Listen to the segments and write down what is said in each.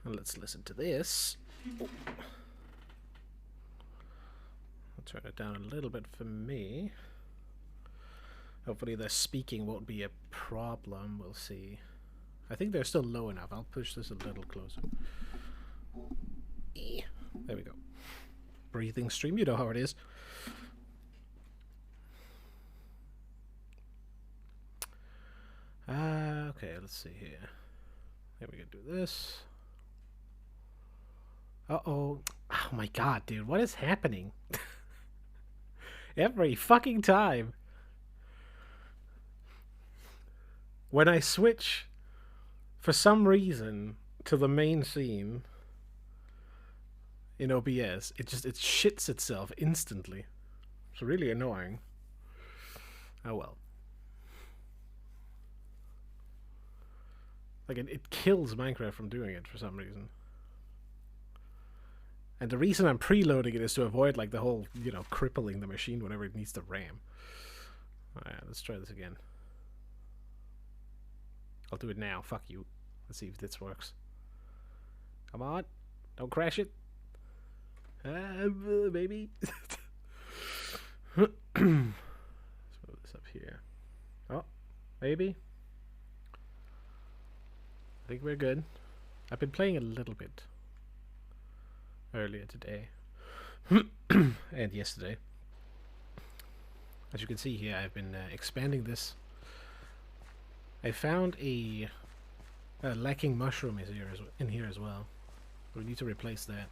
And let's listen to this. Oh. I'll turn it down a little bit for me. Hopefully the speaking won't be a problem. We'll see. I think they're still low enough. I'll push this a little closer. There we go. Breathing stream, you know how it is. Okay, let's see here. Then we can do this. Uh-oh. Oh my god, dude. What is happening? Every fucking time. When I switch, for some reason, to the main scene in OBS, it shits itself instantly. It's really annoying. Oh well. Like, it kills Minecraft from doing it for some reason. And the reason I'm preloading it is to avoid, like, the whole, you know, crippling the machine whenever it needs the RAM. Alright, let's try this again. I'll do it now. Fuck you. Let's see if this works. Come on. Don't crash it. Baby. Let's move this up here. Oh, maybe. I think we're good. I've been playing a little bit earlier today and yesterday. As you can see here, I've been expanding this. I found a lacking mushroom in here as well. We need to replace that.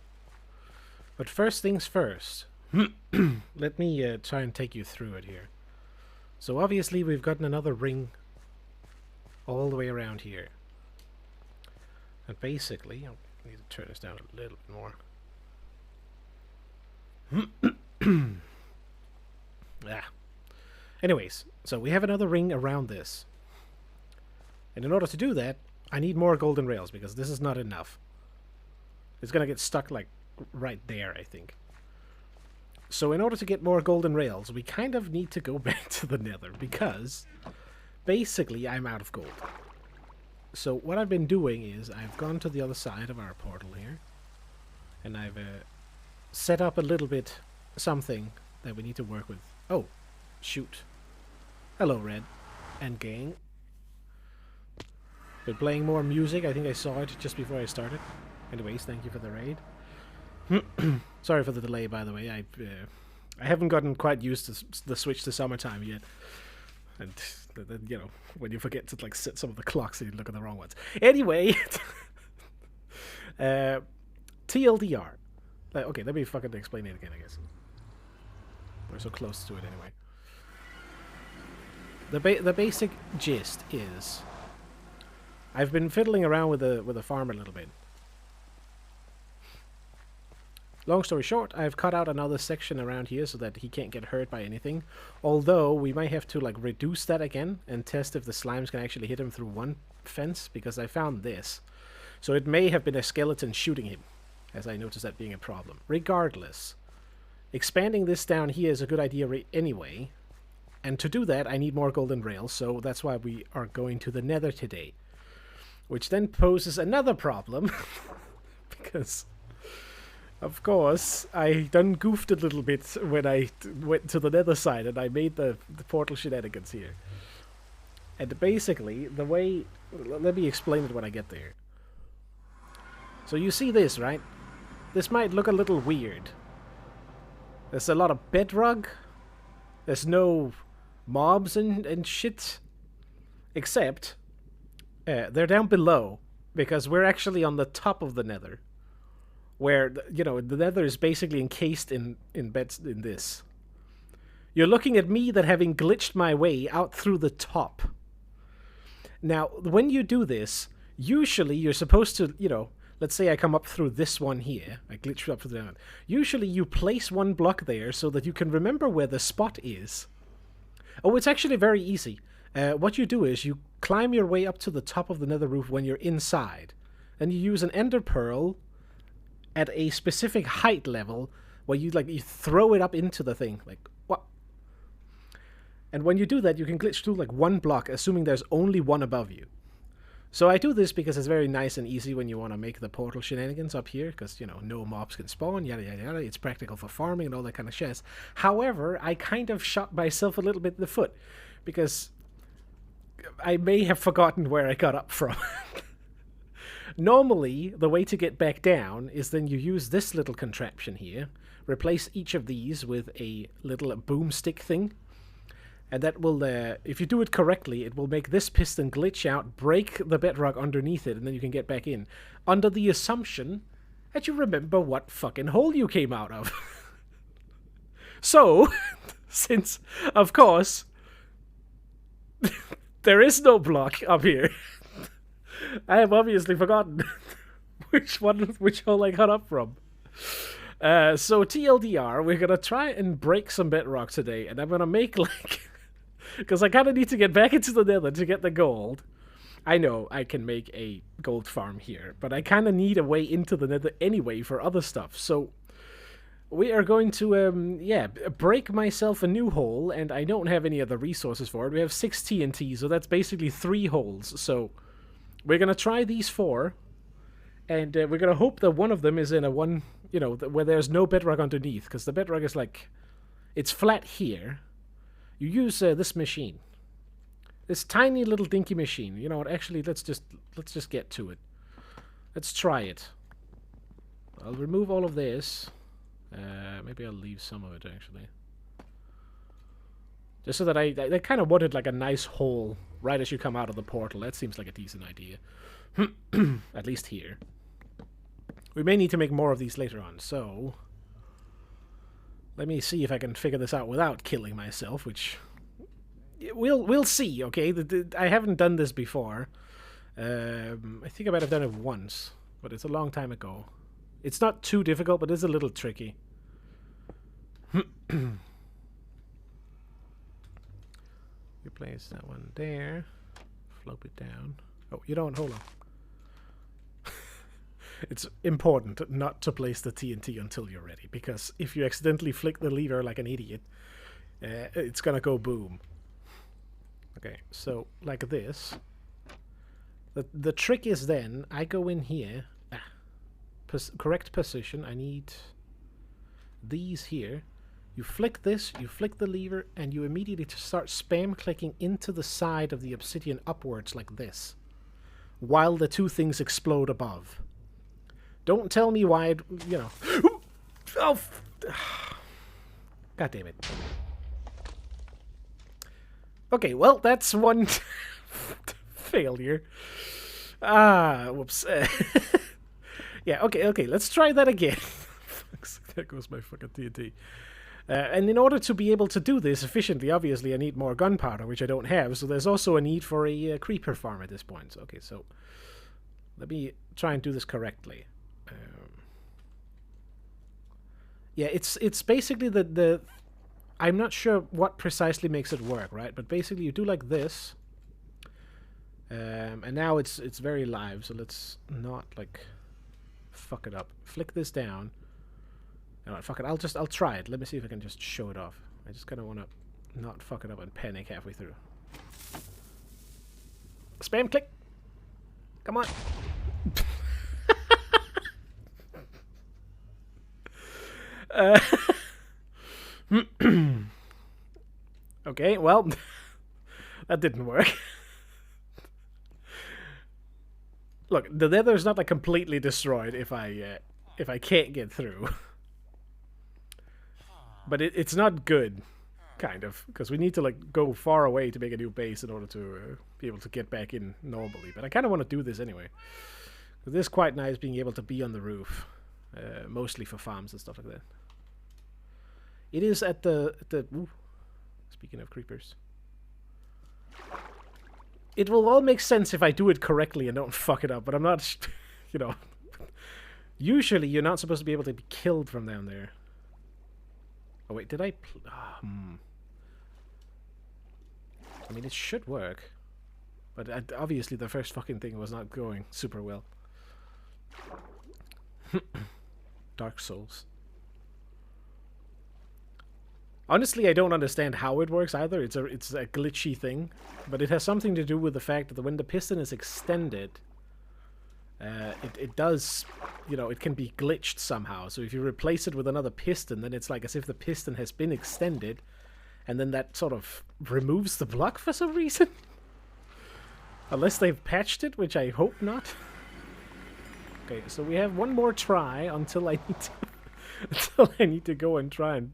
But first things first, let me try and take you through it here. So obviously we've gotten another ring all the way around here. And basically, I need to turn this down a little bit more. Anyways, so we have another ring around this. And in order to do that, I need more golden rails because this is not enough. It's gonna get stuck like right there, I think. So in order to get more golden rails, we kind of need to go back to the nether because basically I'm out of gold. So what I've been doing is I've gone to the other side of our portal here and I've set up a little bit something that we need to work with. Oh, shoot. Hello, Red and gang. Been playing more music. I think I saw it just before I started. Anyways, thank you for the raid. Sorry for the delay, by the way. I haven't gotten quite used to the switch to summertime yet. And, you know, when you forget to, like, set some of the clocks and you look at the wrong ones. Anyway. TLDR. Okay, let me fucking explain it again, I guess. We're so close to it anyway. The basic gist is I've been fiddling around with the farm a little bit. Long story short, I've cut out another section around here so that he can't get hurt by anything. Although, we might have to, like, reduce that again and test if the slimes can actually hit him through one fence, because I found this. So it may have been a skeleton shooting him, as I noticed that being a problem. Regardless, expanding this down here is a good idea anyway. And to do that, I need more golden rails, so that's why we are going to the nether today. Which then poses another problem, because... of course, I done goofed a little bit when I went to the nether side and I made the portal shenanigans here. And basically, the way... let me explain it when I get there. So you see this, right? This might look a little weird. There's a lot of bedrock. There's no mobs and shit. Except, they're down below, because we're actually on the top of the nether. Where, you know, the nether is basically encased in this. You're looking at me that having glitched my way out through the top. Now, when you do this, usually you're supposed to, you know, let's say I come up through this one here. I glitch up through the nether. Usually you place one block there so that you can remember where the spot is. Oh, it's actually very easy. What you do is you climb your way up to the top of the nether roof when you're inside. And you use an ender pearl at a specific height level where you throw it up into the thing. Like, what? And when you do that, you can glitch through like one block, assuming there's only one above you. So I do this because it's very nice and easy when you want to make the portal shenanigans up here, because, you know, no mobs can spawn, yada yada yada. It's practical for farming and all that kind of shit. However, I kind of shot myself a little bit in the foot, because I may have forgotten where I got up from. Normally, the way to get back down is then you use this little contraption here, replace each of these with a little boomstick thing, and that will, if you do it correctly, it will make this piston glitch out, break the bedrock underneath it, and then you can get back in. Under the assumption that you remember what fucking hole you came out of. So, since, of course, there is no block up here, I have obviously forgotten which hole I got up from. So TLDR, we're gonna try and break some bedrock today, and I'm gonna make like... Because I kind of need to get back into the nether to get the gold. I know I can make a gold farm here, but I kind of need a way into the nether anyway for other stuff. So we are going to, break myself a new hole, and I don't have any other resources for it. We have 6 TNT, so that's basically 3 holes. So we're going to try these 4, and we're going to hope that one of them is in a one, you know, where there's no bedrock underneath, because the bedrock is like, it's flat here. You use this machine, this tiny little dinky machine. You know what? Actually, let's just get to it. Let's try it. I'll remove all of this. Maybe I'll leave some of it actually, just so that I kind of wanted like a nice hole right as you come out of the portal. That seems like a decent idea, at least here. We may need to make more of these later on, so let me see if I can figure this out without killing myself, which we'll see, okay? I haven't done this before. I think I might have done it once, but it's a long time ago. It's not too difficult, but it's a little tricky. Replace that one there. Flop it down. Oh, you don't, hold on. It's important not to place the TNT until you're ready, because if you accidentally flick the lever like an idiot, it's gonna go boom. Okay, so like this. The trick is then, I go in here, correct position, I need these here. You flick this, you flick the lever, and you immediately start spam clicking into the side of the obsidian upwards like this, while the 2 things explode above. Don't tell me why, you know. Oh, God damn it. Okay, well, that's one failure. Whoops. Yeah, okay, let's try that again. There goes my fucking TNT. And in order to be able to do this efficiently, obviously, I need more gunpowder, which I don't have, so there's also a need for a creeper farm at this point. So, okay, so let me try and do this correctly. Yeah, it's basically the I'm not sure what precisely makes it work, right? But basically you do like this, and now it's very live. So let's not like fuck it up. Flick this down. No, fuck it. I'll try it. Let me see if I can just show it off. I just kind of want to not fuck it up and panic halfway through. Spam click. Come on. Okay, well, that didn't work. Look, the nether's not like completely destroyed if I can't get through. But it's not good, kind of, because we need to like go far away to make a new base in order to be able to get back in normally. But I kind of want to do this anyway. It is quite nice being able to be on the roof, mostly for farms and stuff like that. It is at the ooh, speaking of creepers. It will all make sense if I do it correctly and don't fuck it up, but I'm not, you know. Usually you're not supposed to be able to be killed from down there. Oh wait, did I... I mean, it should work. But obviously the first fucking thing was not going super well. Dark Souls. Honestly, I don't understand how it works either. It's a glitchy thing, but it has something to do with the fact that when the piston is extended, it does, you know, it can be glitched somehow. So if you replace it with another piston, then it's like as if the piston has been extended, and then that sort of removes the block for some reason. Unless they've patched it, which I hope not. Okay, so we have one more try until I need to until I need to go and try and.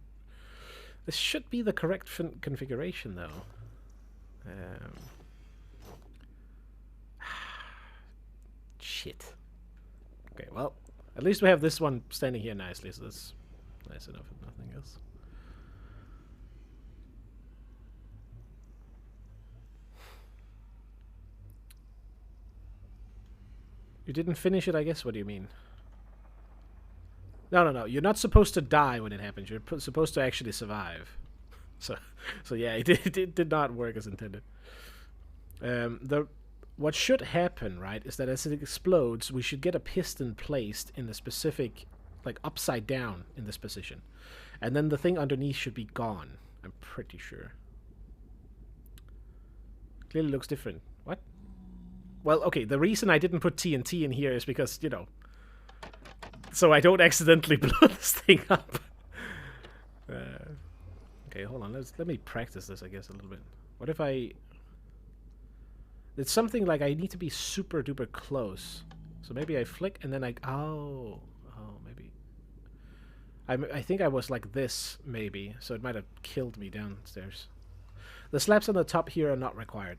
This should be the correct configuration, though. Shit. Okay, well, at least we have this one standing here nicely, so that's nice enough if nothing else. You didn't finish it, I guess? What do you mean? No. You're not supposed to die when it happens. You're supposed to actually survive. So yeah, it did not work as intended. What should happen, right, is that as it explodes, we should get a piston placed in a specific, like upside down in this position, and then the thing underneath should be gone. I'm pretty sure. Clearly looks different. What? Well, okay. The reason I didn't put TNT in here is because, you know, so I don't accidentally blow this thing up. Okay, hold on. Let me practice this, I guess, a little bit. What if I... It's something like I need to be super duper close. So maybe I flick and then I... Oh, maybe. I think I was like this, maybe. So it might have killed me downstairs. The slabs on the top here are not required.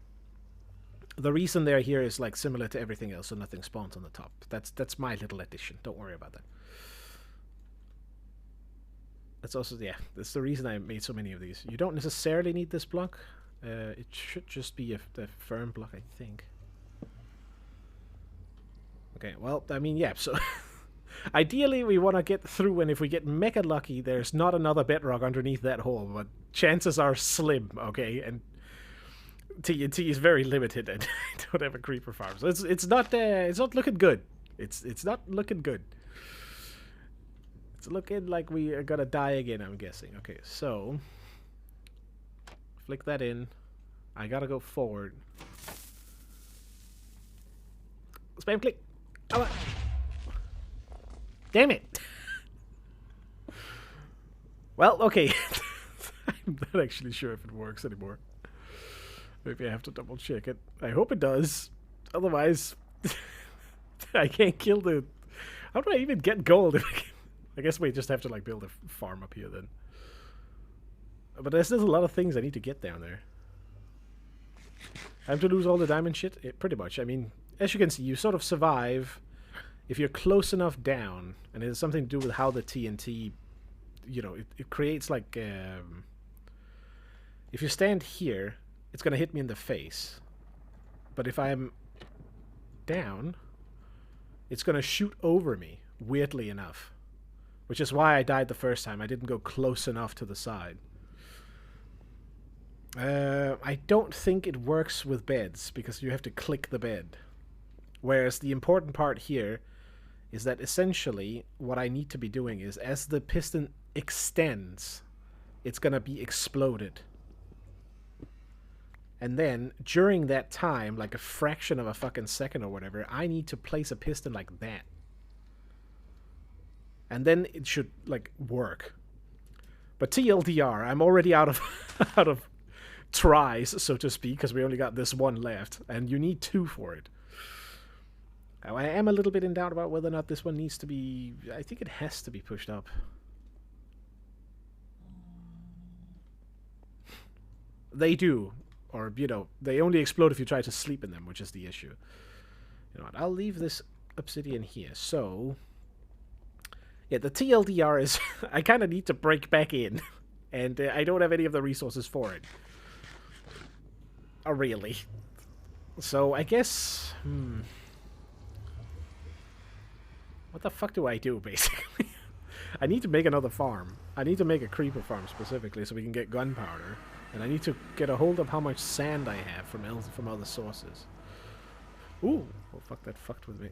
The reason they're here is like similar to everything else, so nothing spawns on the top. That's my little addition. Don't worry about that. That's also, yeah, that's the reason I made so many of these. You don't necessarily need this block. It should just be a firm block, I think. Okay, well, I mean, yeah, so... Ideally, we want to get through, and if we get mega lucky, there's not another bedrock underneath that hole, but chances are slim, okay? And TNT is very limited, and I don't have a creeper farm, so it's not looking good. It's not looking good. It's looking like we are gonna die again, I'm guessing. Okay, so flick that in. I gotta go forward. Spam click. Oh, damn it. Well, okay. I'm not actually sure if it works anymore. Maybe I have to double check it. I hope it does. Otherwise, I can't kill the... How do I even get gold if I can... I guess we just have to like build a farm up here then. But there's still a lot of things I need to get down there. I have to lose all the diamond shit? Pretty much. I mean, as you can see, you sort of survive if you're close enough down, and it has something to do with how the TNT, you know, it creates like... if you stand here, it's going to hit me in the face. But if I'm down, it's going to shoot over me, weirdly enough. Which is why I died the first time. I didn't go close enough to the side. I don't think it works with beds, because you have to click the bed. Whereas the important part here is that essentially what I need to be doing is, as the piston extends, it's going to be exploded. And then, during that time, like a fraction of a fucking second or whatever, I need to place a piston like that. And then it should, like, work. But TLDR, I'm already out of out of tries, so to speak, because we only got this one left. And you need 2 for it. Now, I am a little bit in doubt about whether or not this one needs to be... I think it has to be pushed up. They do. Or, you know, they only explode if you try to sleep in them, which is the issue. You know what, I'll leave this obsidian here. So... yeah, the TLDR is... I kind of need to break back in. And I don't have any of the resources for it. Oh, really? So, I guess... What the fuck do I do, basically? I need to make another farm. I need to make a creeper farm specifically so we can get gunpowder. And I need to get a hold of how much sand I have from other sources. Ooh. Oh, fuck, that fucked with me.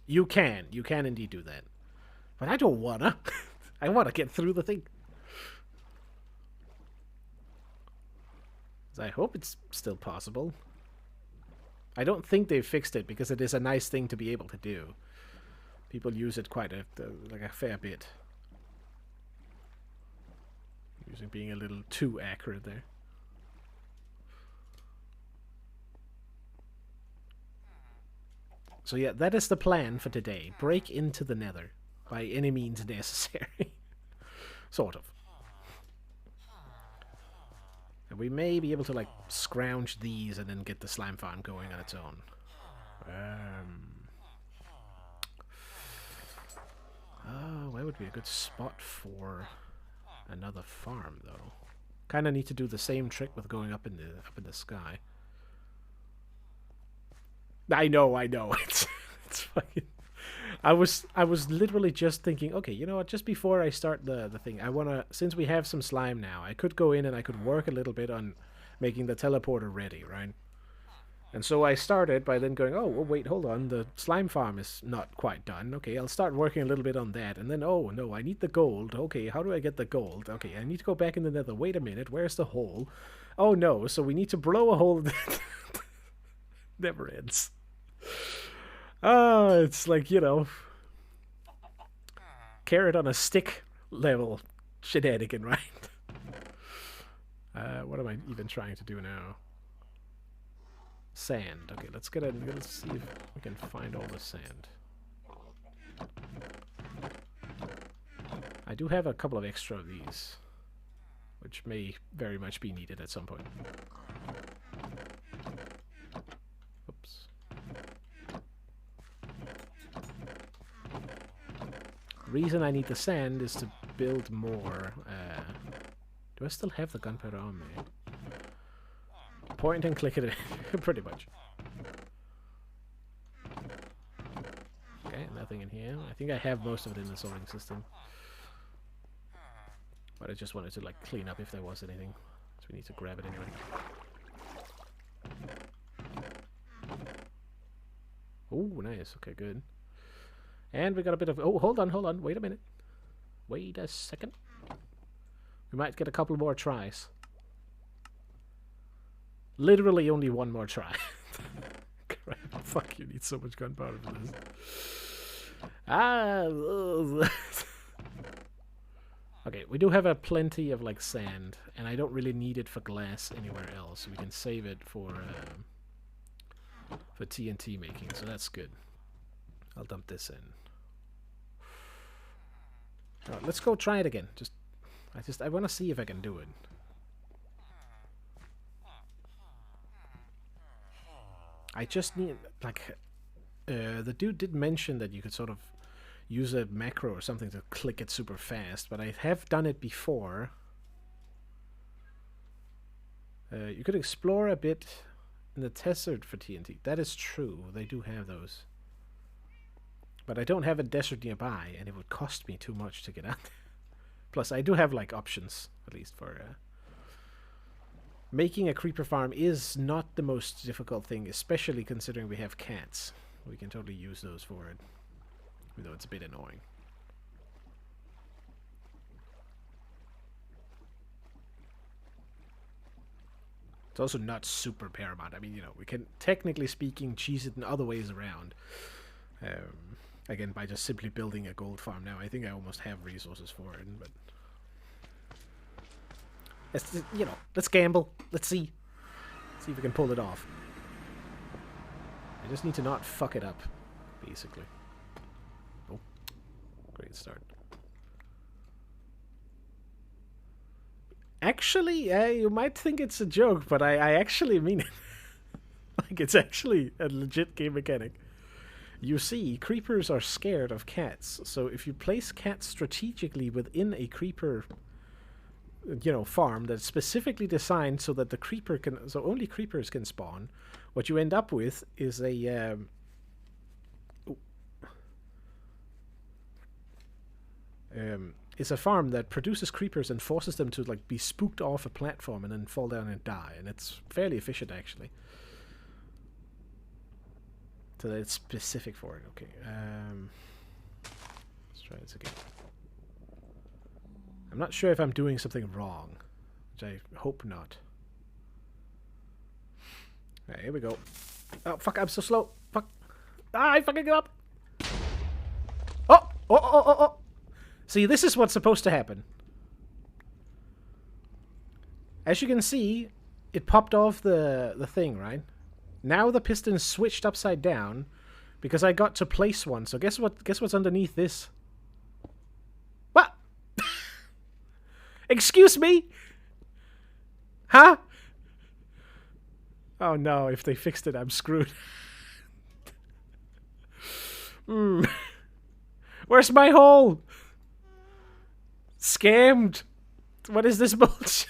You can indeed do that. But I don't wanna. I wanna get through the thing. So I hope it's still possible. I don't think they've fixed it because it is a nice thing to be able to do. People use it quite like a fair bit. Using being a little too accurate there. So yeah, that is the plan for today. Break into the nether by any means necessary. Sort of. And we may be able to like scrounge these and then get the slime farm going on its own. Oh, where would be a good spot for another farm though? Kind of need to do the same trick with going up in the sky. I know. It's fucking. I was literally just thinking, okay, you know what? Just before I start the thing, I wanna, since we have some slime now, I could go in and I could work a little bit on making the teleporter ready, right? And so I started by then going, oh, well, wait, hold on, the slime farm is not quite done. Okay, I'll start working a little bit on that. And then, oh, no, I need the gold. Okay, how do I get the gold? Okay, I need to go back in the nether. Wait a minute, where's the hole? Oh, no, so we need to blow a hole. Never ends. It's like, you know, carrot on a stick level shenanigan, right? What am I even trying to do now? Sand. Okay, let's see if we can find all the sand. I do have a couple of extra of these, which may very much be needed at some point. Oops. The reason I need the sand is to build more. Do I still have the gunpowder on me? Point and click it pretty much. Okay, nothing in here. I think I have most of it in the sorting system. But I just wanted to like clean up if there was anything. So we need to grab it anyway. Oh, nice. Okay, good. And we got a bit of... Oh, hold on. Wait a minute. Wait a second. We might get a couple more tries. Literally only one more try. Crap, fuck, you need so much gunpowder for this. Okay, we do have a plenty of like sand, and I don't really need it for glass anywhere else. We can save it for TNT making, so that's good. I'll dump this in. Alright, let's go try it again. I want to see if I can do it. I just need, like, the dude did mention that you could sort of use a macro or something to click it super fast, but I have done it before. You could explore a bit in the desert for TNT. That is true, they do have those. But I don't have a desert nearby, and it would cost me too much to get out there. Plus, I do have, like, options, at least for... Making a creeper farm is not the most difficult thing, especially considering we have cats. We can totally use those for it, even though it's a bit annoying. It's also not super paramount. I mean, you know, we can, technically speaking, cheese it in other ways around. Again, by just simply building a gold farm now. I think I almost have resources for it, but... you know, let's gamble. Let's see. See if we can pull it off. I just need to not fuck it up, basically. Oh, great start. Actually, you might think it's a joke, but I actually mean it. Like, it's actually a legit game mechanic. You see, creepers are scared of cats, so if you place cats strategically within a creeper... you know, farm that's specifically designed so that the creeper can, so only creepers can spawn. What you end up with is a is a farm that produces creepers and forces them to like be spooked off a platform and then fall down and die, and it's fairly efficient actually. So it's specific for it. Okay, let's try this again. I'm not sure if I'm doing something wrong, which I hope not. Alright, here we go. Oh, fuck, I'm so slow. Fuck. Ah, I fucking get up. Oh! Oh, oh, oh, oh! See, this is what's supposed to happen. As you can see, it popped off the thing, right? Now the piston switched upside down because I got to place one. So guess what? Guess what's underneath this? What? Excuse me? Huh? Oh no, if they fixed it, I'm screwed. Where's my hole? Scammed. What is this bullshit?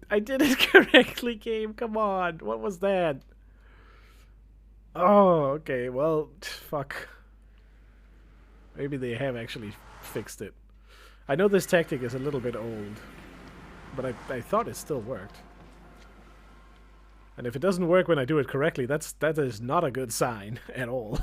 I did it correctly, game. Come on. What was that? Oh, okay. Well, fuck. Maybe they have actually fixed it. I know this tactic is a little bit old, but I thought it still worked. And if it doesn't work when I do it correctly, that is not a good sign at all.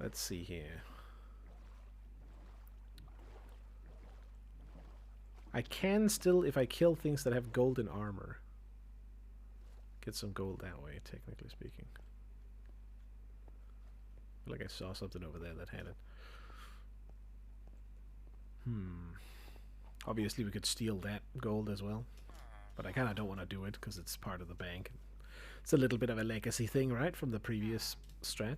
Let's see here. I can still, if I kill things that have golden armor, get some gold that way, technically speaking. I feel like I saw something over there that had it. Obviously we could steal that gold as well, but I kind of don't want to do it because it's part of the bank. It's a little bit of a legacy thing, right, from the previous strat.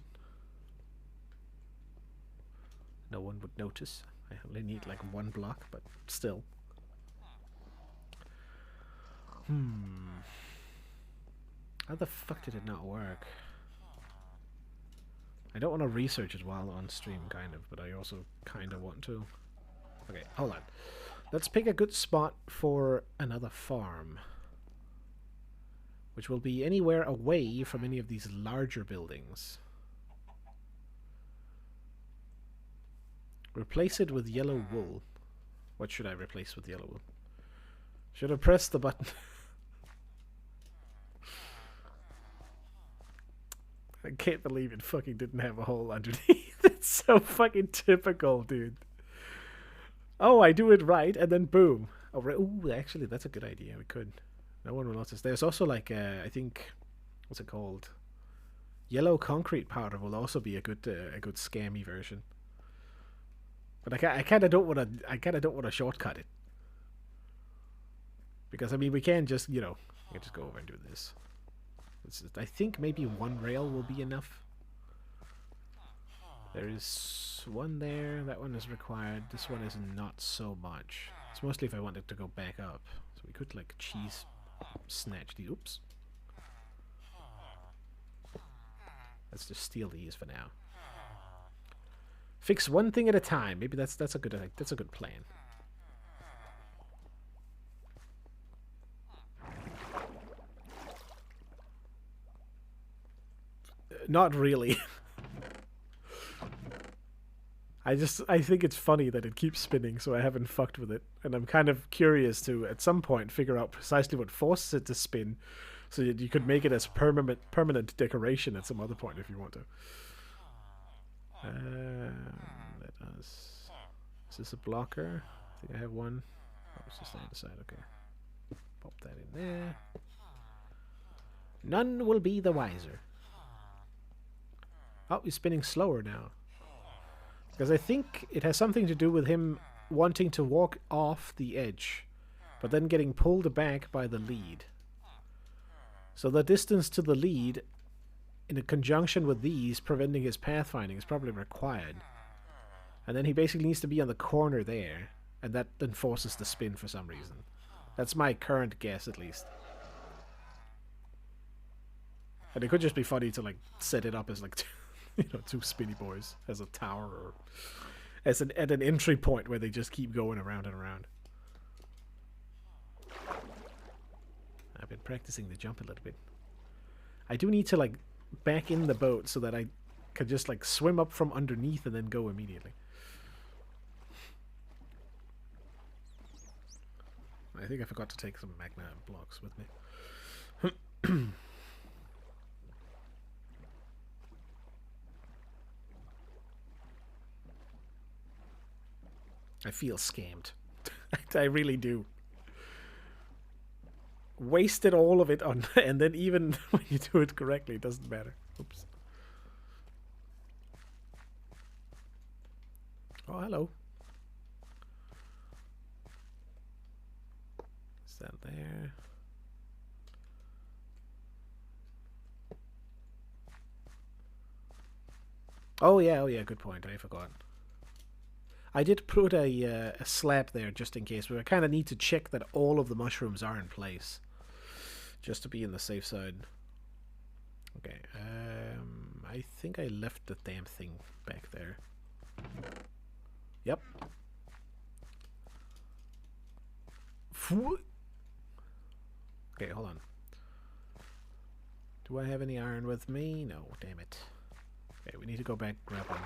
No one would notice. I only need like one block, but still. How the fuck did it not work? I don't want to research it while on stream, kind of, but I also kind of want to. Okay, hold on. Let's pick a good spot for another farm, which will be anywhere away from any of these larger buildings. Replace it with yellow wool. What should I replace with yellow wool? Should I press the button? I can't believe it fucking didn't have a hole underneath. It's so fucking typical, dude. Oh, I do it right, and then boom. Oh, ooh, actually, that's a good idea. We could. No one will notice. There's also like, I think, what's it called? Yellow concrete powder will also be a good scammy version. But I kind of don't want to. I kind of don't want to shortcut it. Because I mean, we can just, you know, we can just go over and do this. I think maybe one rail will be enough. There is one there. That one is required. This one is not so much. It's mostly if I wanted to go back up. So we could like cheese snatch the. Oops. Let's just steal these for now. Fix one thing at a time. Maybe that's a good plan. Not really. I think it's funny that it keeps spinning, so I haven't fucked with it. And I'm kind of curious to, at some point, figure out precisely what forces it to spin, so that you could make it as permanent decoration at some other point if you want to. Let us... Is this a blocker? I think I have one. Oh, it's just on the side, okay. Pop that in there. None will be the wiser. Oh, he's spinning slower now. Because I think it has something to do with him wanting to walk off the edge, but then getting pulled back by the lead. So the distance to the lead, in conjunction with these, preventing his pathfinding, is probably required. And then he basically needs to be on the corner there, and that then forces the spin for some reason. That's my current guess, at least. And it could just be funny to, like, set it up as, like, you know, two spinny boys as a tower, or as at an entry point where they just keep going around and around. I've been practicing the jump a little bit. I do need to, like, back in the boat so that I could just, like, swim up from underneath and then go immediately. I think I forgot to take some magma blocks with me. I feel scammed. I really do. Wasted all of it on, and then even when you do it correctly, it doesn't matter. Oops. Oh, hello. Is that there? Oh yeah, good point. I forgot. I did put a slab there just in case, but I kind of need to check that all of the mushrooms are in place, just to be in the safe side. Okay, I think I left the damn thing back there. Yep. Okay, hold on. Do I have any iron with me? No, damn it. Okay, we need to go back, grab one.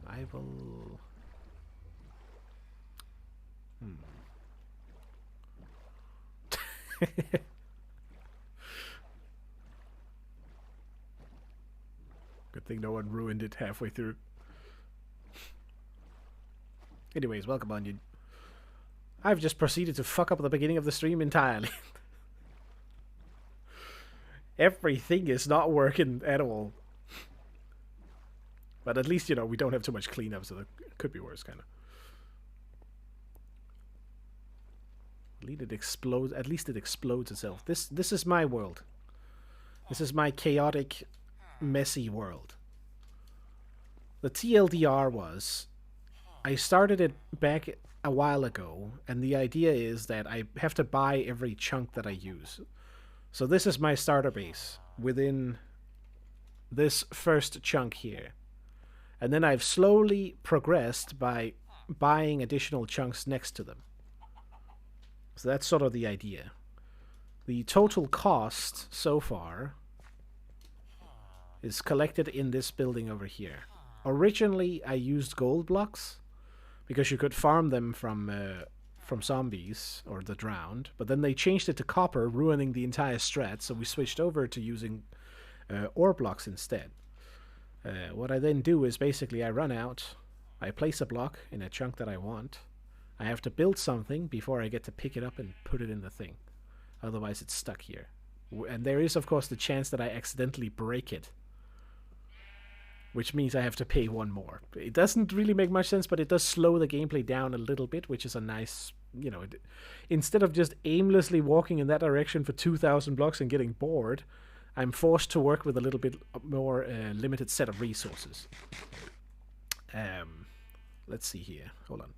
I will... Good thing no one ruined it halfway through. Anyways, welcome on. I've just proceeded to fuck up the beginning of the stream entirely. Everything is not working at all. But at least, you know, we don't have too much cleanup, so it could be worse, kind of. At least it explodes itself. This is my world. This is my chaotic, messy world. The TLDR was, I started it back a while ago, and the idea is that I have to buy every chunk that I use. So this is my starter base within this first chunk here. And then I've slowly progressed by buying additional chunks next to them. So that's sort of the idea. The total cost so far is collected in this building over here. Originally, I used gold blocks because you could farm them from zombies or the drowned, but then they changed it to copper, ruining the entire strat, so we switched over to using ore blocks instead. What I then do is basically I run out, I place a block in a chunk that I want, I have to build something before I get to pick it up and put it in the thing. Otherwise it's stuck here. And there is of course the chance that I accidentally break it, which means I have to pay one more. It doesn't really make much sense, but it does slow the gameplay down a little bit, which is a nice, you know, instead of just aimlessly walking in that direction for 2,000 blocks and getting bored, I'm forced to work with a little bit more limited set of resources. Let's see here. Hold on.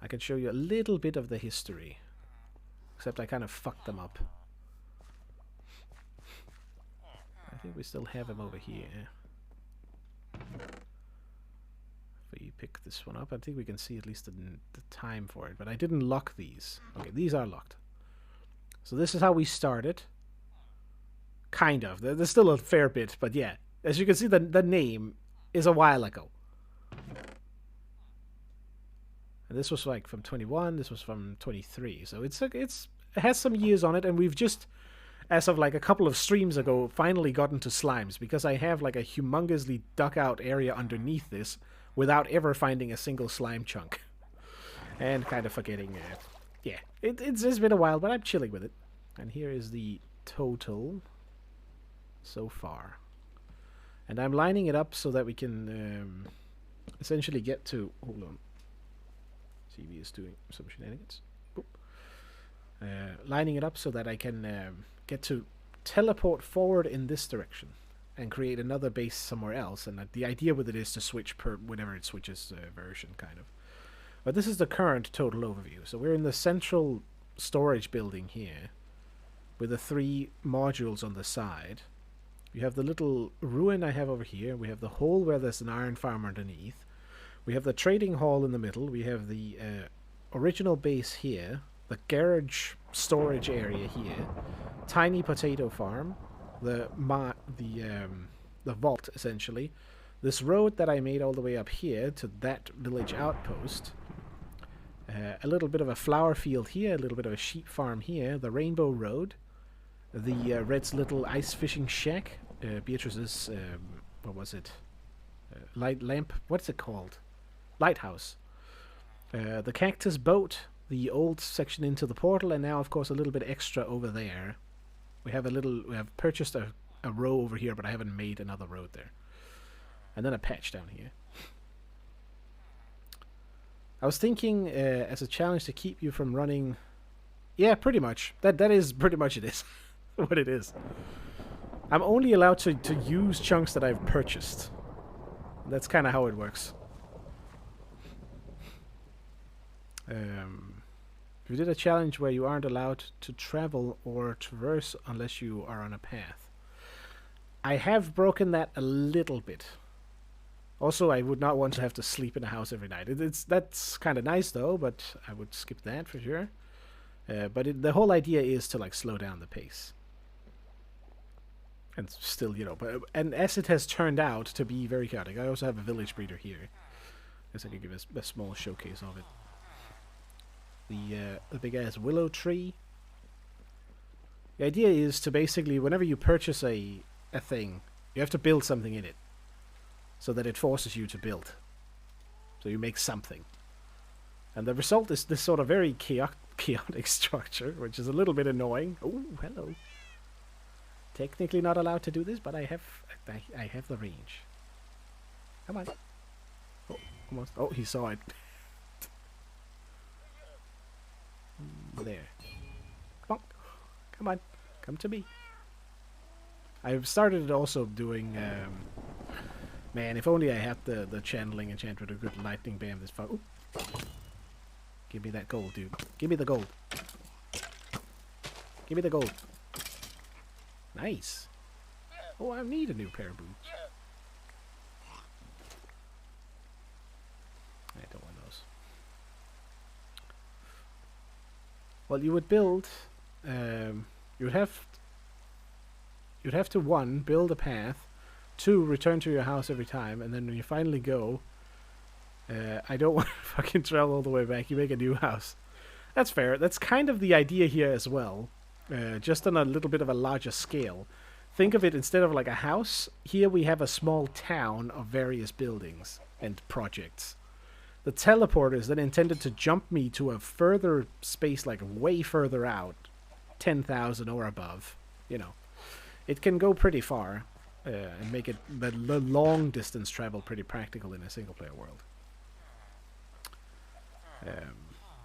I can show you a little bit of the history, except I kind of fucked them up. I think we still have him over here. If we pick this one up, I think we can see at least the time for it, but I didn't lock these. Okay, these are locked. So this is how we started. Kind of. There's still a fair bit, but yeah. As you can see, the name is a while ago. And this was like from 21, this was from 23. So it has some years on it, and we've just, as of like a couple of streams ago, finally gotten to slimes, because I have like a humongously dug out area underneath this without ever finding a single slime chunk. And kind of forgetting it. Yeah, it's been a while, but I'm chilling with it. And here is the total so far. And I'm lining it up so that we can essentially get to... Hold on. CV is doing some shenanigans. Lining it up so that I can get to teleport forward in this direction and create another base somewhere else. And the idea with it is to switch per whenever it switches version, kind of. But this is the current total overview. So we're in the central storage building here with the 3 modules on the side. We have the little ruin I have over here. We have the hole where there's an iron farm underneath. We have the trading hall in the middle. We have the original base here. The garage storage area here. Tiny potato farm. The vault, essentially. This road that I made all the way up here to that village outpost. A little bit of a flower field here. A little bit of a sheep farm here. The rainbow road. The Red's little ice fishing shack. Beatrice's, what was it? light lamp. What's it called? Lighthouse. The cactus boat, the old section into the portal, and now of course a little bit extra over there. We have purchased a row over here, but I haven't made another road there. And then a patch down here. I was thinking as a challenge to keep you from running. Yeah, pretty much. That is pretty much it is. What it is. I'm only allowed to use chunks that I've purchased. That's kind of how it works. You did a challenge where you aren't allowed to travel or traverse unless you are on a path. I have broken that a little bit. Also, I would not want to have to sleep in a house every night. That's kind of nice though, but I would skip that for sure. But the whole idea is to like slow down the pace. And still, and as it has turned out to be very chaotic. I also have a village breeder here. I guess I could give a small showcase of it. The big ass willow tree. The idea is to basically, whenever you purchase a thing, you have to build something in it, so that it forces you to build. So you make something, and the result is this sort of very chaotic structure, which is a little bit annoying. Oh, hello. Technically not allowed to do this, but I have the range. Come on. Oh, almost. Oh, he saw it. There. Come on. Come on. Come to me. I've started also doing... man, if only I had the channeling enchantment or good lightning bam this far. Ooh. Give me that gold, dude. Give me the gold. Give me the gold. Nice. Oh, I need a new pair of boots. I don't want those. Well, you would build... you'd have to, 1, build a path, 2, return to your house every time, and then when you finally go, I don't want to fucking travel all the way back, you make a new house. That's fair. That's kind of the idea here as well, just on a little bit of a larger scale. Think of it, instead of like a house, here we have a small town of various buildings and projects. The teleporter is then intended to jump me to a further space, like way further out, 10,000 or above, It can go pretty far, and make it the long distance travel pretty practical in a single player world.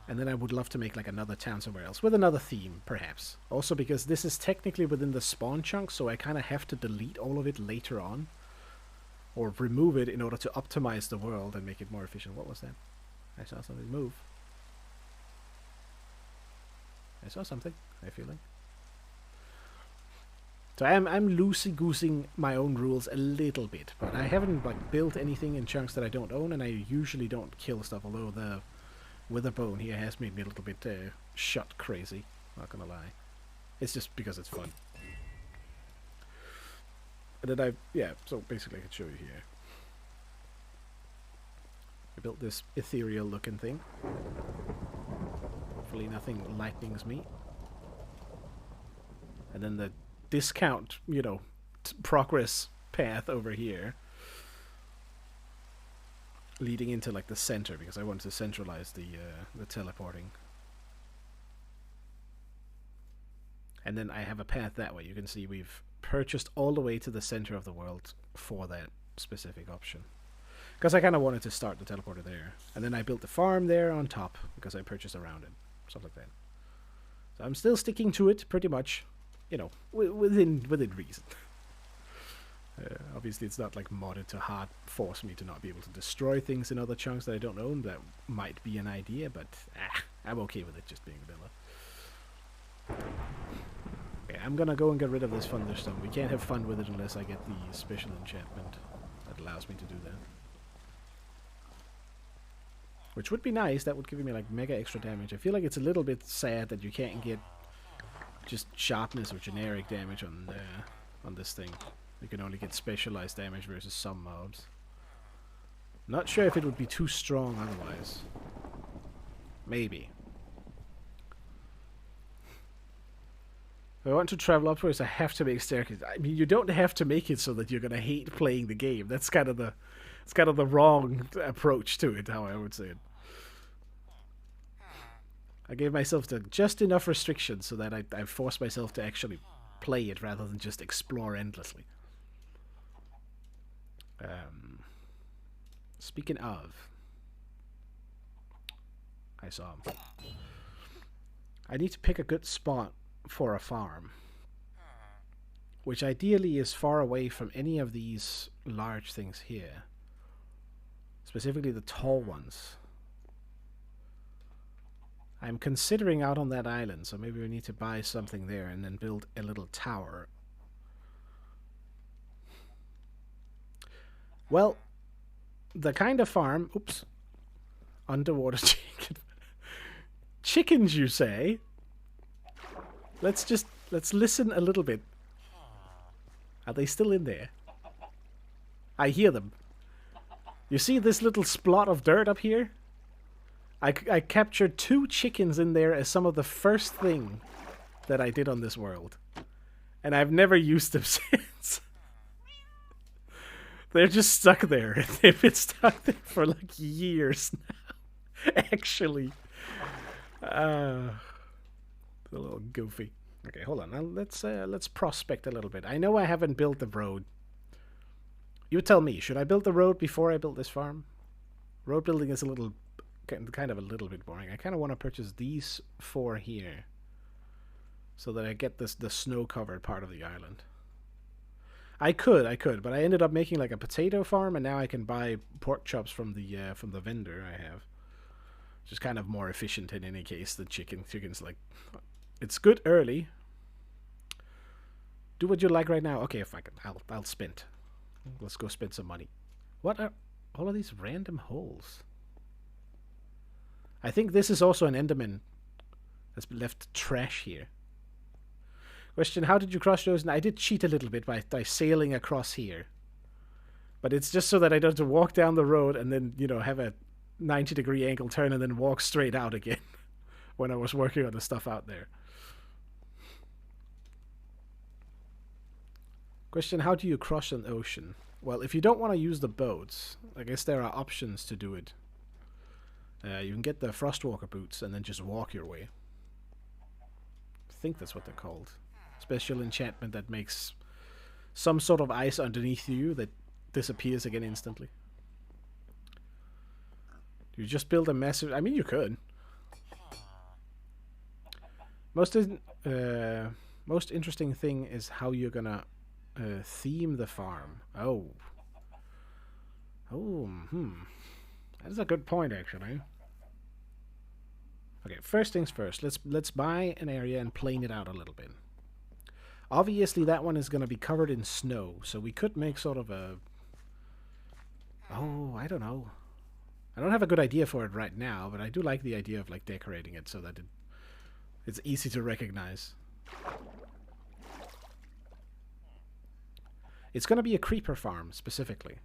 And then I would love to make like another town somewhere else with another theme, perhaps. Also because this is technically within the spawn chunk, so I kind of have to delete all of it later on, or remove it in order to optimize the world and make it more efficient. What was that? I saw something move. I saw something, I feel like. So I'm loosey-goosing my own rules a little bit, but I haven't like built anything in chunks that I don't own, and I usually don't kill stuff, although the Witherbone here has made me a little bit shot crazy, not gonna lie. It's just because it's fun. And then so basically I can show you here. I built this ethereal looking thing. Hopefully nothing lightnings me. And then the discount, progress path over here, leading into like the center, because I want to centralize the teleporting. And then I have a path that way. You can see we've purchased all the way to the center of the world for that specific option, because I kind of wanted to start the teleporter there, and then I built the farm there on top because I purchased around it, stuff like that. So I'm still sticking to it pretty much, within reason. Obviously it's not like modded to hard force me to not be able to destroy things in other chunks that I don't own. That might be an idea, but I'm okay with it just being vanilla. Okay, I'm gonna go and get rid of this thunderstorm. We can't have fun with it unless I get the special enchantment that allows me to do that. Which would be nice. That would give me like mega extra damage. I feel like it's a little bit sad that you can't get just sharpness or generic damage on this thing. You can only get specialized damage versus some mobs. Not sure if it would be too strong otherwise. Maybe. If I want to travel upwards, I have to make staircase. I mean, you don't have to make it so that you're gonna hate playing the game. That's kind of It's kind of the wrong approach to it, how I would say it. I gave myself just enough restrictions so that I forced myself to actually play it rather than just explore endlessly. Speaking of, I saw him. I need to pick a good spot for a farm, which ideally is far away from any of these large things here, specifically the tall ones. I'm considering out on that island, so maybe we need to buy something there and then build a little tower. Well, the kind of farm... Oops. Underwater chicken. Chickens, you say? Let's listen a little bit. Are they still in there? I hear them. You see this little splot of dirt up here? I captured 2 chickens in there as some of the first thing that I did on this world. And I've never used them since. They're just stuck there. They've been stuck there for like years now. Actually. A little goofy. Okay, hold on. Now let's prospect a little bit. I know I haven't built the road. You tell me, should I build the road before I build this farm? Road building is a little... kind of a little bit boring. I kind of want to purchase these 4 here so that I get the snow-covered part of the island. I could, but I ended up making like a potato farm, and now I can buy pork chops from the vendor I have. Which is kind of more efficient in any case than chicken's like... It's good early. Do what you like right now. Okay, fuck it. I'll spend. Let's go spend some money. What are all of these random holes? I think this is also an Enderman that's left trash here. Question, how did you cross those? And I did cheat a little bit by sailing across here. But it's just so that I don't have to walk down the road and then, you know, have a 90-degree angle turn and then walk straight out again when I was working on the stuff out there. Question, how do you cross an ocean? Well, if you don't want to use the boats, I guess there are options to do it. You can get the Frostwalker boots and then just walk your way. I think that's what they're called. Special enchantment that makes some sort of ice underneath you that disappears again instantly. You just build a massive... I mean, you could. Most interesting thing is how you're gonna theme the farm. Oh, that is a good point, actually. Okay, first things first. Let's buy an area and plane it out a little bit. Obviously, that one is gonna be covered in snow, so we could make sort of a... Oh, I don't know. I don't have a good idea for it right now, but I do like the idea of like decorating it so that it's easy to recognize. It's gonna be a creeper farm specifically,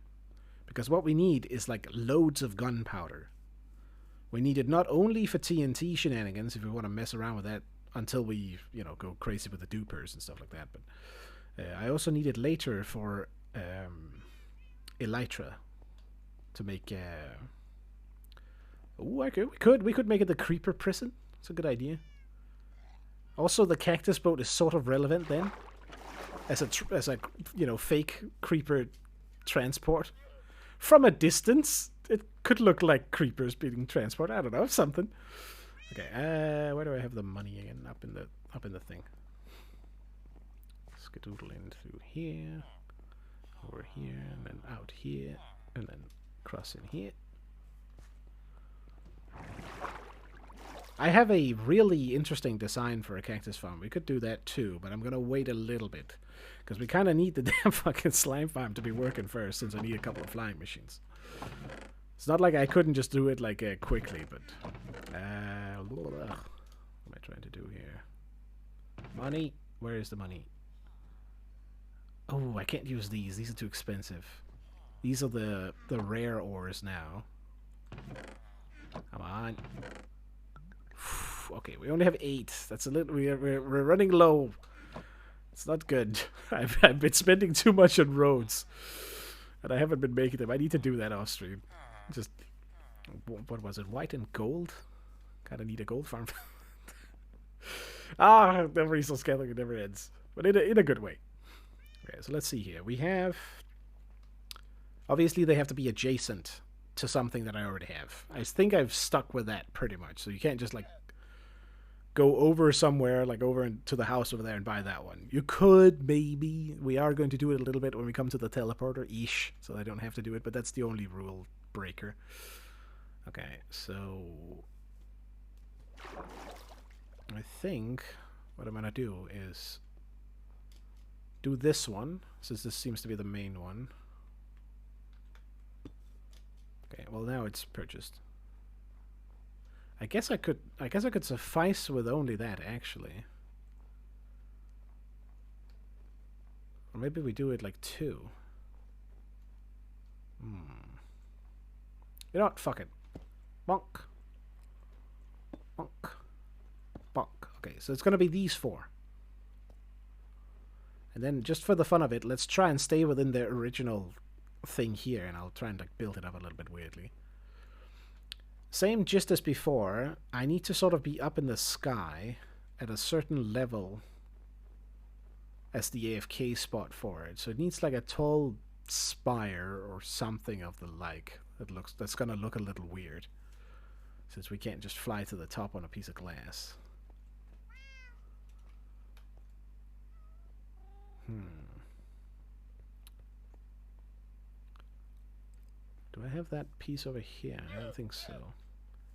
because what we need is like loads of gunpowder. We need it not only for TNT shenanigans if we want to mess around with that until we, you know, go crazy with the dupers and stuff like that, but I also need it later for elytra to make. Oh, we could make it the creeper prison. It's a good idea. Also, the cactus boat is sort of relevant then, as a you know, fake creeper transport. From a distance, it could look like creepers being transported. I don't know, something. Okay, where do I have the money again? Up in the thing. Skedoodle in through here, over here, and then out here, and then cross in here. I have a really interesting design for a cactus farm. We could do that too, but I'm going to wait a little bit. Because we kind of need the damn fucking slime farm to be working first, since I need a couple of flying machines. It's not like I couldn't just do it like quickly, but... what am I trying to do here? Money? Where is the money? Oh, I can't use these. These are too expensive. These are the rare ores now. Come on. Okay, we only have 8. That's a little... We're running low. It's not good. I've been spending too much on roads. And I haven't been making them. I need to do that off stream. Just, what was it? White and gold? Kinda need a gold farm. The resource scaling never ends. But in a good way. Okay, so let's see here. We have... Obviously, they have to be adjacent to something that I already have. I think I've stuck with that pretty much. So you can't just, like, go over somewhere, like over to the house over there and buy that one. You could, maybe. We are going to do it a little bit when we come to the teleporter-ish, so I don't have to do it, but that's the only rule breaker. Okay, so... I think what I'm going to do is do this one, since this seems to be the main one. Okay, well now it's purchased. I guess I could suffice with only that, actually. Or maybe we do it like 2. You know what? Fuck it. Bonk. Bonk. Bonk. Okay, so it's gonna be these 4. And then, just for the fun of it, let's try and stay within the original thing here, and I'll try and like build it up a little bit weirdly. Same just as before, I need to sort of be up in the sky at a certain level as the AFK spot for it. So it needs like a tall spire or something of the like that's gonna look a little weird, since we can't just fly to the top on a piece of glass. Do I have that piece over here? I don't think so.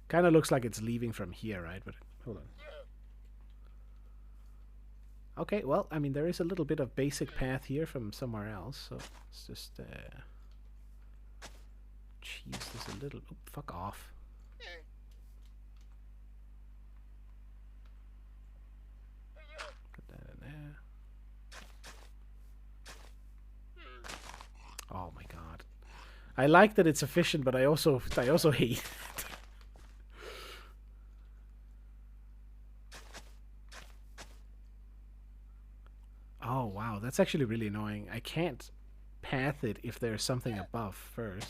Kind of looks like it's leaving from here, right? But hold on. Okay, well, I mean, there is a little bit of basic path here from somewhere else, so let's just cheese this a little. Oh, fuck off. Put that in there. Oh my god. I like that it's efficient, but I also hate it. Oh wow, that's actually really annoying. I can't path it if there's something above first.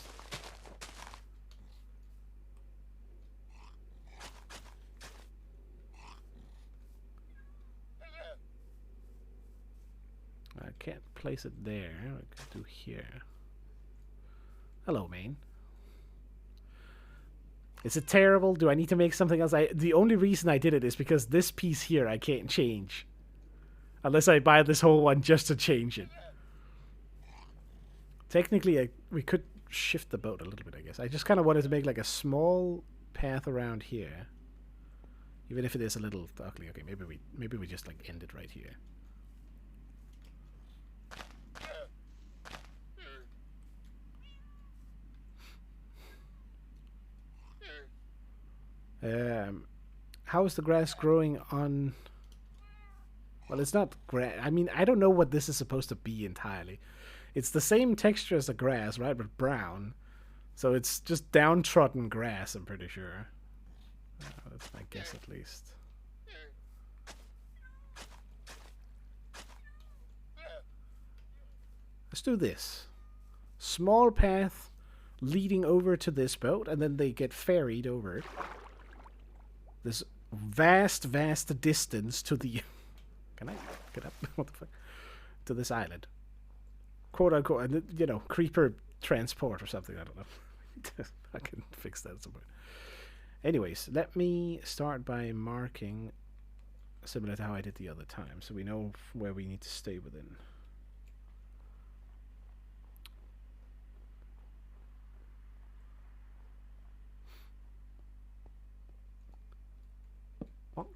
I can't place it there. I could do here. Hello, main. Is it terrible? Do I need to make something else? The only reason I did it is because this piece here I can't change. Unless I buy this whole one just to change it. Technically, we could shift the boat a little bit, I guess. I just kind of wanted to make like a small path around here. Even if it is a little ugly. Okay, maybe we just like end it right here. How is the grass growing on... Well, it's not grass. I mean, I don't know what this is supposed to be entirely. It's the same texture as the grass, right? But brown. So it's just downtrodden grass, I'm pretty sure. That's my guess, at least. Let's do this. Small path leading over to this boat, and then they get ferried over this vast distance to the... Can I get up? What the fuck? To this island. Quote unquote, you know, creeper transport or something, I don't know. I can fix that somewhere. Anyways, let me start by marking similar to how I did the other time, so we know where we need to stay within. Bonk.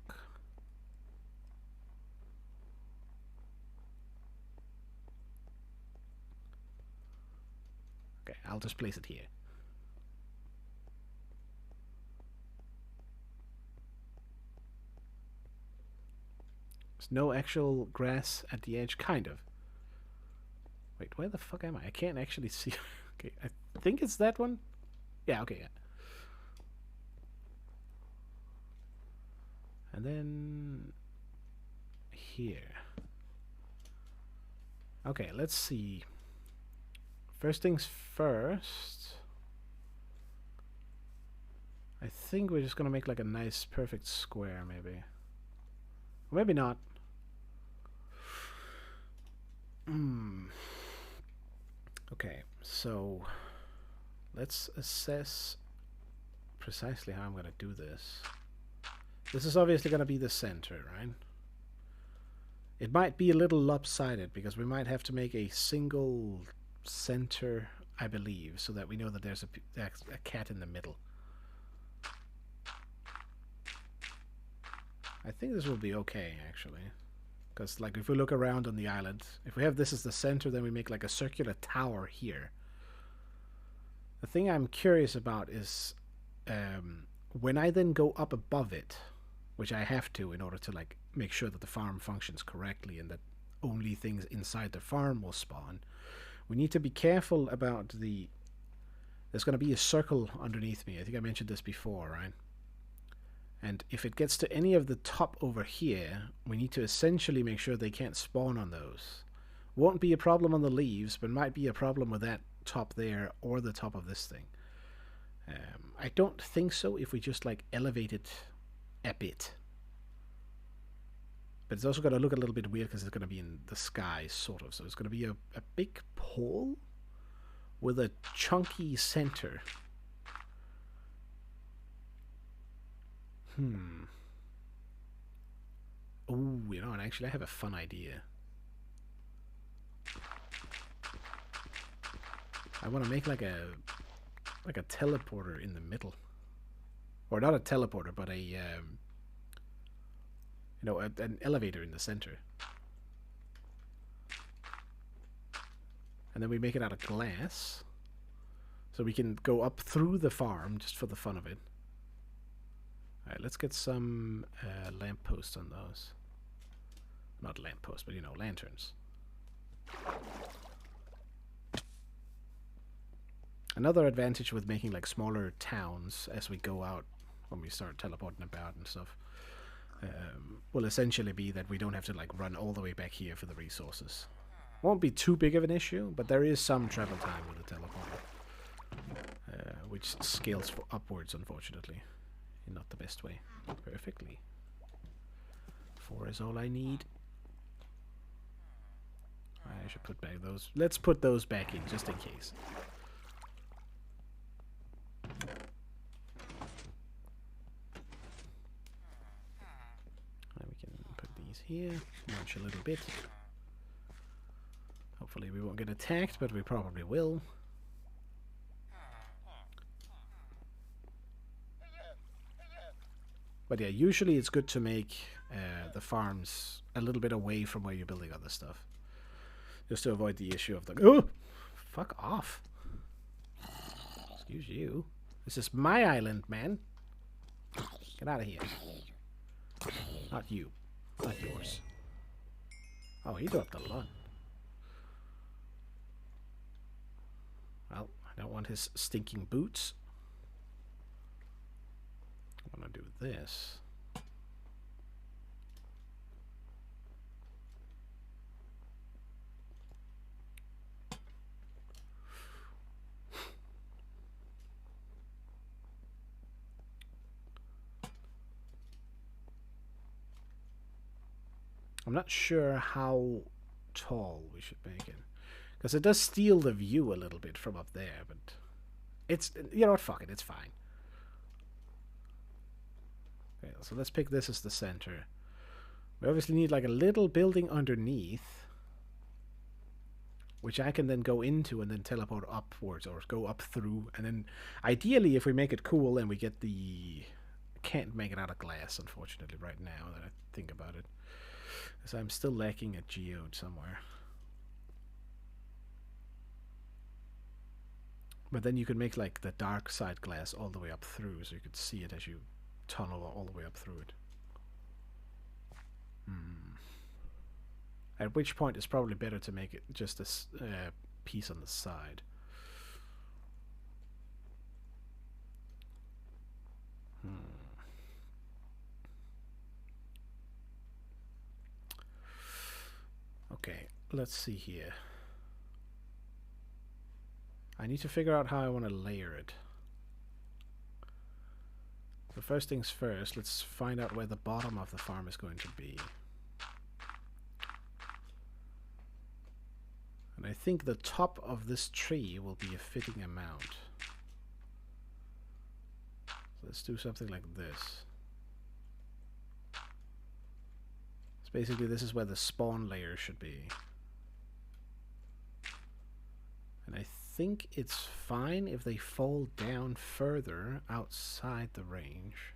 Okay, I'll just place it here. There's no actual grass at the edge, kind of. Wait, where the fuck am I? I can't actually see. Okay, I think it's that one. Yeah, okay, yeah. And then here. Okay, let's see. First things first. I think we're just gonna make like a nice perfect square, maybe. Or maybe not. Okay, so let's assess precisely how I'm gonna do this. This is obviously gonna be the center, right? It might be a little lopsided because we might have to make a single center, I believe, so that we know that there's a cat in the middle. I think this will be okay, actually. Because, like, if we look around on the island, if we have this as the center, then we make, like, a circular tower here. The thing I'm curious about is when I then go up above it, which I have to in order to, like, make sure that the farm functions correctly and that only things inside the farm will spawn, we need to be careful about the... There's going to be a circle underneath me. I think I mentioned this before, right? And if it gets to any of the top over here, we need to essentially make sure they can't spawn on those. Won't be a problem on the leaves, but might be a problem with that top there or the top of this thing. I don't think so if we just like elevate it a bit. But it's also going to look a little bit weird because it's going to be in the sky, sort of. So it's going to be a big pole with a chunky center. Oh, you know, and actually I have a fun idea. I want to make like a teleporter in the middle. Or not a teleporter, but a you know, an elevator in the center. And then we make it out of glass. So we can go up through the farm just for the fun of it. Alright, let's get some lampposts on those. Not lampposts, but you know, lanterns. Another advantage with making like smaller towns as we go out when we start teleporting about and stuff will essentially be that we don't have to like run all the way back here for the resources. Won't be too big of an issue, but there is some travel time with the teleporter, which scales for upwards, unfortunately, in not the best way. Perfectly. 4 is all I need. I should put back those. Let's put those back in just in case. And we can put these here. Launch a little bit. Hopefully we won't get attacked, but we probably will. But yeah, usually it's good to make the farms a little bit away from where you're building other stuff. Just to avoid the issue of the... Oh! Fuck off. Excuse you. This is my island, man. Get out of here. Not you. Not yours. Oh, he dropped a lot. Well, I don't want his stinking boots. I want to do this. I'm not sure how tall we should make it. Because it does steal the view a little bit from up there, but it's, you know what, fuck it, it's fine. Okay, so let's pick this as the center. We obviously need like a little building underneath, which I can then go into and then teleport upwards or go up through. And then ideally, if we make it cool and we get the... Can't make it out of glass, unfortunately, right now that I think about it. Because I'm still lacking a geode somewhere. But then you could make like the dark side glass all the way up through, so you could see it as you tunnel all the way up through it. At which point it's probably better to make it just a piece on the side. Okay, let's see here. I need to figure out how I want to layer it. So first things first, let's find out where the bottom of the farm is going to be. And I think the top of this tree will be a fitting amount. So let's do something like this. So basically this is where the spawn layer should be. And I think it's fine if they fall down further outside the range.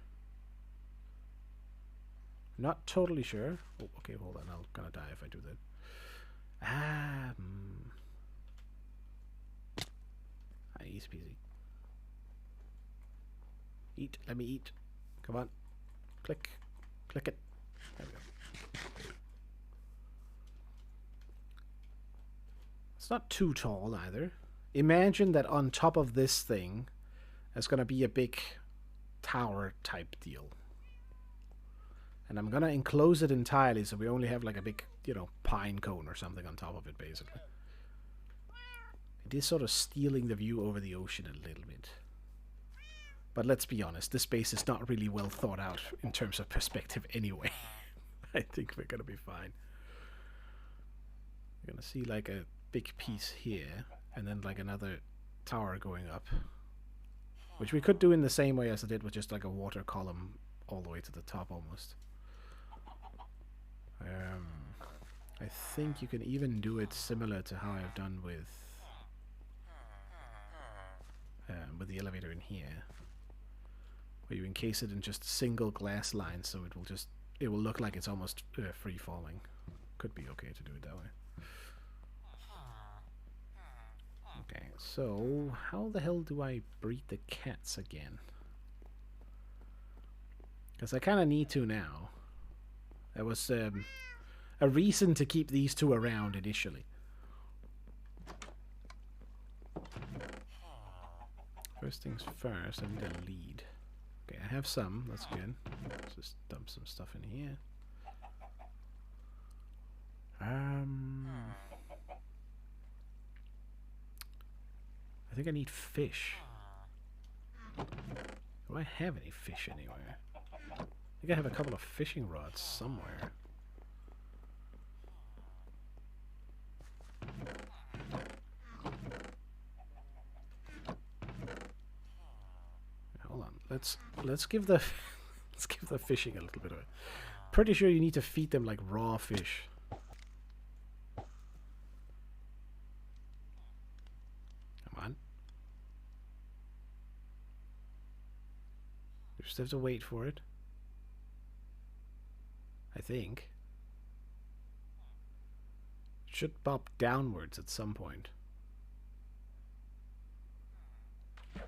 Not totally sure. Oh, okay, hold on. I'm gonna die if I do that. Easy peasy. Eat. Let me eat. Come on. Click. Click it. There we go. It's not too tall either. Imagine that on top of this thing, there's gonna be a big tower type deal. And I'm gonna enclose it entirely so we only have like a big, you know, pine cone or something on top of it, basically. It is sort of stealing the view over the ocean a little bit. But let's be honest, this base is not really well thought out in terms of perspective anyway. I think we're gonna be fine. We're gonna see like a big piece here, and then like another tower going up. Which we could do in the same way as I did with just like a water column all the way to the top almost. I think you can even do it similar to how I've done with the elevator in here, where you encase it in just single glass lines, so it will look like it's almost free falling. Could be okay to do it that way. Okay, so how the hell do I breed the cats again? Because I kind of need to now. There was a reason to keep these two around initially. First things first, I need a lead. Okay, I have some, that's good. Let's just dump some stuff in here. I think I need fish. Do I have any fish anywhere? I think I have a couple of fishing rods somewhere. Hold on. Let's give the let's give the fishing a little bit of it. Pretty sure you need to feed them like raw fish. Come on. You just have to wait for it. I think. It should pop downwards at some point.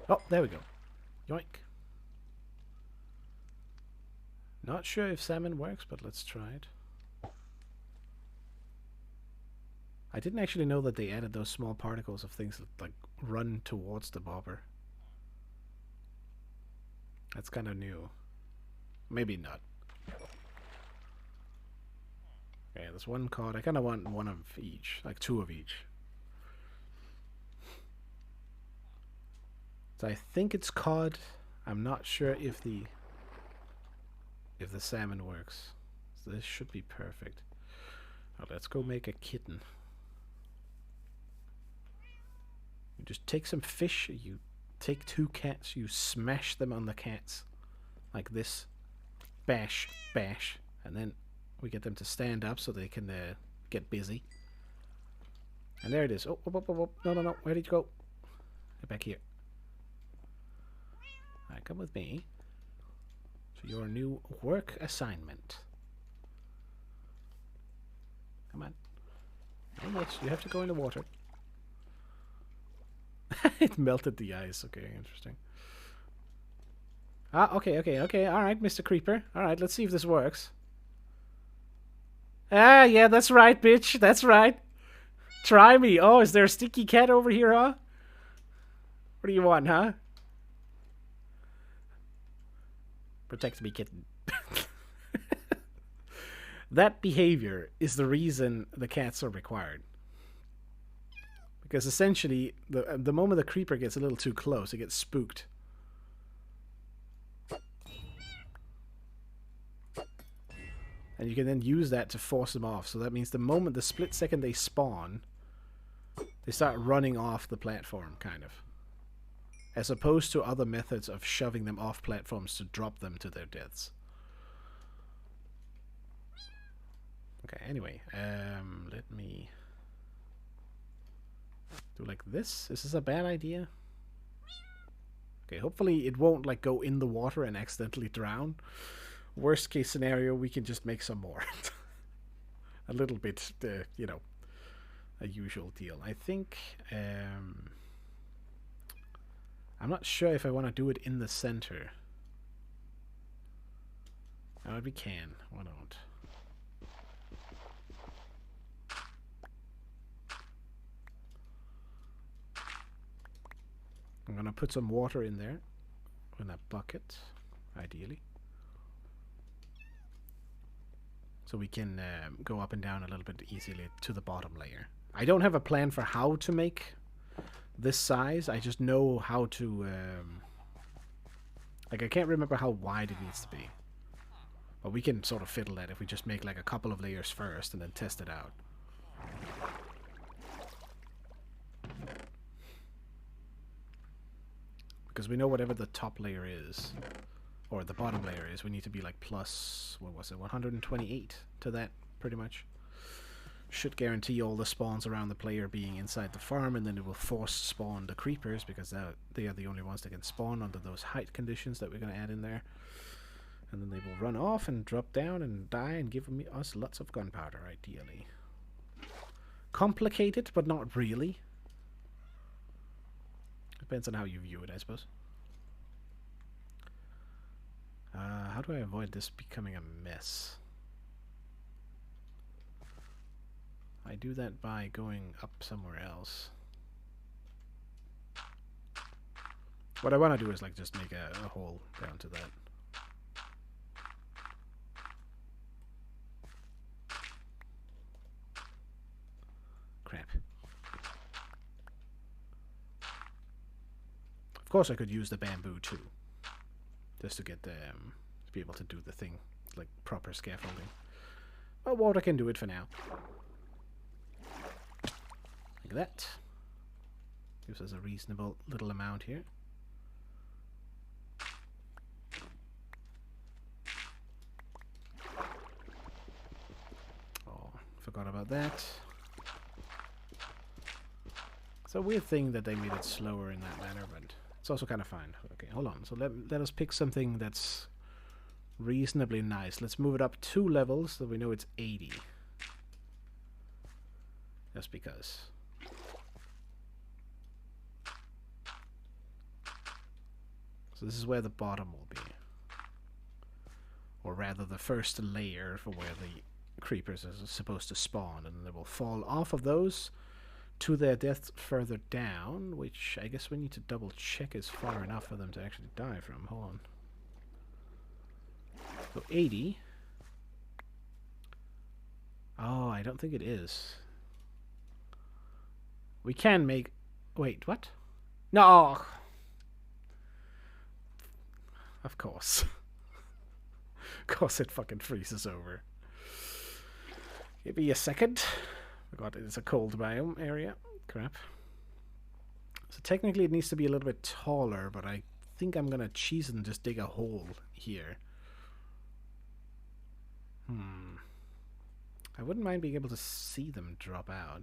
Oh, there we go. Yoink. Not sure if salmon works, but let's try it. I didn't actually know that they added those small particles of things that like run towards the bobber. That's kind of new. Maybe not. Okay, there's one cod. I kind of want one of each, like two of each. So I think it's cod. I'm not sure if the salmon works. So this should be perfect. Right, let's go make a kitten. You just take some fish, you take two cats, you smash them on the cats. Like this. Bash, bash. And then we get them to stand up so they can get busy. And there it is. Oh, oh, oh, oh, oh. No, no, no. Where did you go? Get back here. Alright, come with me. So your new work assignment. Come on. Oh, yes, you have to go in the water. It melted the ice. Okay, interesting. Ah, okay, okay, okay. Alright, Mr. Creeper. Alright, let's see if this works. Ah, yeah, that's right, bitch. That's right. Try me. Oh, is there a stinky cat over here, huh? What do you want, huh? Protect me, kitten. That behavior is the reason the cats are required. Because essentially, the moment the creeper gets a little too close, it gets spooked. And you can then use that to force them off. So that means the moment, the split second they spawn, they start running off the platform, kind of. As opposed to other methods of shoving them off platforms to drop them to their deaths. Okay, anyway, let me do like this. Is this a bad idea? Okay, hopefully it won't like go in the water and accidentally drown. Worst case scenario, we can just make some more. A little bit, you know, a usual deal. I think, I'm not sure if I want to do it in the center. Oh, we can. Why not? I'm gonna put some water in there, in a bucket, ideally, so we can go up and down a little bit easily to the bottom layer. I don't have a plan for how to make this size. I just know how to, like, I can't remember how wide it needs to be, but we can sort of fiddle that if we just make like a couple of layers first and then test it out. Because we know whatever the top layer is, or the bottom layer is, we need to be like plus, what was it, 128 to that, pretty much. Should guarantee all the spawns around the player being inside the farm, and then it will force spawn the creepers, because they are the only ones that can spawn under those height conditions that we're going to add in there. And then they will run off and drop down and die and give us lots of gunpowder, ideally. Complicated, but not really. Depends on how you view it, I suppose. How do I avoid this becoming a mess? I do that by going up somewhere else. What I want to do is like just make a hole down to that. Crap. Of course I could use the bamboo too, just to get to be able to do the thing, like proper scaffolding. But water can do it for now. Like that. Gives us a reasonable little amount here. Oh, forgot about that. It's a weird thing that they made it slower in that manner, but it's also kind of fine. Okay, hold on. So let us pick something that's reasonably nice. Let's move it up 2 levels so we know it's 80. Just because. So this is where the bottom will be. Or rather the first layer for where the creepers are supposed to spawn, and they will fall off of those to their death further down, which I guess we need to double check is far enough for them to actually die from. Hold on. So 80. Oh, I don't think it is. We can make... Wait, what? No! Of course. Of course it fucking freezes over. Give me a second. God, it's a cold biome area. Crap. So technically it needs to be a little bit taller, but I think I'm gonna cheese it and just dig a hole here. I wouldn't mind being able to see them drop out.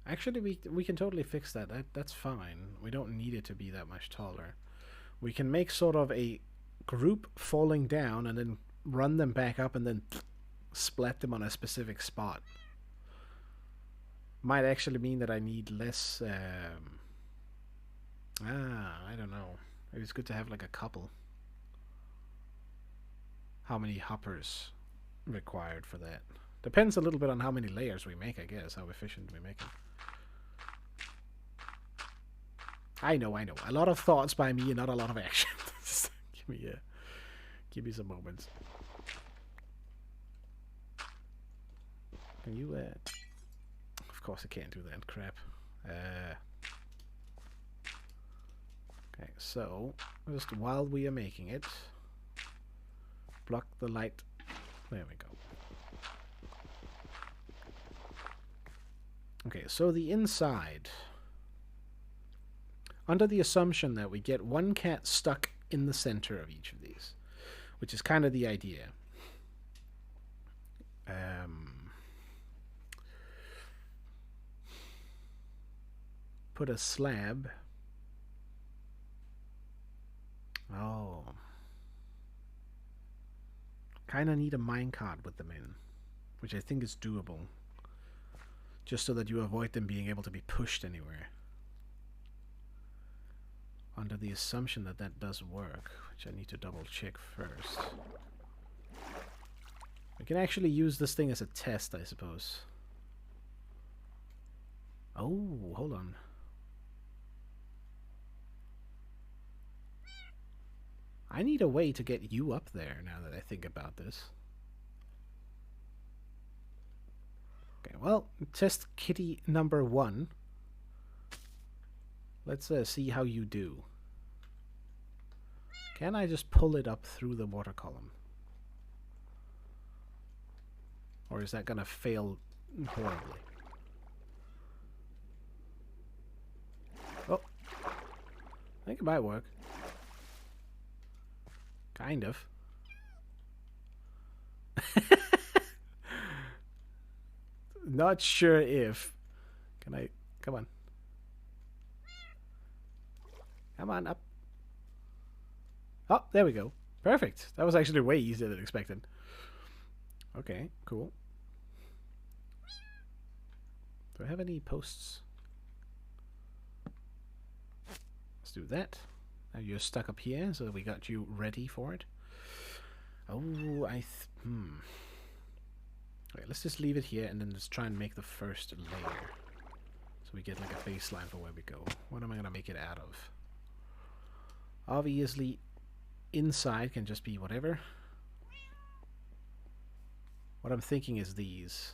Actually, we can totally fix that. That's fine. We don't need it to be that much taller. We can make sort of a group falling down and then run them back up and then splat them on a specific spot. Might actually mean that I need less... I don't know. Maybe it's good to have like a couple. How many hoppers required for that? Depends a little bit on how many layers we make, I guess. How efficient we make it. I know. A lot of thoughts by me and not a lot of action. Give me a... Give me some moments. Can you, Of course I can't do that, crap. Okay, so, just while we are making it, block the light. There we go. Okay, so the inside. Under the assumption that we get one cat stuck in the center of each of these, which is kind of the idea. Put a slab. Oh. Kind of need a minecart with them in, which I think is doable. Just so that you avoid them being able to be pushed anywhere. Under the assumption that that does work, which I need to double check first. We can actually use this thing as a test, I suppose. Oh, hold on. I need a way to get you up there now that I think about this. Okay, well, test kitty number 1. Let's see how you do. Can I just pull it up through the water column? Or is that gonna fail horribly? Oh, I think it might work. Kind of. Not sure if. Can I? Come on. Come on, up. Oh, there we go. Perfect. That was actually way easier than expected. Okay, cool. Do I have any posts? Let's do that. Now you're stuck up here, so we got you ready for it. Oh, Okay, let's just leave it here and then let's try and make the first layer. So we get like a baseline for where we go. What am I going to make it out of? Obviously, inside can just be whatever. What I'm thinking is these.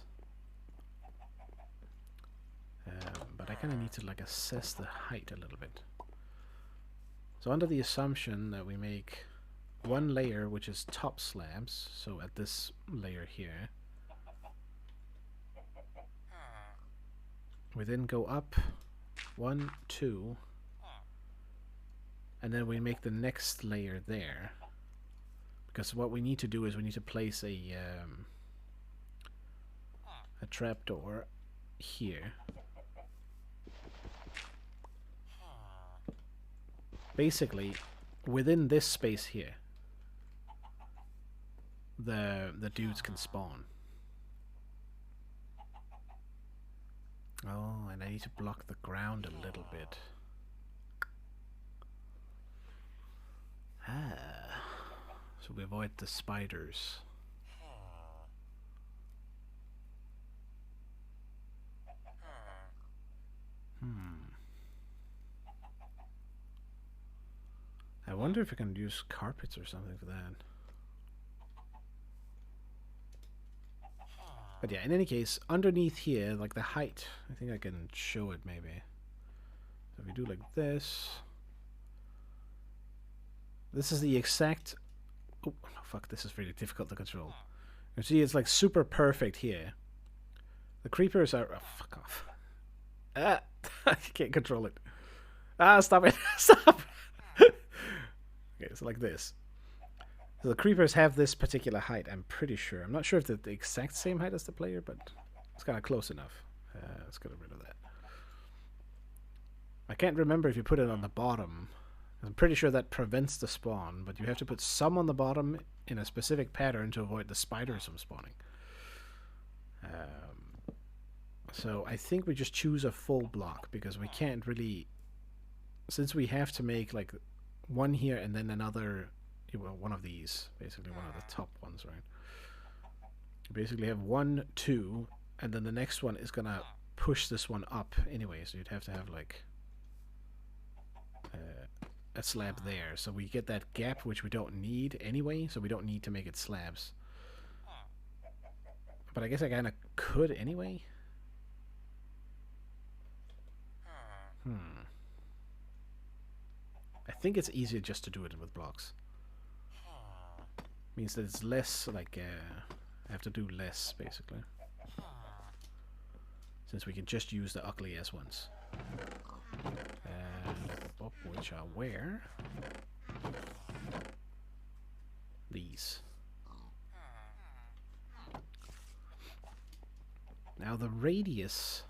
But I kind of need to like assess the height a little bit. So under the assumption that we make one layer which is top slabs, so at this layer here, we then go up 1, 2, and then we make the next layer there. Because what we need to do is we need to place a trapdoor here. Basically, within this space here, the dudes can spawn. Oh, and I need to block the ground a little bit. So we avoid the spiders. I wonder if I can use carpets or something for that. But yeah, in any case, underneath here, like the height, I think I can show it maybe. So if we do like this. This is the exact... Oh, fuck, this is really difficult to control. You see, it's like super perfect here. The creepers are... Oh, fuck off. Ah! I can't control it. Ah, stop it. Stop! Okay, so like this. So the creepers have this particular height, I'm pretty sure. I'm not sure if they're the exact same height as the player, but it's kind of close enough. Let's get rid of that. I can't remember if you put it on the bottom. I'm pretty sure that prevents the spawn, but you have to put some on the bottom in a specific pattern to avoid the spiders from spawning. So I think we just choose a full block, because we can't really... Since we have to make like one here and then another, well, one of these, basically one of the top ones, right? You basically have 1, 2, and then the next one is gonna push this one up anyway, so you'd have to have like a slab there, so we get that gap which we don't need anyway, so we don't need to make it slabs. But I guess I kinda could anyway. I think it's easier just to do it with blocks. Means that it's less, like, I have to do less, basically. Since we can just use the ugly ass ones. Which are where? These. Now the radius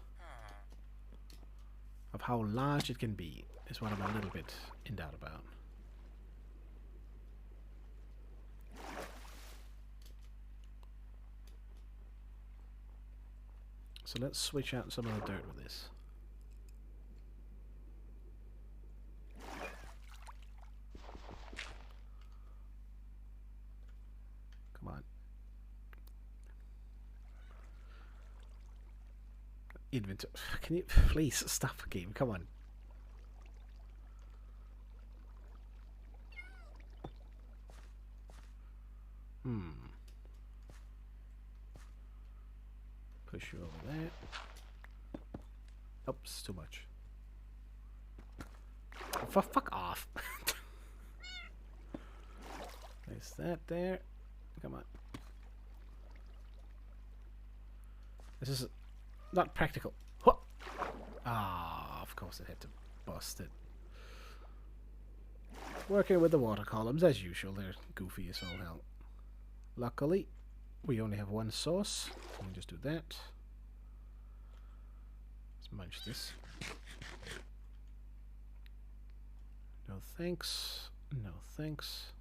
of how large it can be is what I'm a little bit in doubt about. So let's switch out some of the dirt with this. Come on. Inventory. Can you please stop the game? Come on. Push you over there. Oops, too much. For fuck off. Place that there. Come on. This is not practical. What? Ah, of course it had to bust it. Working with the water columns as usual. They're goofy as all hell. Luckily, we only have one source. We can just do that. Let's munch this. No thanks. No thanks.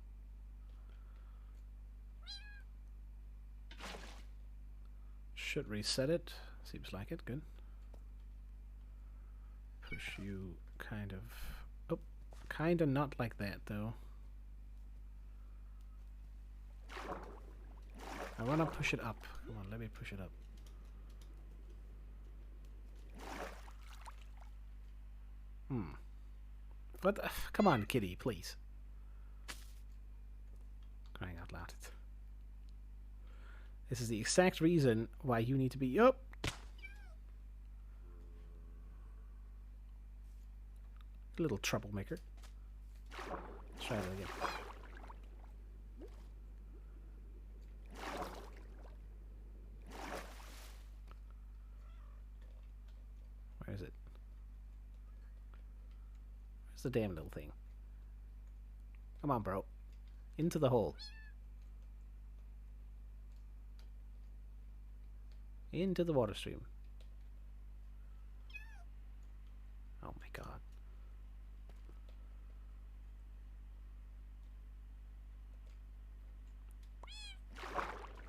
Should reset it. Seems like it. Good. Push you kind of... Oh, kind of not like that, though. I want to push it up. Come on, let me push it up. What? Come on, kitty, please. Crying out loud. This is the exact reason why you need to be up. Little troublemaker. Let's try that again. Where is it? Where's the damn little thing? Come on, bro. Into the hole. Into the water stream. Oh my god.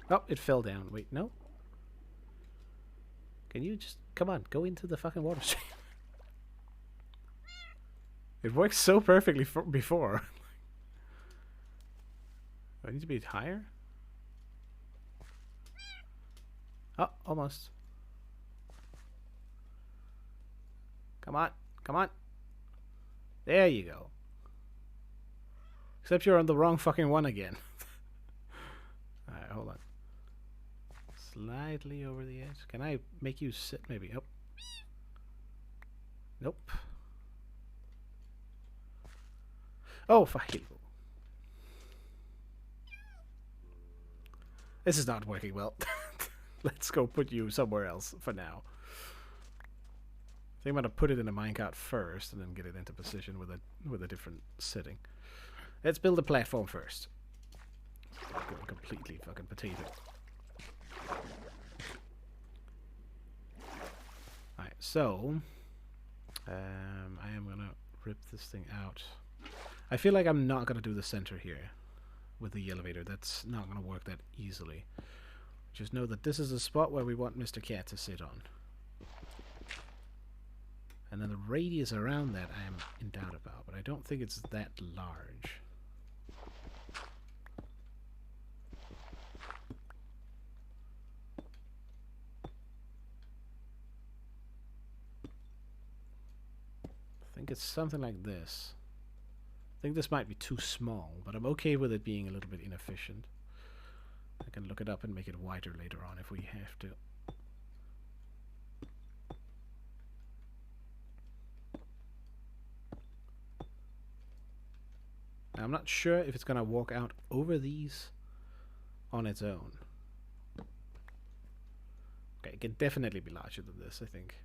Oh, it fell down. Wait, no? Can you just... Come on, go into the fucking water stream. It worked so perfectly before. I need to be higher? Oh, almost. Come on, come on. There you go. Except you're on the wrong fucking one again. Alright, hold on. Slightly over the edge. Can I make you sit maybe? Oh. Nope. Oh, fuck you. This is not working well. Let's go put you somewhere else for now. I think I'm gonna put it in a minecart first and then get it into position with a different setting. Let's build a platform first. Going completely fucking potato. Alright, so I am gonna rip this thing out. I feel like I'm not gonna do the center here with the elevator. That's not gonna work that easily. Just know that this is the spot where we want Mr. Cat to sit on. And then the radius around that I am in doubt about, but I don't think it's that large. I think it's something like this. I think this might be too small, but I'm okay with it being a little bit inefficient. I can look it up and make it wider later on if we have to. Now, I'm not sure if it's going to walk out over these on its own. Okay, it can definitely be larger than this, I think.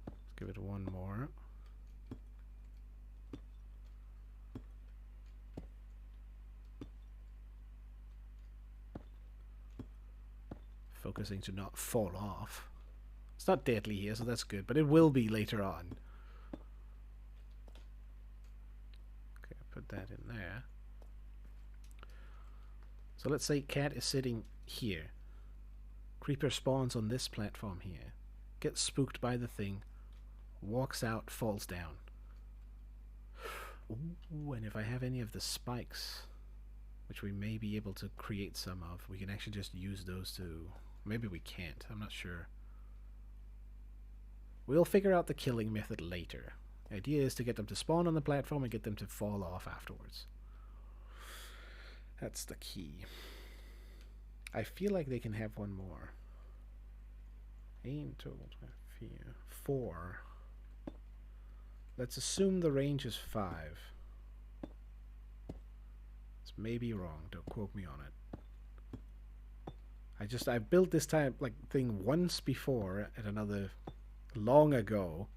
Let's give it one more. Focusing to not fall off. It's not deadly here, so that's good, but it will be later on. Okay, put that in there. So let's say cat is sitting here. Creeper spawns on this platform here. Gets spooked by the thing. Walks out, falls down. Ooh, and if I have any of the spikes, which we may be able to create some of, we can actually just use those to... Maybe we can't, I'm not sure. We'll figure out the killing method later. The idea is to get them to spawn on the platform and get them to fall off afterwards. That's the key. I feel like they can have one more. 1, 2, 3, 4. Let's assume the range is 5. It's maybe wrong, don't quote me on it. I've built this type like thing once before at another long ago,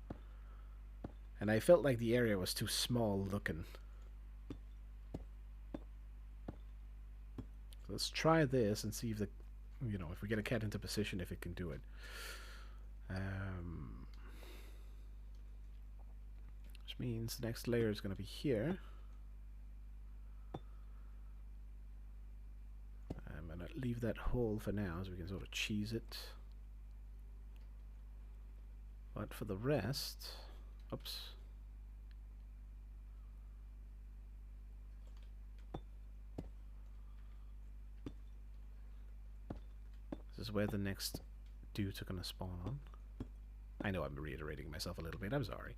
and I felt like the area was too small looking. So let's try this and see if if we get a cat into position, if it can do it. Which means the next layer is going to be here. I'm going to leave that hole for now so we can sort of cheese it. But for the rest... Oops. This is where the next dudes are going to spawn on. I know I'm reiterating myself a little bit. I'm sorry.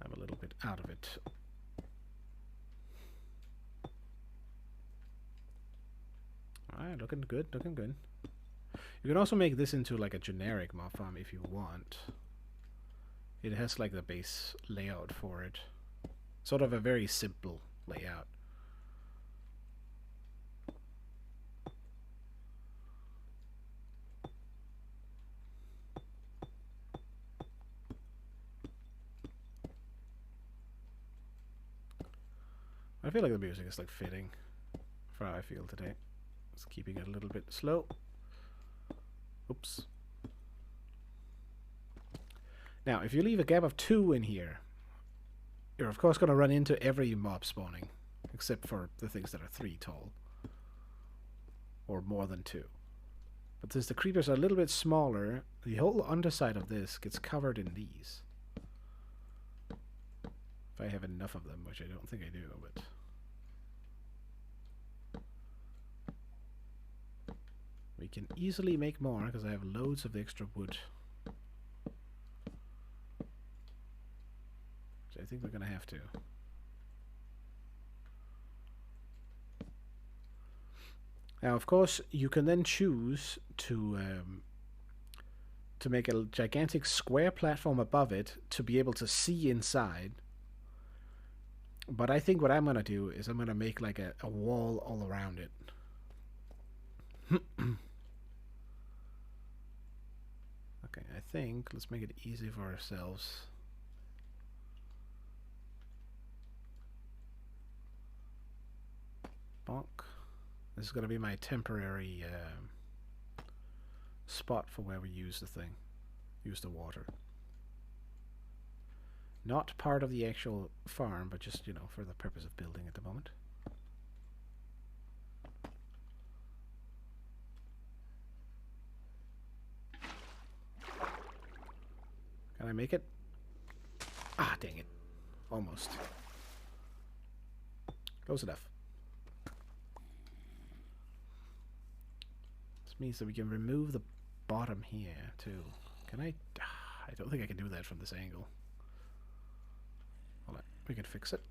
I'm a little bit out of it. Alright, looking good, looking good. You can also make this into like a generic mob farm if you want. It has like the base layout for it. Sort of a very simple layout. I feel like the music is like fitting for how I feel today. Just keeping it a little bit slow. Oops. Now, if you leave a gap of 2 in here, you're of course going to run into every mob spawning, except for the things that are 3 tall. Or more than 2. But since the creepers are a little bit smaller, the whole underside of this gets covered in these. If I have enough of them, which I don't think I do, but... we can easily make more, because I have loads of the extra wood. So I think we're going to have to. Now, of course, you can then choose to make a gigantic square platform above it to be able to see inside. But I think what I'm going to do is I'm going to make like a wall all around it. Okay, I think let's make it easy for ourselves. Bonk. This is going to be my temporary spot for where we use the thing. Use the water. Not part of the actual farm, but just, you know, for the purpose of building at the moment. Can I make it? Ah, dang it. Almost. Close enough. This means that we can remove the bottom here, too. Can I? I don't think I can do that from this angle. we can fix it.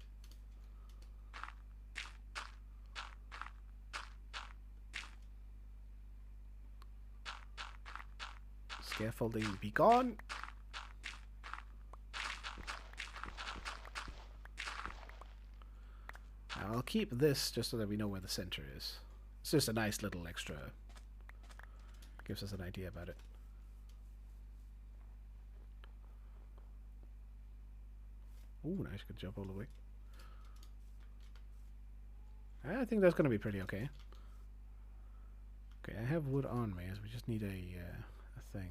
Scaffolding be gone. I'll keep this just so that we know where the center is. It's just a nice little extra. Gives us an idea about it. Ooh, nice. Good job all the way. I think that's going to be pretty okay. Okay, I have wood on me, so we just need a thing.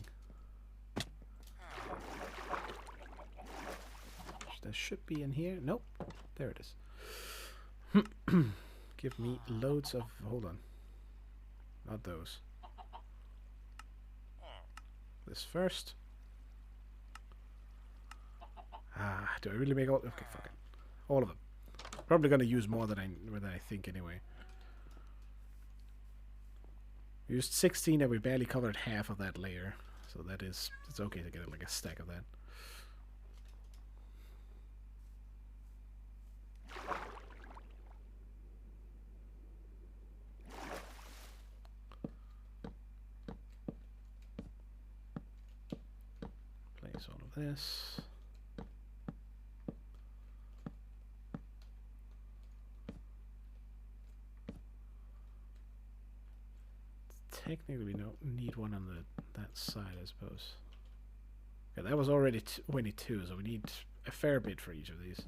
That should be in here. Nope. There it is. Give me loads of... Hold on. Not those. This first. Do I really make all... Okay, fuck it. All of them. Probably going to use more than I think anyway. We used 16 and we barely covered half of that layer. So that is... It's okay to get like a stack of that. Place all of this. Technically, we don't need one on that side, I suppose. Yeah, that was already 22, so we need a fair bit for each of these.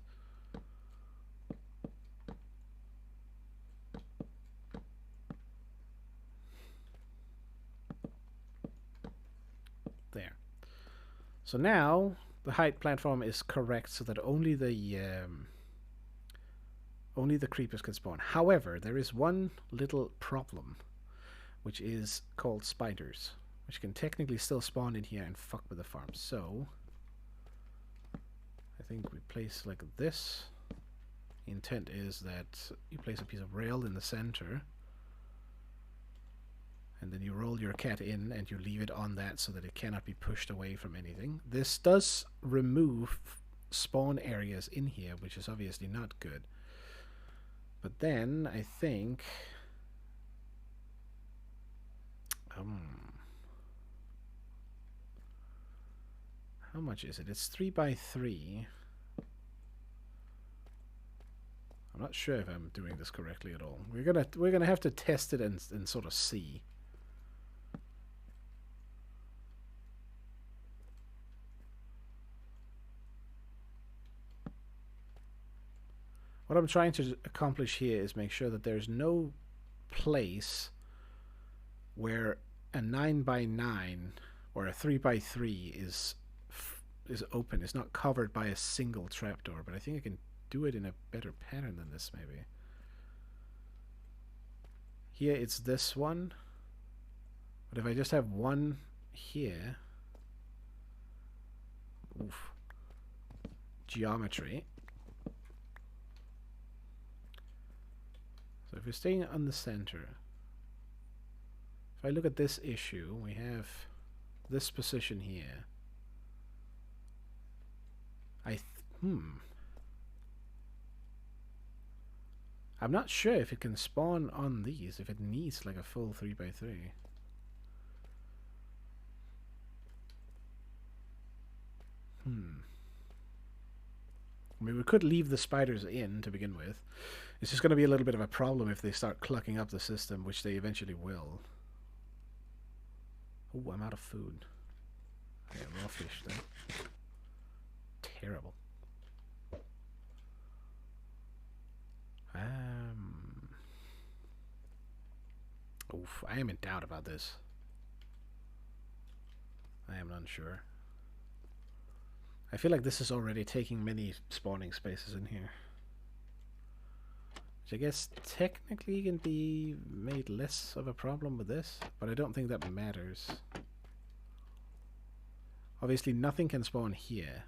There. So now the height platform is correct, so that only the creepers can spawn. However, there is one little problem, which is called spiders, which can technically still spawn in here and fuck with the farm. So I think we place like this. The intent is that you place a piece of rail in the center, and then you roll your cat in and you leave it on that so that it cannot be pushed away from anything. This does remove spawn areas in here, which is obviously not good. But then I think how much is it? It's 3 by 3. I'm not sure if I'm doing this correctly at all. We're gonna have to test it and sort of see. What I'm trying to accomplish here is make sure that there's no place where a 9 by 9 or a 3 by 3 is open. It's not covered by a single trapdoor, but I think I can do it in a better pattern than this, maybe. Here it's this one, but if I just have one here, oof, geometry. So if we're staying on the center, if I look at this issue, we have this position here. I'm not sure if it can spawn on these, if it needs like a full 3 by 3. I mean, we could leave the spiders in to begin with. It's just going to be a little bit of a problem if they start clucking up the system, which they eventually will. Oh, I'm out of food. Yeah, raw fish then. Terrible. Oof, I am in doubt about this. I am unsure. I feel like this is already taking many spawning spaces in here. Which I guess technically can be made less of a problem with this, but I don't think that matters. Obviously nothing can spawn here,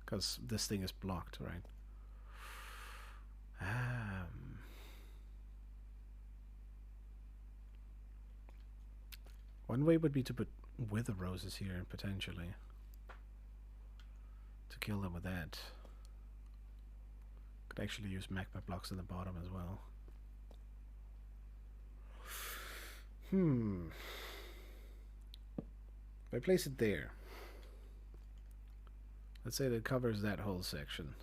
because this thing is blocked, right? One way would be to put wither roses here, potentially. To kill them with that. Could actually use magma blocks in the bottom as well. If I place it there, let's say that it covers that whole section.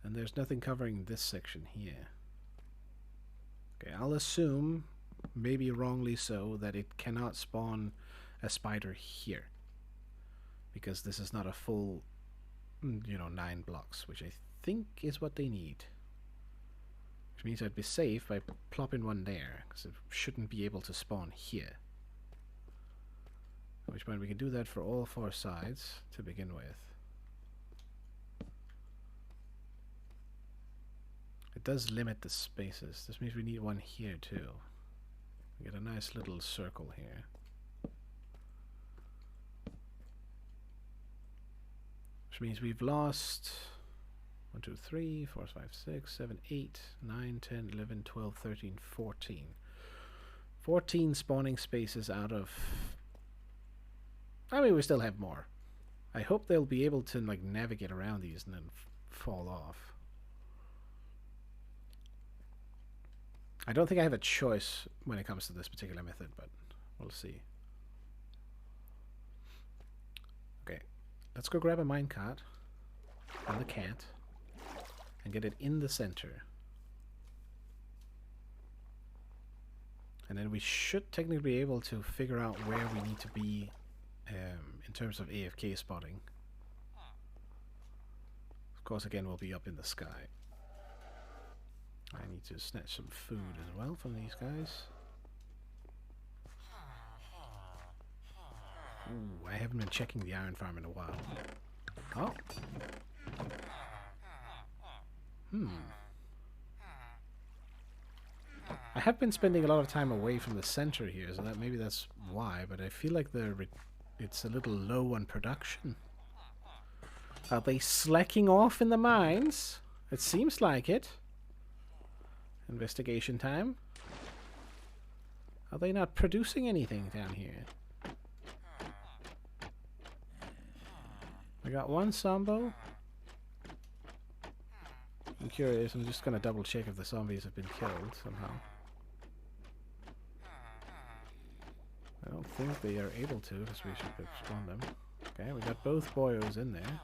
And there's nothing covering this section here. Okay, I'll assume, maybe wrongly so, that it cannot spawn a spider here. Because this is not a full, 9 blocks, which I think is what they need. Which means I'd be safe by plopping one there, because it shouldn't be able to spawn here. At which point we can do that for all 4 sides to begin with. It does limit the spaces. This means we need one here too. We get a nice little circle here. Which means we've lost 1, 2, 3, 4, 5, 6, 7, 8, 9, 10, 11, 12, 13, 14. 14 spawning spaces out of... I mean, we still have more. I hope they'll be able to like navigate around these and then fall off. I don't think I have a choice when it comes to this particular method, but we'll see. Okay, let's go grab a minecart and the cat and get it in the center. And then we should technically be able to figure out where we need to be in terms of AFK spotting. Of course, again, we'll be up in the sky. I need to snatch some food as well from these guys. Ooh, I haven't been checking the iron farm in a while. Oh. I have been spending a lot of time away from the center here, so that maybe that's why, but I feel like it's a little low on production. Are they slacking off in the mines? It seems like it. Investigation time. Are they not producing anything down here? I got one Sambo. I'm curious, I'm just gonna double check if the zombies have been killed somehow. I don't think they are able to, because we should spawn them. Okay, we got both boyos in there.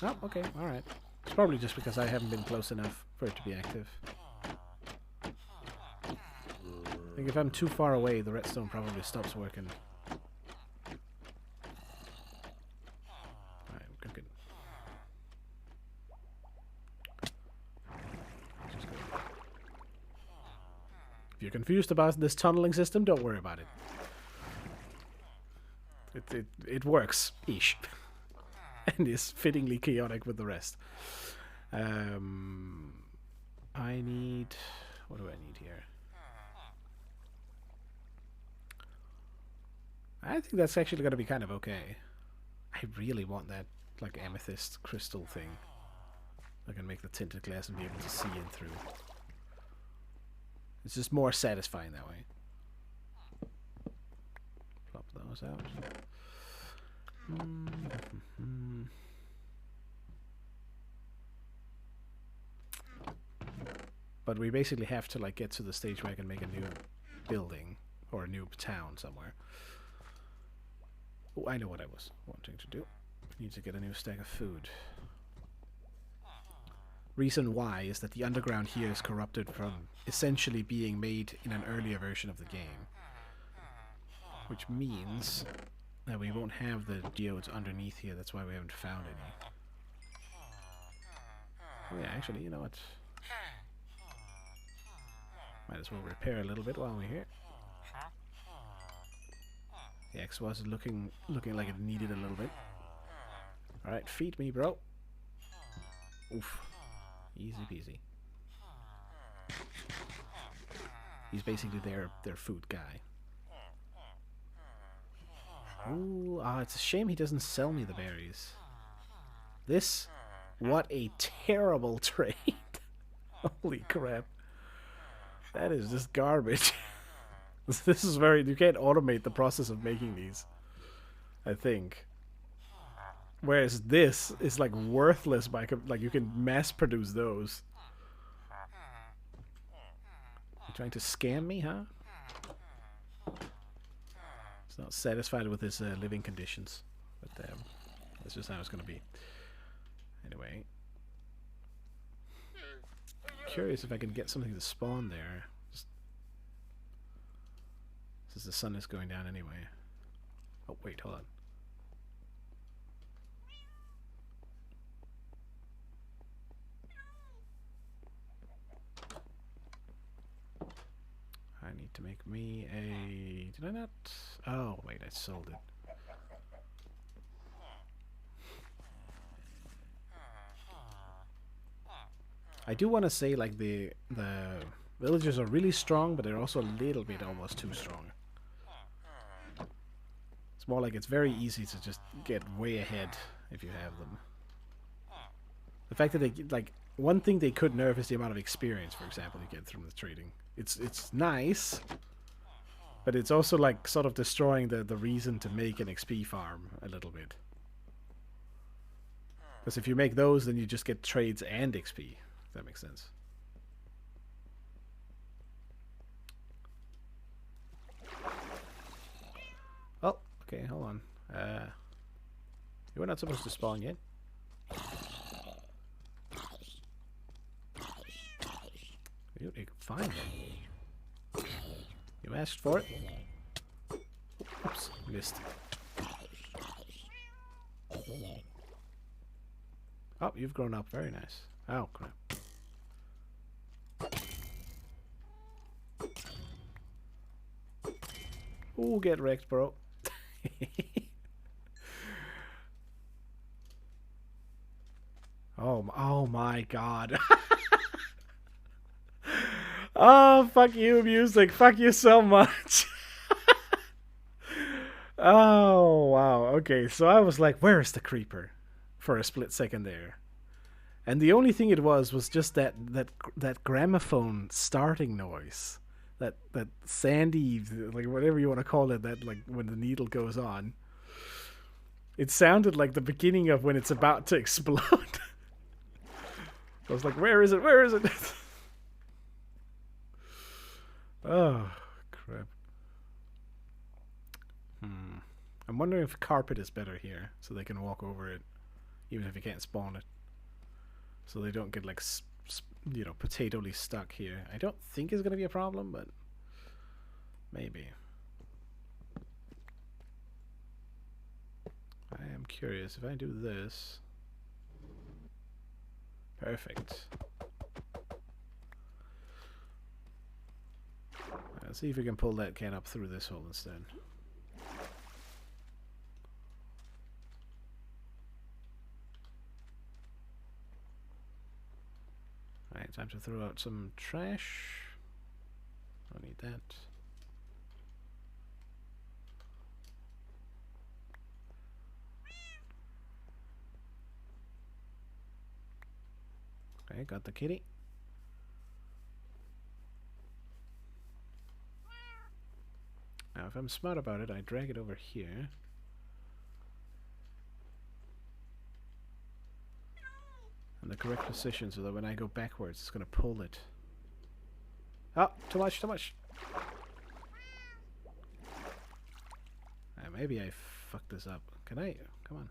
Oh, okay, alright. It's probably just because I haven't been close enough for it to be active. I think if I'm too far away, the redstone probably stops working. Alright, good, good. If you're confused about this tunneling system, don't worry about it. It works, ish. And is fittingly chaotic with the rest. I need... What do I need here? I think that's actually going to be kind of okay. I really want that, like, amethyst crystal thing. I can make the tinted glass and be able to see in through. It's just more satisfying that way. Plop those out. But we basically have to like get to the stage where I can make a new building or a new town somewhere. Oh, I know what I was wanting to do. I need to get a new stack of food. Reason why is that the underground here is corrupted from essentially being made in an earlier version of the game. Which means that we won't have the geodes underneath here, that's why we haven't found any. Oh yeah, actually, you know what? Might as well repair a little bit while we're here. The X was looking like it needed a little bit. Alright, feed me, bro. Oof. Easy peasy. He's basically their food guy. Ooh, it's a shame he doesn't sell me the berries. This, what a terrible trade. Holy crap. That is just garbage. This is very, you can't automate the process of making these, I think. Whereas this is like worthless by like you can mass produce those. You trying to scam me, huh? He's not satisfied with his living conditions, but that's just how it's gonna be. Anyway, curious if I can get something to spawn there. Just since the sun is going down anyway. Oh wait, hold on. I need to make me a... Did I not? Oh, wait, I sold it. I do want to say, like, the villagers are really strong, but they're also a little bit almost too strong. It's more like it's very easy to just get way ahead if you have them. The fact that they, like, one thing they could nerf is the amount of experience, for example, you get from the trading. It's nice, but it's also like sort of destroying the reason to make an XP farm a little bit. Because if you make those, then you just get trades and XP. If that makes sense. Oh, okay, hold on. You were not supposed to spawn yet. Fine then. You asked for it. Oops, missed. Oh, you've grown up. Very nice. Oh, crap. Ooh, get wrecked, bro. Oh my god. Oh, fuck you, music. Fuck you so much. Oh, wow. Okay, so I was like, where is the creeper? For a split second there. And the only thing it was just that gramophone starting noise. That sandy, like whatever you want to call it, that like when the needle goes on. It sounded like the beginning of when it's about to explode. I was like, where is it? Where is it? Oh, crap. I'm wondering if carpet is better here, so they can walk over it, even if you can't spawn it. So they don't get, like, you know, potato-ly stuck here. I don't think it's going to be a problem, but maybe. I am curious. If I do this... Perfect. Let's see if we can pull that can up through this hole instead. Alright, time to throw out some trash. Don't need that. Okay, got the kitty. Now, if I'm smart about it, I drag it over here. In the correct position so that when I go backwards, it's going to pull it. Oh, too much, too much. Maybe I fucked this up. Can I? Come on.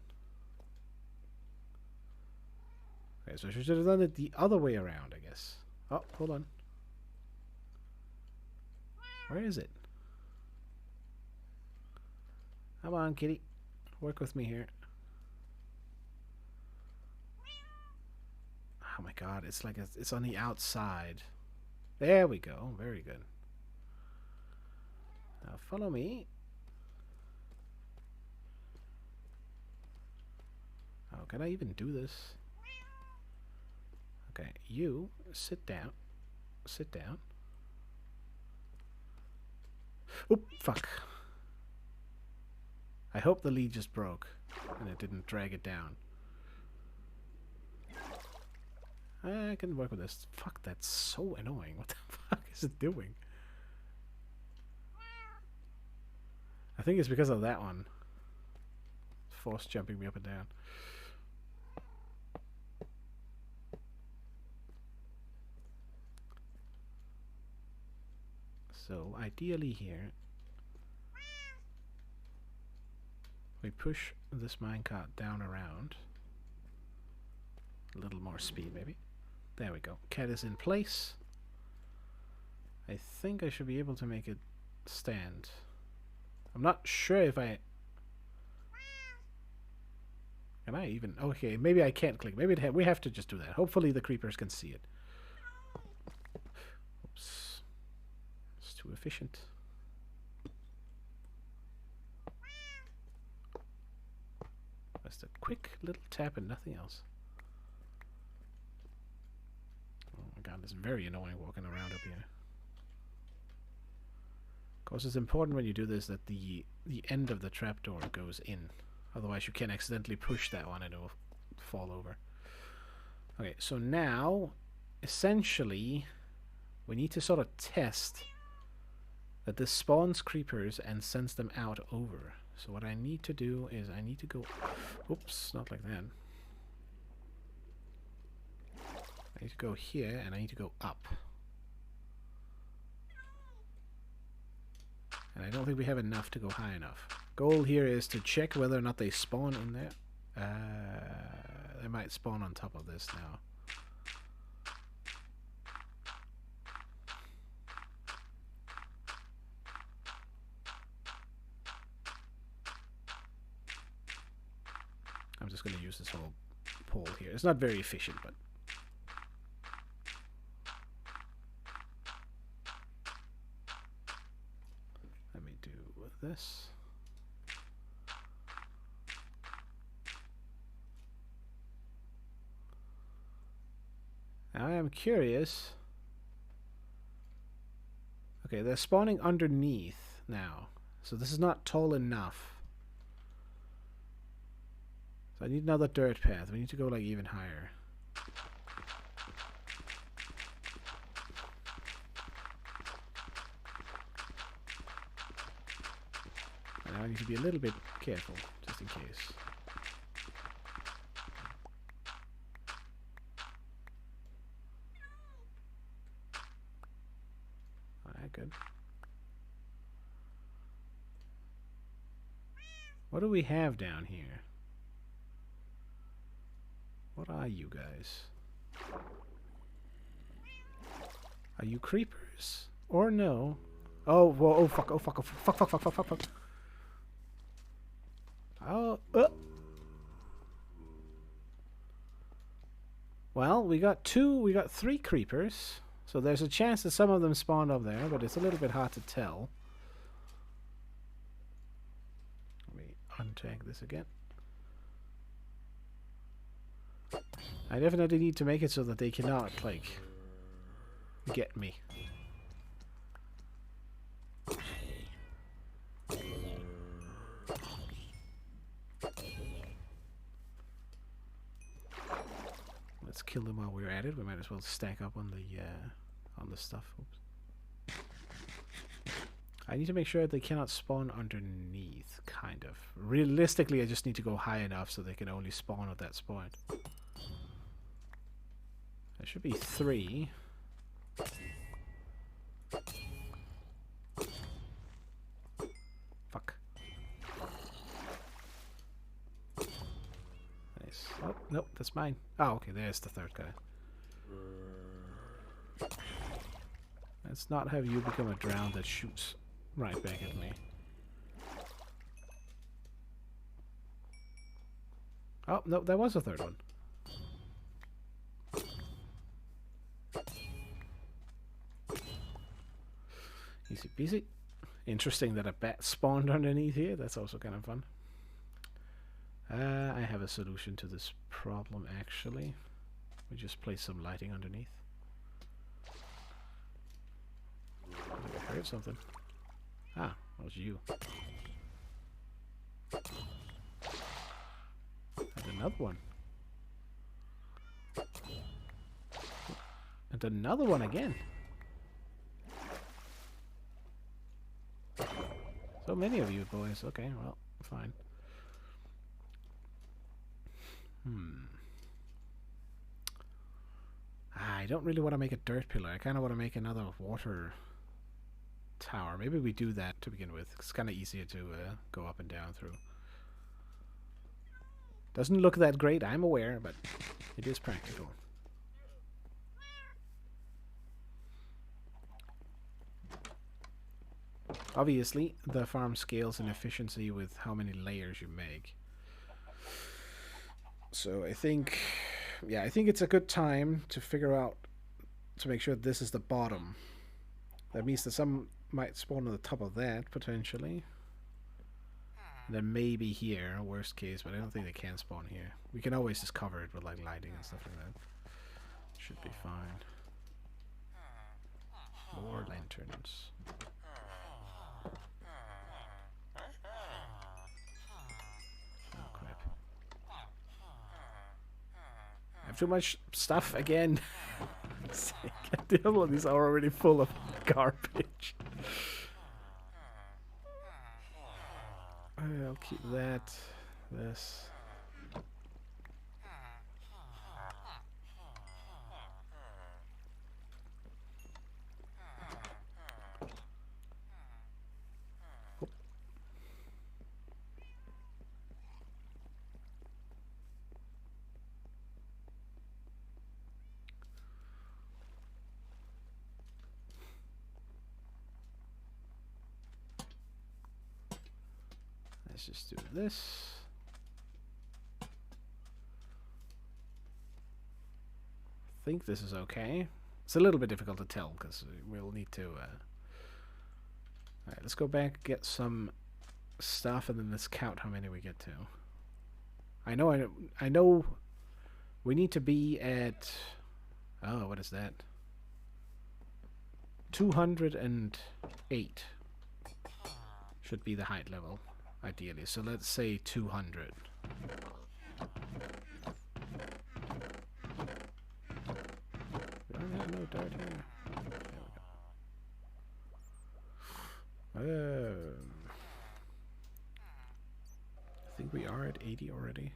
Okay, so I should have done it the other way around, I guess. Oh, hold on. Where is it? Come on, kitty. Work with me here. Oh my god, it's like it's on the outside. There we go. Very good. Now follow me. Oh, can I even do this? Okay, you sit down. Sit down. Oop, fuck. I hope the lead just broke and it didn't drag it down. I can work with this. Fuck, that's so annoying. What the fuck is it doing? I think it's because of that one. force jumping me up and down. So ideally here, we push this minecart down around. A little more speed maybe. There we go. Cat is in place. I think I should be able to make it stand. I'm not sure if I... Can I even... Okay, maybe I can't click. Maybe we have to just do that. Hopefully the creepers can see it. Oops. It's too efficient. Just a quick little tap and nothing else. Oh my god, it's very annoying walking around up here. Of course, it's important when you do this that the end of the trapdoor goes in. Otherwise, you can accidentally push that one and it will fall over. Okay, so now, essentially, we need to sort of test that this spawns creepers and sends them out over. So what I need to do is I need to go... Oops, not like that. I need to go here and I need to go up. And I don't think we have enough to go high enough. Goal here is to check whether or not they spawn in there. They might spawn on top of this now. I'm just going to use this whole pole here. It's not very efficient, but... Let me do this. Now I am curious. Okay, they're spawning underneath now. So this is not tall enough. So I need another dirt path. We need to go like even higher. And now I need to be a little bit careful, just in case. Alright, good. What do we have down here? What are you guys? Are you creepers? Or no? Oh, whoa, oh fuck, oh fuck, oh fuck, fuck, fuck, fuck, fuck, fuck. Oh, Well, we got 3 creepers. So there's a chance that some of them spawned up there, but it's a little bit hard to tell. Let me untag this again. I definitely need to make it so that they cannot, like, get me. Let's kill them while we're at it. We might as well stack up on the stuff. Oops. I need to make sure that they cannot spawn underneath, kind of. Realistically, I just need to go high enough so they can only spawn at that spot. There should be 3. Fuck. Nice. Oh, nope, that's mine. Oh, okay, there's the third guy. Let's not have you become a drown that shoots right back at me. Oh, no, there was a third one. Easy peasy. Interesting that a bat spawned underneath here. That's also kind of fun. I have a solution to this problem, actually. We just place some lighting underneath. I think I heard something. Ah, that was you. And another one. And another one again. So many of you boys. Okay, well, fine. I don't really want to make a dirt pillar. I kind of want to make another water tower. Maybe we do that to begin with. It's kind of easier to go up and down through. Doesn't look that great, I'm aware, but it is practical. Obviously, the farm scales in efficiency with how many layers you make. So I think, yeah, I think it's a good time to figure out, to make sure this is the bottom. That means that some might spawn on the top of that, potentially. And then maybe here, worst case, but I don't think they can spawn here. We can always just cover it with like lighting and stuff like that. Should be fine. More lanterns. Oh crap. I have too much stuff again. All of these are already full of garbage. I'll keep that. This. Let's just do this. I think this is okay. It's a little bit difficult to tell because we'll need to. Alright, let's go back, get some stuff, and then let's count how many we get to. I know. We need to be at. Oh, what is that? 208 should be the height level, ideally. So let's say 200. We don't have no dirt here. There we go. I think we are at 80 already.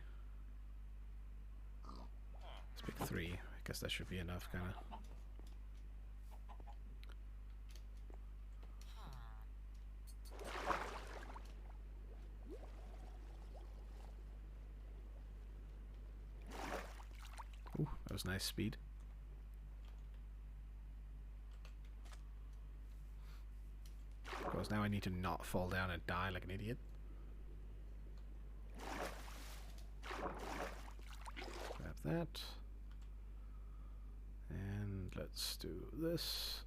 Let's pick 3. I guess that should be enough, kind of. Ooh, that was nice speed. Because now I need to not fall down and die like an idiot. Grab that. And let's do this.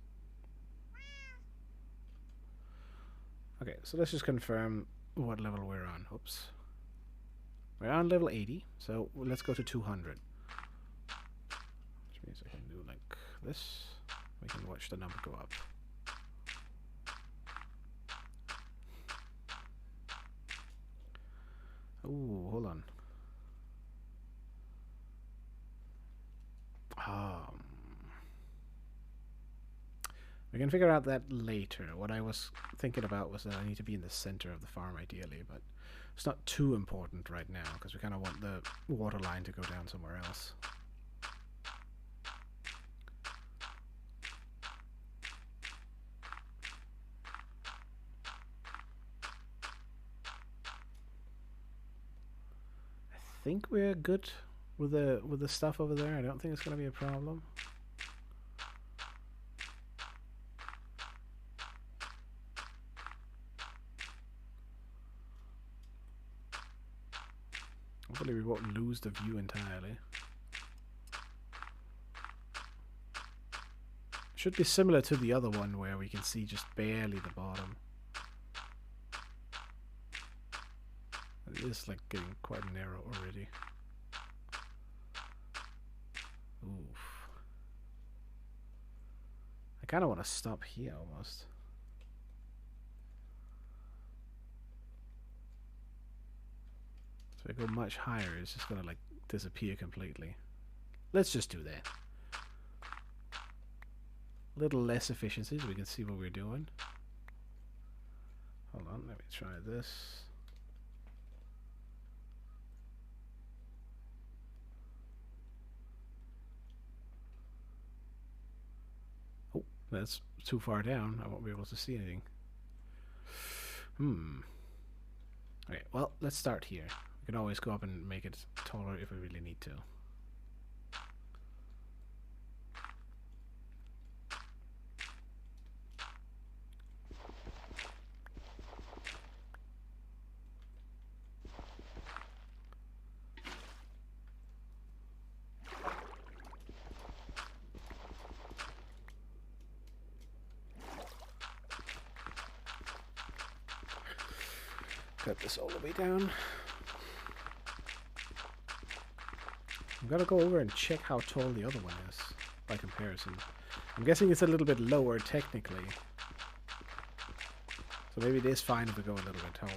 Okay, so let's just confirm what level we're on. Oops. We're on level 80, so let's go to 200. Which means I can do like this. We can watch the number go up. Ooh, hold on. We can figure out that later. What I was thinking about was that I need to be in the center of the farm ideally, but it's not too important right now because we kind of want the water line to go down somewhere else. I think we're good with the stuff over there. I don't think it's going to be a problem. Hopefully we won't lose the view entirely. Should be similar to the other one where we can see just barely the bottom. It is like getting quite narrow already. Oof. I kind of want to stop here almost. So if I go much higher, it's just gonna like disappear completely. Let's just do that. A little less efficiency so we can see what we're doing. Hold on, let me try this. That's too far down. I won't be able to see anything. Okay, well, let's start here. We can always go up and make it taller if we really need to. Cut this all the way down. I'm gonna go over and check how tall the other one is by comparison. I'm guessing it's a little bit lower technically. So maybe it is fine if we go a little bit taller.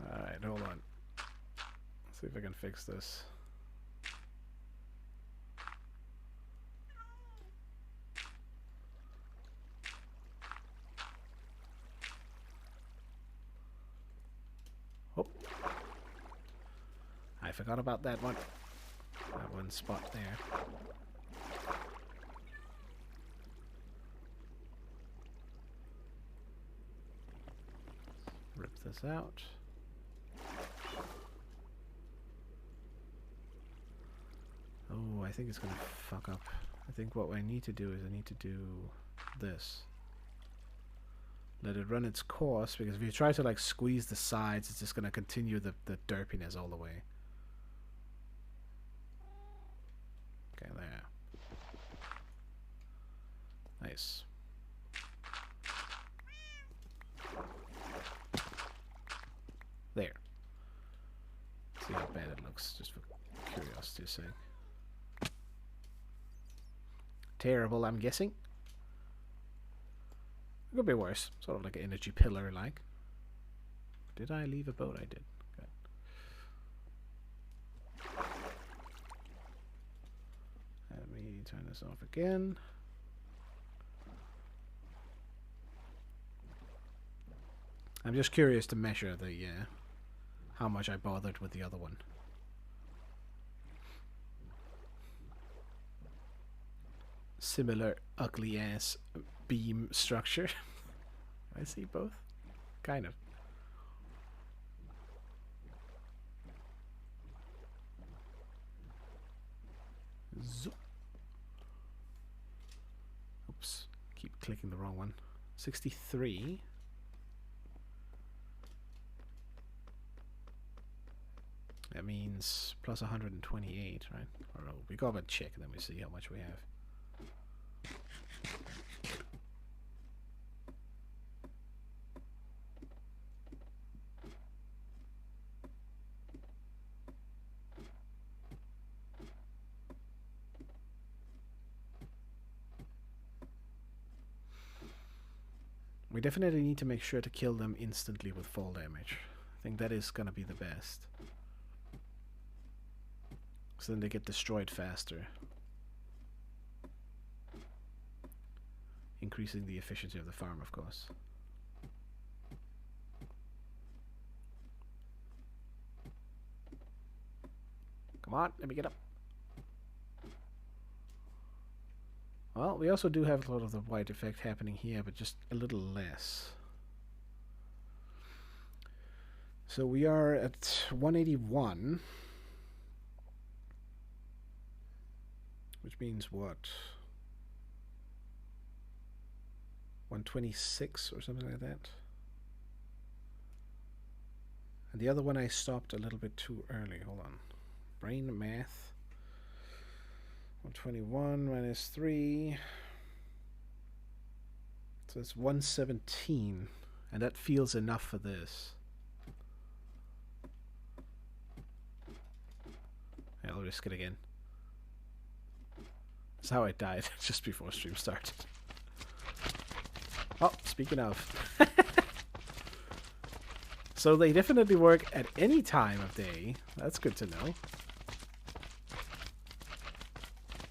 Alright, hold on. See if I can fix this. Oh, I forgot about that one. That one spot there. Rip this out. Oh, I think it's gonna fuck up. I think what I need to do is I need to do this. Let it run its course, because if you try to like squeeze the sides, it's just gonna continue the derpiness all the way. Okay, there. Nice. There. See how bad it looks, just for curiosity's sake. Terrible, I'm guessing. It could be worse. Sort of like an energy pillar, like. Did I leave a boat? I did. Okay. Let me turn this off again. I'm just curious to measure the how much I bothered with the other one. Similar ugly ass beam structure. I see both. Kind of. Zoop. Oops. Keep clicking the wrong one. 63. That means plus 128, right? Or we go up and check and then we see how much we have. We definitely need to make sure to kill them instantly with fall damage. I think that is gonna be the best. So then they get destroyed faster. Increasing the efficiency of the farm, of course. Come on, let me get up. Well, we also do have a lot of the white effect happening here, but just a little less. So we are at 181. Which means what? 126 or something like that. And the other one I stopped a little bit too early. Hold on. Brain math. 121 minus 3. So it's 117. And that feels enough for this. Yeah, I'll risk it again. That's how I died just before stream started. Oh, speaking of. So they definitely work at any time of day. That's good to know.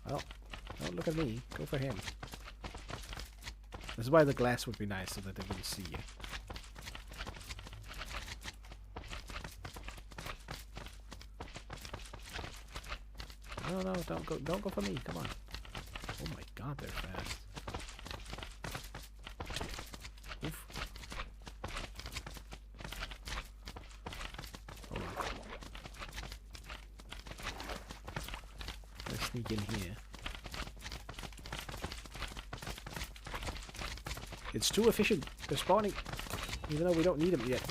Well, don't look at me. Go for him. This is why the glass would be nice, so that they wouldn't see you. No, no, don't go for me. Come on. Oh my god, they're fast. Oof. Hold on. Let's sneak in here. It's too efficient. They're spawning, even though we don't need them yet.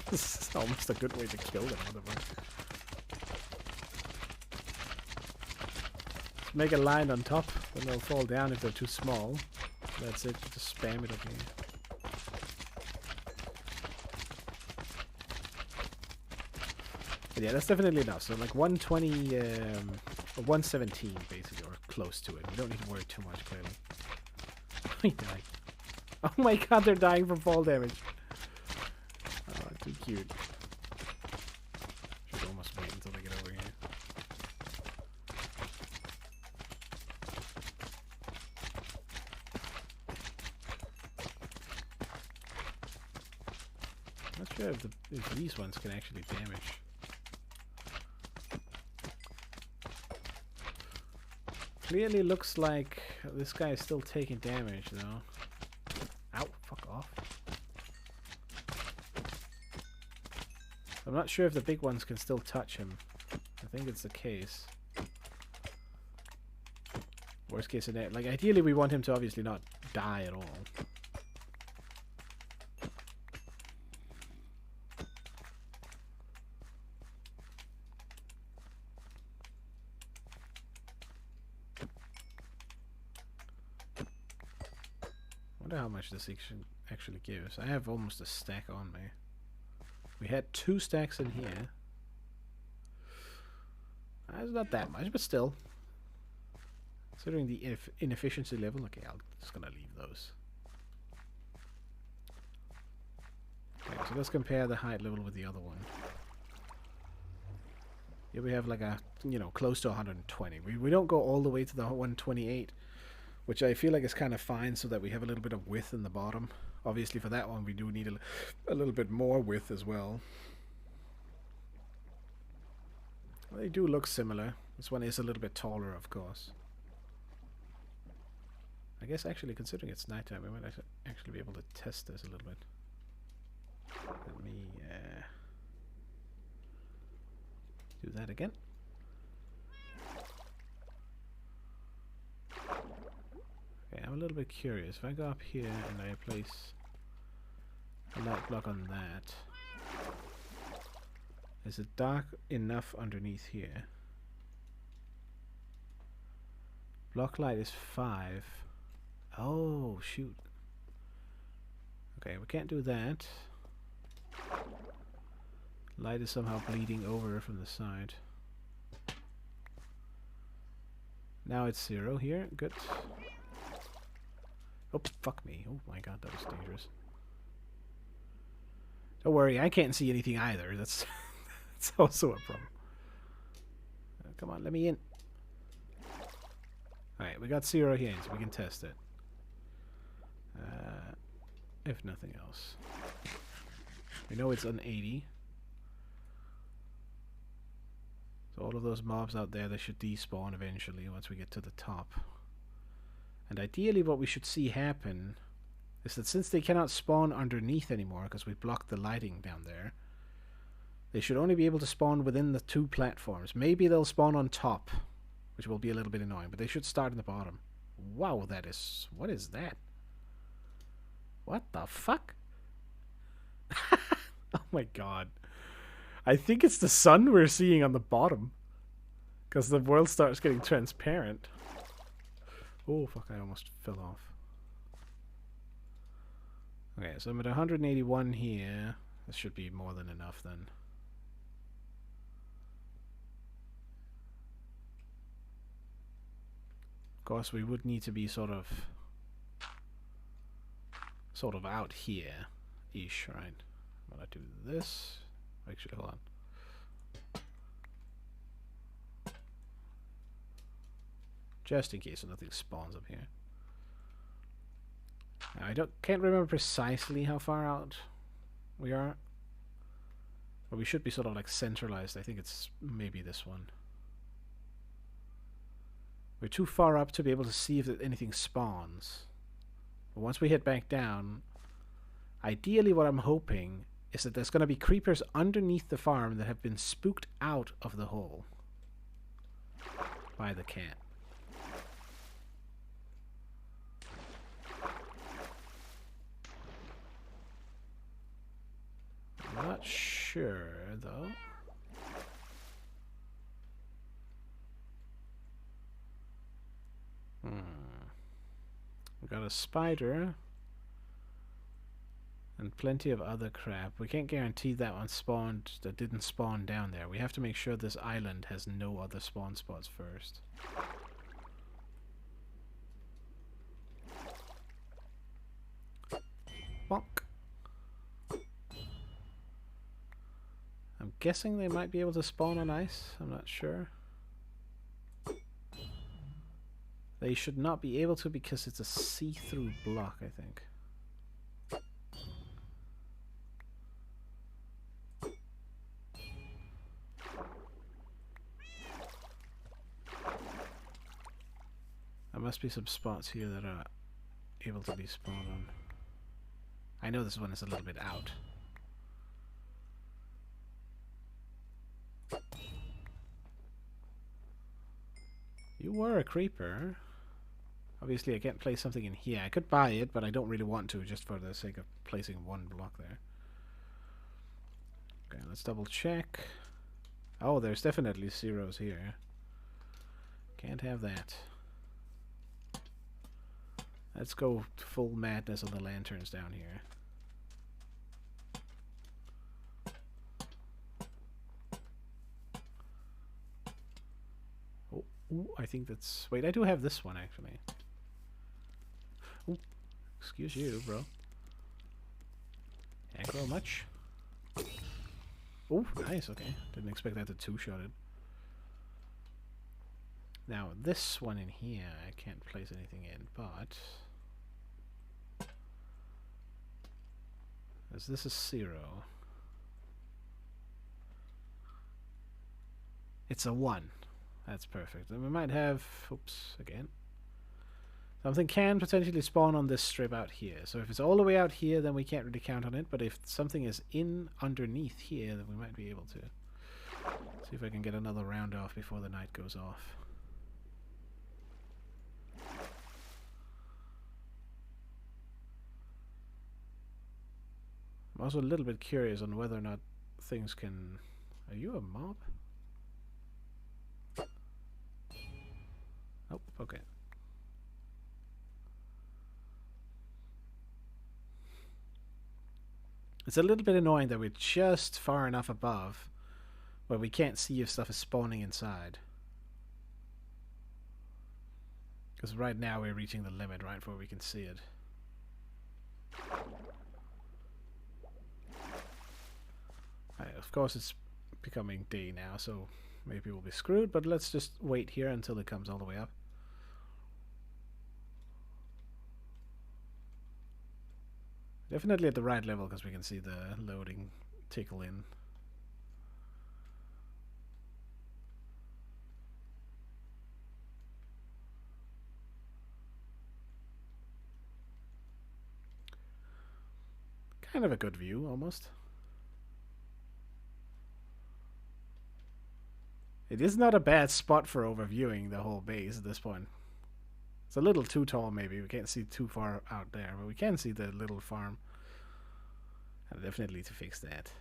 This is almost a good way to kill them. Make a line on top, then they'll fall down if they're too small. That's it, just spam it up here. But yeah, that's definitely enough. So like 120, or 117 basically, or close to it. We don't need to worry too much, clearly. He died. Oh my god, they're dying from fall damage. Oh, too cute. Should almost wait until they get over here. Not sure if these ones can actually damage. Clearly looks like this guy is still taking damage though. Ow, fuck off. I'm not sure if the big ones can still touch him. I think it's the case. Worst case scenario. Like ideally we want him to obviously not die at all. How much this actually gives. I have almost a stack on me. We had 2 stacks in here. It's not that much, but still. Considering the inefficiency level, okay, I'm just gonna leave those. Okay, so let's compare the height level with the other one. Here we have like a, you know, close to 120. We don't go all the way to the 128. Which I feel like is kind of fine so that we have a little bit of width in the bottom. Obviously for that one we do need a little bit more width as well. They do look similar. This one is a little bit taller, of course. I guess actually considering it's nighttime we might actually be able to test this a little bit. Let me do that again. Okay, I'm a little bit curious. If I go up here and I place a light block on that, is it dark enough underneath here? Block light is 5. Oh, shoot. Okay, we can't do that. Light is somehow bleeding over from the side. Now it's 0 here. Good. Oh, fuck me. Oh my god, that was dangerous. Don't worry, I can't see anything either. That's that's also a problem. Come on, let me in. Alright, we got 0 here, so we can test it. If nothing else. We know it's on 80. So all of those mobs out there, they should despawn eventually once we get to the top. And ideally what we should see happen is that since they cannot spawn underneath anymore because we blocked the lighting down there, they should only be able to spawn within the 2 platforms. Maybe they'll spawn on top, which will be a little bit annoying, but they should start in the bottom. Wow, that is... what is that? What the fuck? Oh my god. I think it's the sun we're seeing on the bottom. Because the world starts getting transparent. Oh fuck, I almost fell off. Okay, so I'm at 181 here. This should be more than enough then. Of course, we would need to be sort of out here-ish, right? I'm gonna do this. Actually, hold on. Just in case nothing spawns up here. Now, can't remember precisely how far out we are. But we should be sort of like centralized. I think it's maybe this one. We're too far up to be able to see if anything spawns. But once we head back down, ideally what I'm hoping is that there's going to be creepers underneath the farm that have been spooked out of the hole by the cat. I'm not sure, though. We got a spider. And plenty of other crap. We can't guarantee that one spawned, that didn't spawn down there. We have to make sure this island has no other spawn spots first. Bonk. I'm guessing they might be able to spawn on ice. I'm not sure. They should not be able to because it's a see-through block, I think. There must be some spots here that are able to be spawned on. I know this one is a little bit out. You were a creeper. Obviously I can't place something in here. I could buy it, but I don't really want to, just for the sake of placing one block there. Okay, let's double check. Oh, there's definitely zeros here. Can't have that. Let's go full madness on the lanterns down here. Oh, ooh, I think that's... Wait, I do have this one, actually. Ooh, excuse you, bro. Aggro much? Oh, nice, okay. Didn't expect that to two-shot it. Now, this one in here, I can't place anything in, but... As this is 0. It's a 1. That's perfect. And we might have... Oops, again. Something can potentially spawn on this strip out here. So if it's all the way out here, then we can't really count on it. But if something is in underneath here, then we might be able to. See if I can get another round off before the night goes off. I'm also a little bit curious on whether or not things can... Are you a mob? Oh, okay. It's a little bit annoying that we're just far enough above where we can't see if stuff is spawning inside. Because right now we're reaching the limit, right, where we can see it. Of course it's becoming day now, so maybe we'll be screwed, but let's just wait here until it comes all the way up. Definitely at the right level, because we can see the loading tickle in. Kind of a good view, almost. It is not a bad spot for overviewing the whole base at this point. It's a little too tall, maybe. We can't see too far out there, but we can see the little farm. And definitely need to fix that.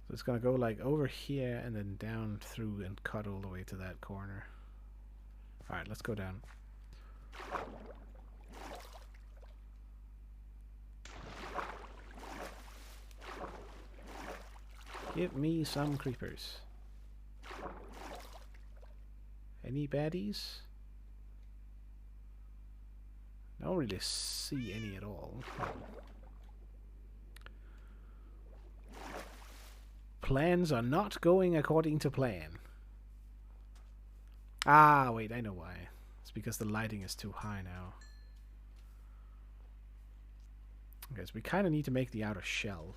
So it's gonna go like over here and then down through and cut all the way to that corner. Alright, let's go down. Give me some creepers. Any baddies? I don't really see any at all. Plans are not going according to plan. Ah, wait, I know why. It's because the lighting is too high now. Okay, so we kind of need to make the outer shell.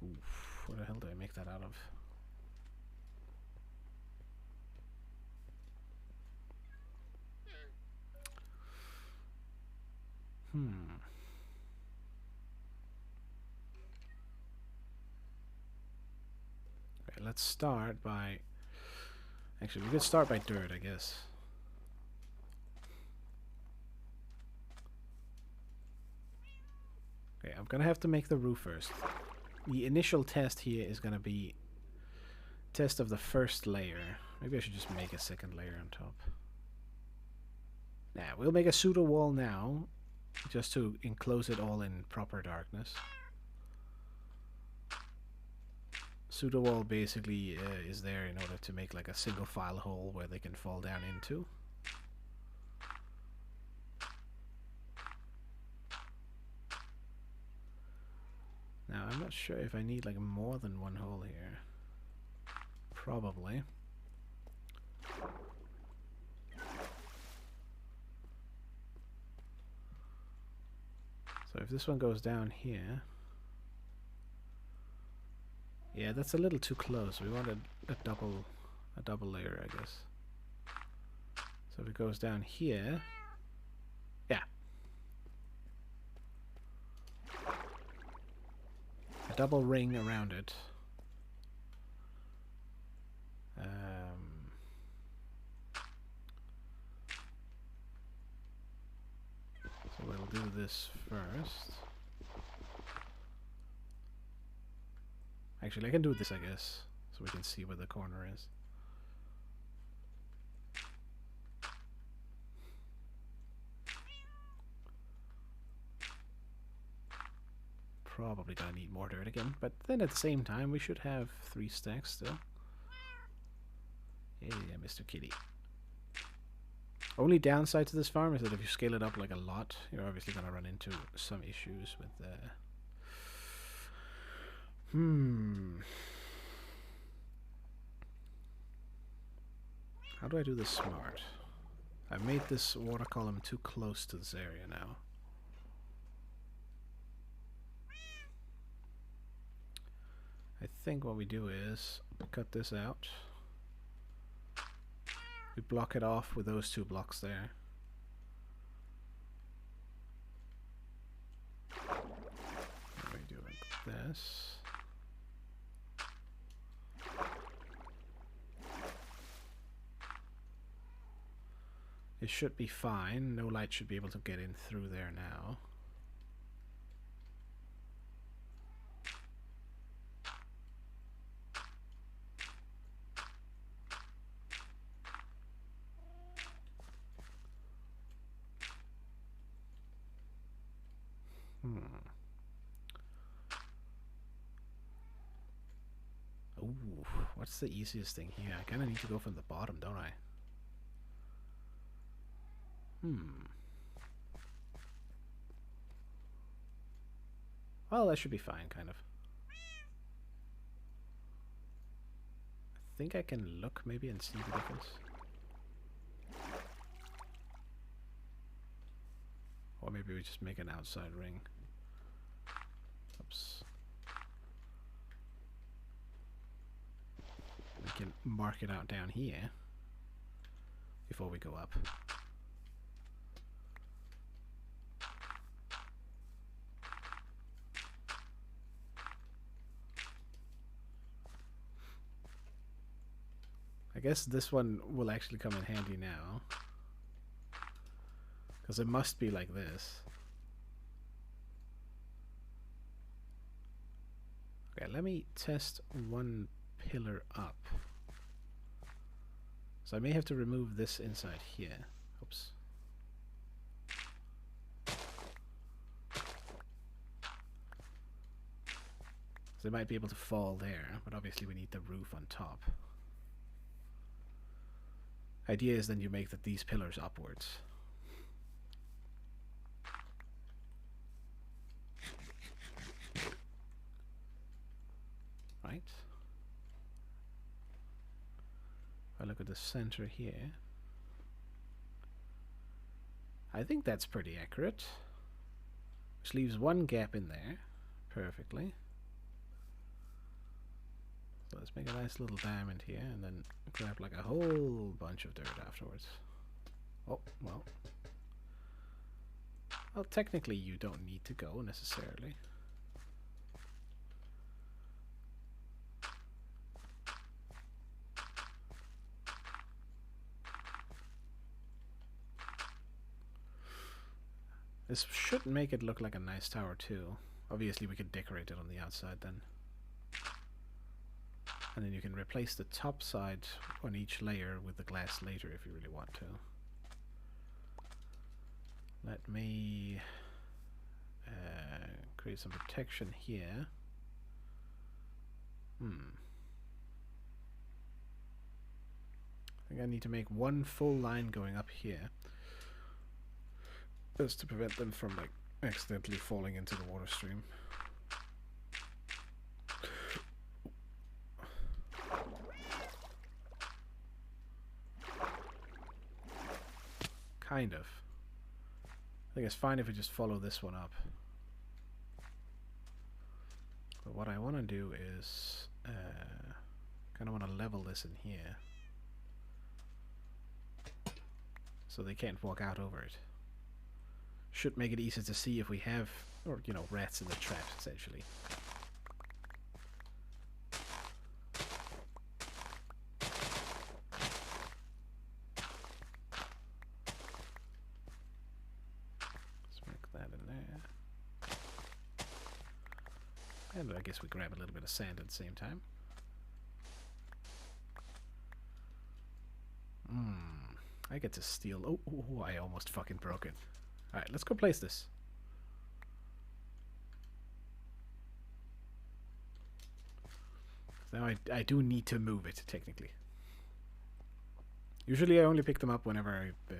Oof, what the hell did I make that out of? Okay, let's start by... Actually, we could start by dirt, I guess. Okay, I'm gonna have to make the roof first. The initial test here is gonna be test of the first layer. Maybe I should just make a second layer on top. Nah, we'll make a pseudo wall now, just to enclose it all in proper darkness. Pseudo wall basically is there in order to make like a single file hole where they can fall down into. Now I'm not sure if I need like more than one hole here. Probably. So if this one goes down here... Yeah, that's a little too close. We wanted a double layer, I guess. So if it goes down here... Yeah. A double ring around it. So we'll do this first. Actually, I can do this, I guess, so we can see where the corner is. Probably gonna need more dirt again, but then at the same time we should have 3 stacks still. Yeah, Mr. Kitty. Only downside to this farm is that if you scale it up like a lot, you're obviously gonna run into some issues with the... How do I do this smart? I've made this water column too close to this area now. I think what we do is cut this out. We block it off with those 2 blocks there. And we do like this. It should be fine. No light should be able to get in through there now. Ooh, what's the easiest thing here? I kind of need to go from the bottom, don't I? Well, that should be fine, kind of. I think I can look maybe and see the difference. Or maybe we just make an outside ring. Oops. We can mark it out down here before we go up. I guess this one will actually come in handy now, because it must be like this. Okay, let me test one pillar up. So I may have to remove this inside here. Oops. So they might be able to fall there, but obviously we need the roof on top. Idea is then you make these pillars upwards. Right? If I look at the center here, I think that's pretty accurate. Which leaves one gap in there perfectly. So let's make a nice little diamond here, and then grab like a whole bunch of dirt afterwards. Oh, well. Well, technically you don't need to go necessarily. This should make it look like a nice tower too. Obviously we could decorate it on the outside then. And then you can replace the top side on each layer with the glass later if you really want to. Let me create some protection here. I think I need to make one full line going up here. Just to prevent them from like accidentally falling into the water stream. Kind of. I think it's fine if we just follow this one up. But what I want to do is kind of want to level this in here. So they can't walk out over it. Should make it easier to see if we have, or you know, rats in the trap, essentially. Let's make that in there. And I guess we grab a little bit of sand at the same time. I get to steal. Oh, I almost fucking broke it. Alright, let's go place this. Now I do need to move it, technically. Usually I only pick them up whenever I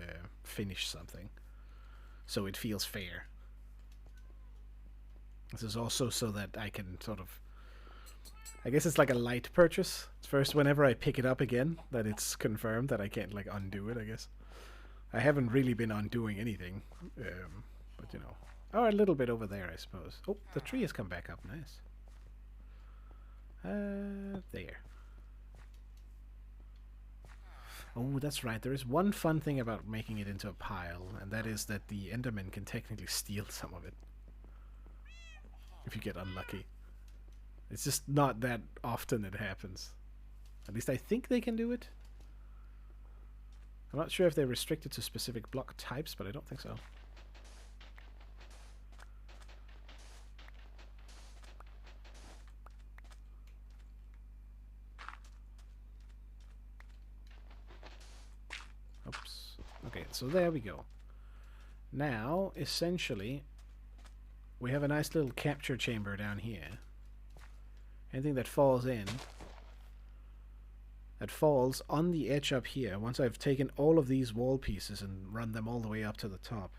finish something. So it feels fair. This is also so that I can sort of... I guess it's like a light purchase. It's first whenever I pick it up again that it's confirmed that I can't like undo it, I guess. I haven't really been undoing anything. But you know. Oh, a little bit over there, I suppose. Oh, the tree has come back up. Nice. There. Oh, that's right. There is one fun thing about making it into a pile, and that is that the Endermen can technically steal some of it. If you get unlucky. It's just not that often it happens. At least I think they can do it. I'm not sure if they're restricted to specific block types, but I don't think so. Oops. Okay, so there we go. Now, essentially, we have a nice little capture chamber down here. Anything that falls in, that falls on the edge up here, once I've taken all of these wall pieces and run them all the way up to the top,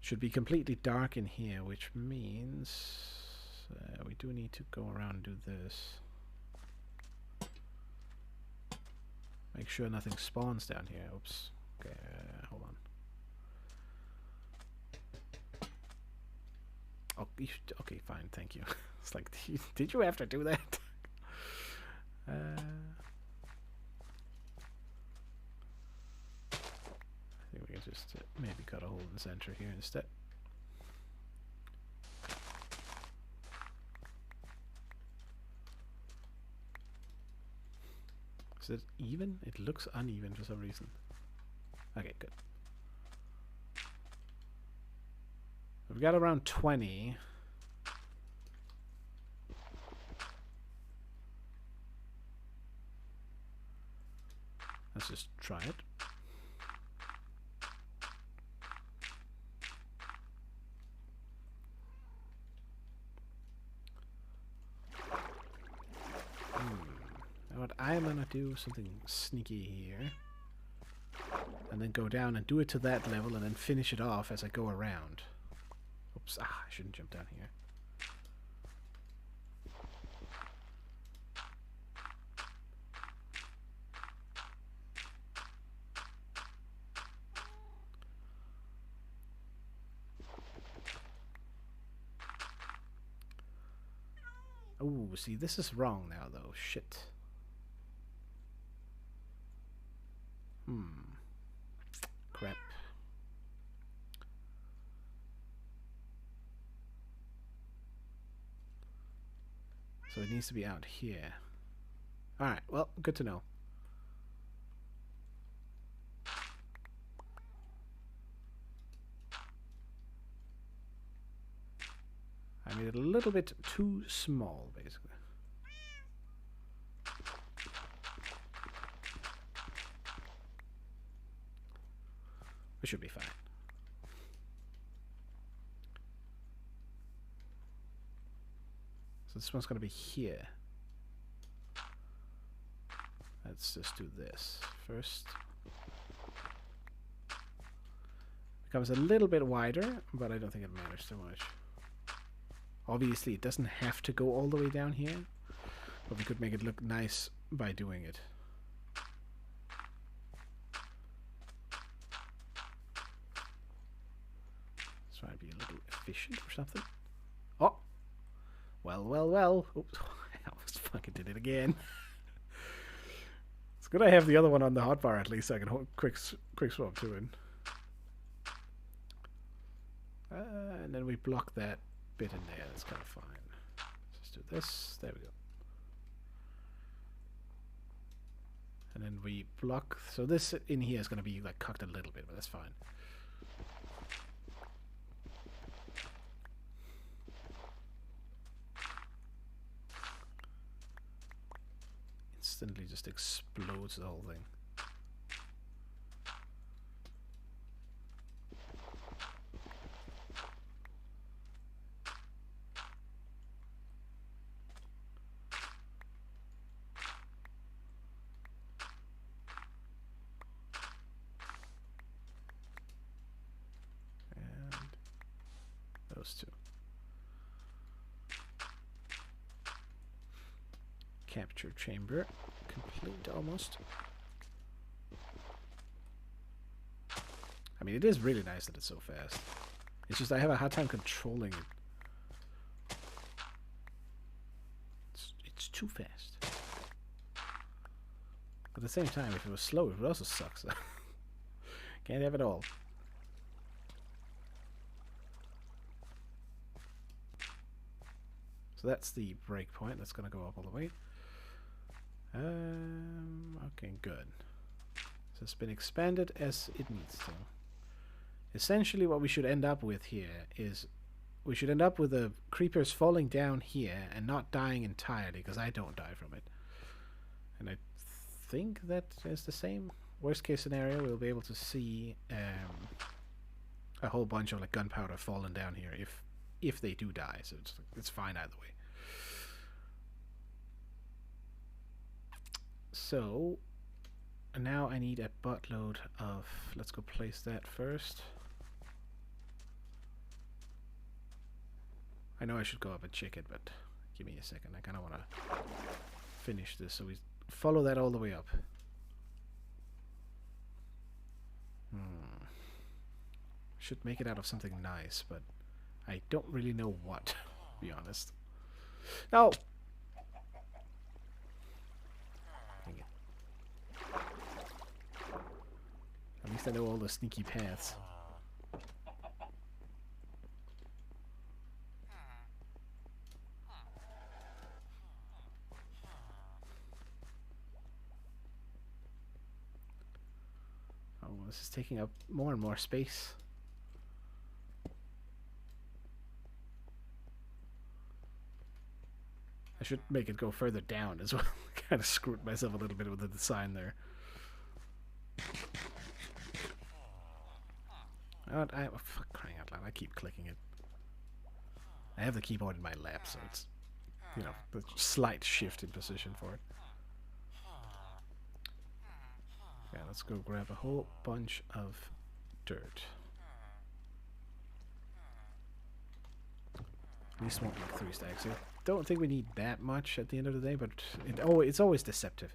should be completely dark in here, which means we do need to go around and do this. Make sure nothing spawns down here. Oops. Okay, hold on. Oh, okay, fine, thank you. It's like, did you have to do that? I think we can just maybe cut a hole in the center here instead. Is it even? It looks uneven for some reason. Okay, good. We've got around 20. Let's just try it. Now what I'm gonna do something sneaky here. And then go down and do it to that level and then finish it off as I go around. Oops, I shouldn't jump down here. Oh, see, this is wrong now, though. shit. Crap. So it needs to be out here. Alright, well, good to know. I made it a little bit too small, basically. We should be fine. So this one's going to be here. Let's just do this first. Becomes a little bit wider, but I don't think it matters too much. Obviously, it doesn't have to go all the way down here, but we could make it look nice by doing it. Let's try to be a little efficient or something. Oh! Well, well, well. Oops. I almost fucking did it again. It's good I have the other one on the hotbar at least so I can quick swap to it. And then we block that bit in there. That's kind of fine. Let's do this. There we go. And then we block. So this in here is going to be like cocked a little bit, but that's fine. Instantly just explodes the whole thing. Those two. Capture chamber complete almost. I mean, it is really nice that it's so fast. It's just I have a hard time controlling it. It's too fast. At the same time, if it was slow, it would also suck. So can't have it all. So that's the breakpoint. That's going to go up all the way. Okay, good. So it's been expanded as it needs to. Essentially what we should end up with here is we should end up with the creepers falling down here and not dying entirely, because I don't die from it. And I think that is the same. Worst case scenario, we'll be able to see a whole bunch of like gunpowder falling down here if they do die. So it's fine either way. So now I need a buttload of, let's go place that first. I know I should go up and check it, but give me a second. I kind of want to finish this, so we follow that all the way up. Should make it out of something nice, but I don't really know what, to be honest. No! At least I know all the sneaky paths. Oh, this is taking up more and more space. I should make it go further down as well. Kind of screwed myself a little bit with the design there. Oh, fuck, crying out loud, I keep clicking it. I have the keyboard in my lap, so it's, you know, the slight shift in position for it. Yeah, let's go grab a whole bunch of dirt. At least want like 3 stacks. I don't think we need that much at the end of the day, but it's always deceptive.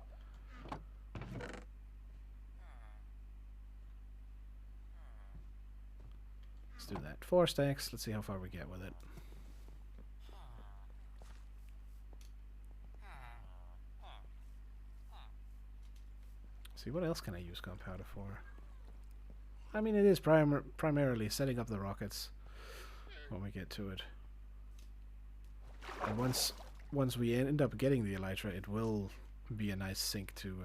Let's do that. 4 stacks. Let's see how far we get with it. See, what else can I use gunpowder for? I mean, it is primarily setting up the rockets when we get to it. And once we end up getting the elytra, it will be a nice sink to...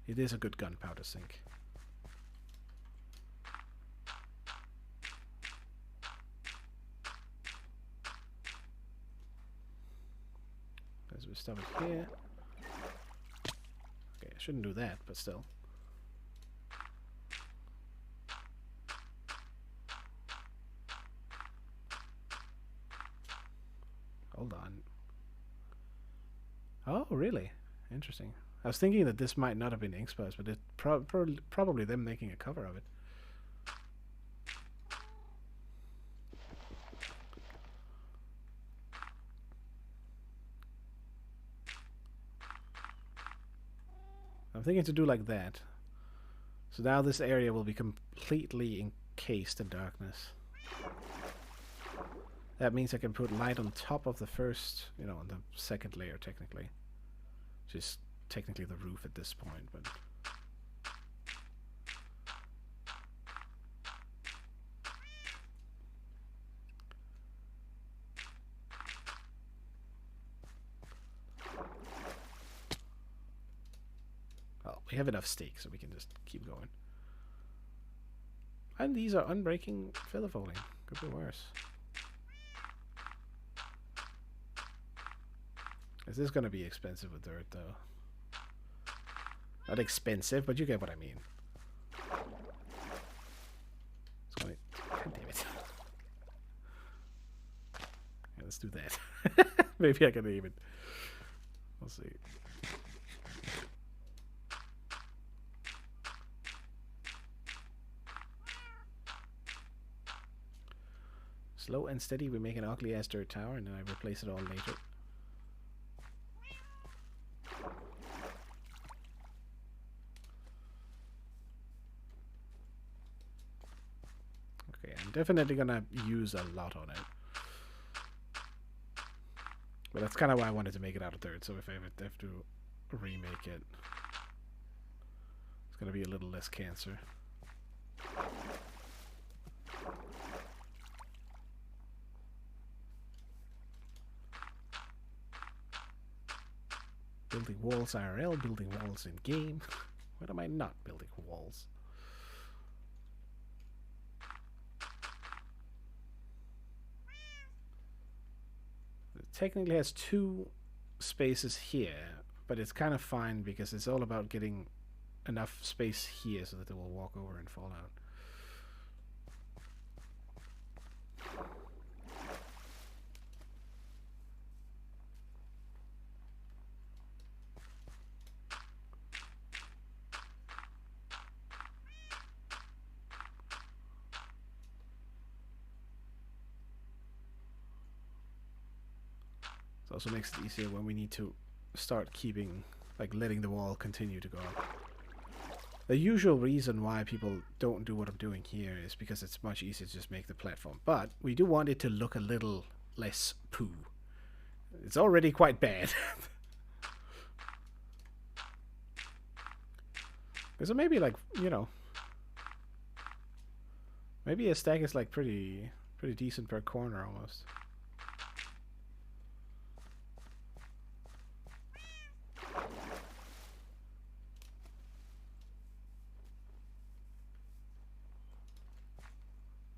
it is a good gunpowder sink. As we stop it here. Okay, I shouldn't do that, but still. Hold on. Oh, really? Interesting. I was thinking that this might not have been ink spots, but it's probably them making a cover of it. I'm thinking to do like that. So now this area will be completely encased in darkness. That means I can put light on top of the first, you know, on the second layer technically. Which is technically the roof at this point, but... well, we have enough steak, so we can just keep going. And these are unbreaking feather folding. Could be worse. This is going to be expensive with dirt, though. Not expensive, but you get what I mean. It's gonna... God damn it. Yeah, let's do that. Maybe I can even... We'll see. Slow and steady, we make an ugly ass dirt tower, and then I replace it all later. Okay, I'm definitely gonna use a lot on it. But that's kind of why I wanted to make it out of dirt, so if I have to remake it, it's gonna be a little less cancer. Building walls IRL, building walls in game. When am I not building walls? It technically has 2 spaces here, but it's kind of fine because it's all about getting enough space here so that it will walk over and fall out. It also makes it easier when we need to start keeping, like, letting the wall continue to go up. The usual reason why people don't do what I'm doing here is because it's much easier to just make the platform. But we do want it to look a little less poo. It's already quite bad. So maybe, like, you know, maybe a stack is like pretty decent per corner almost.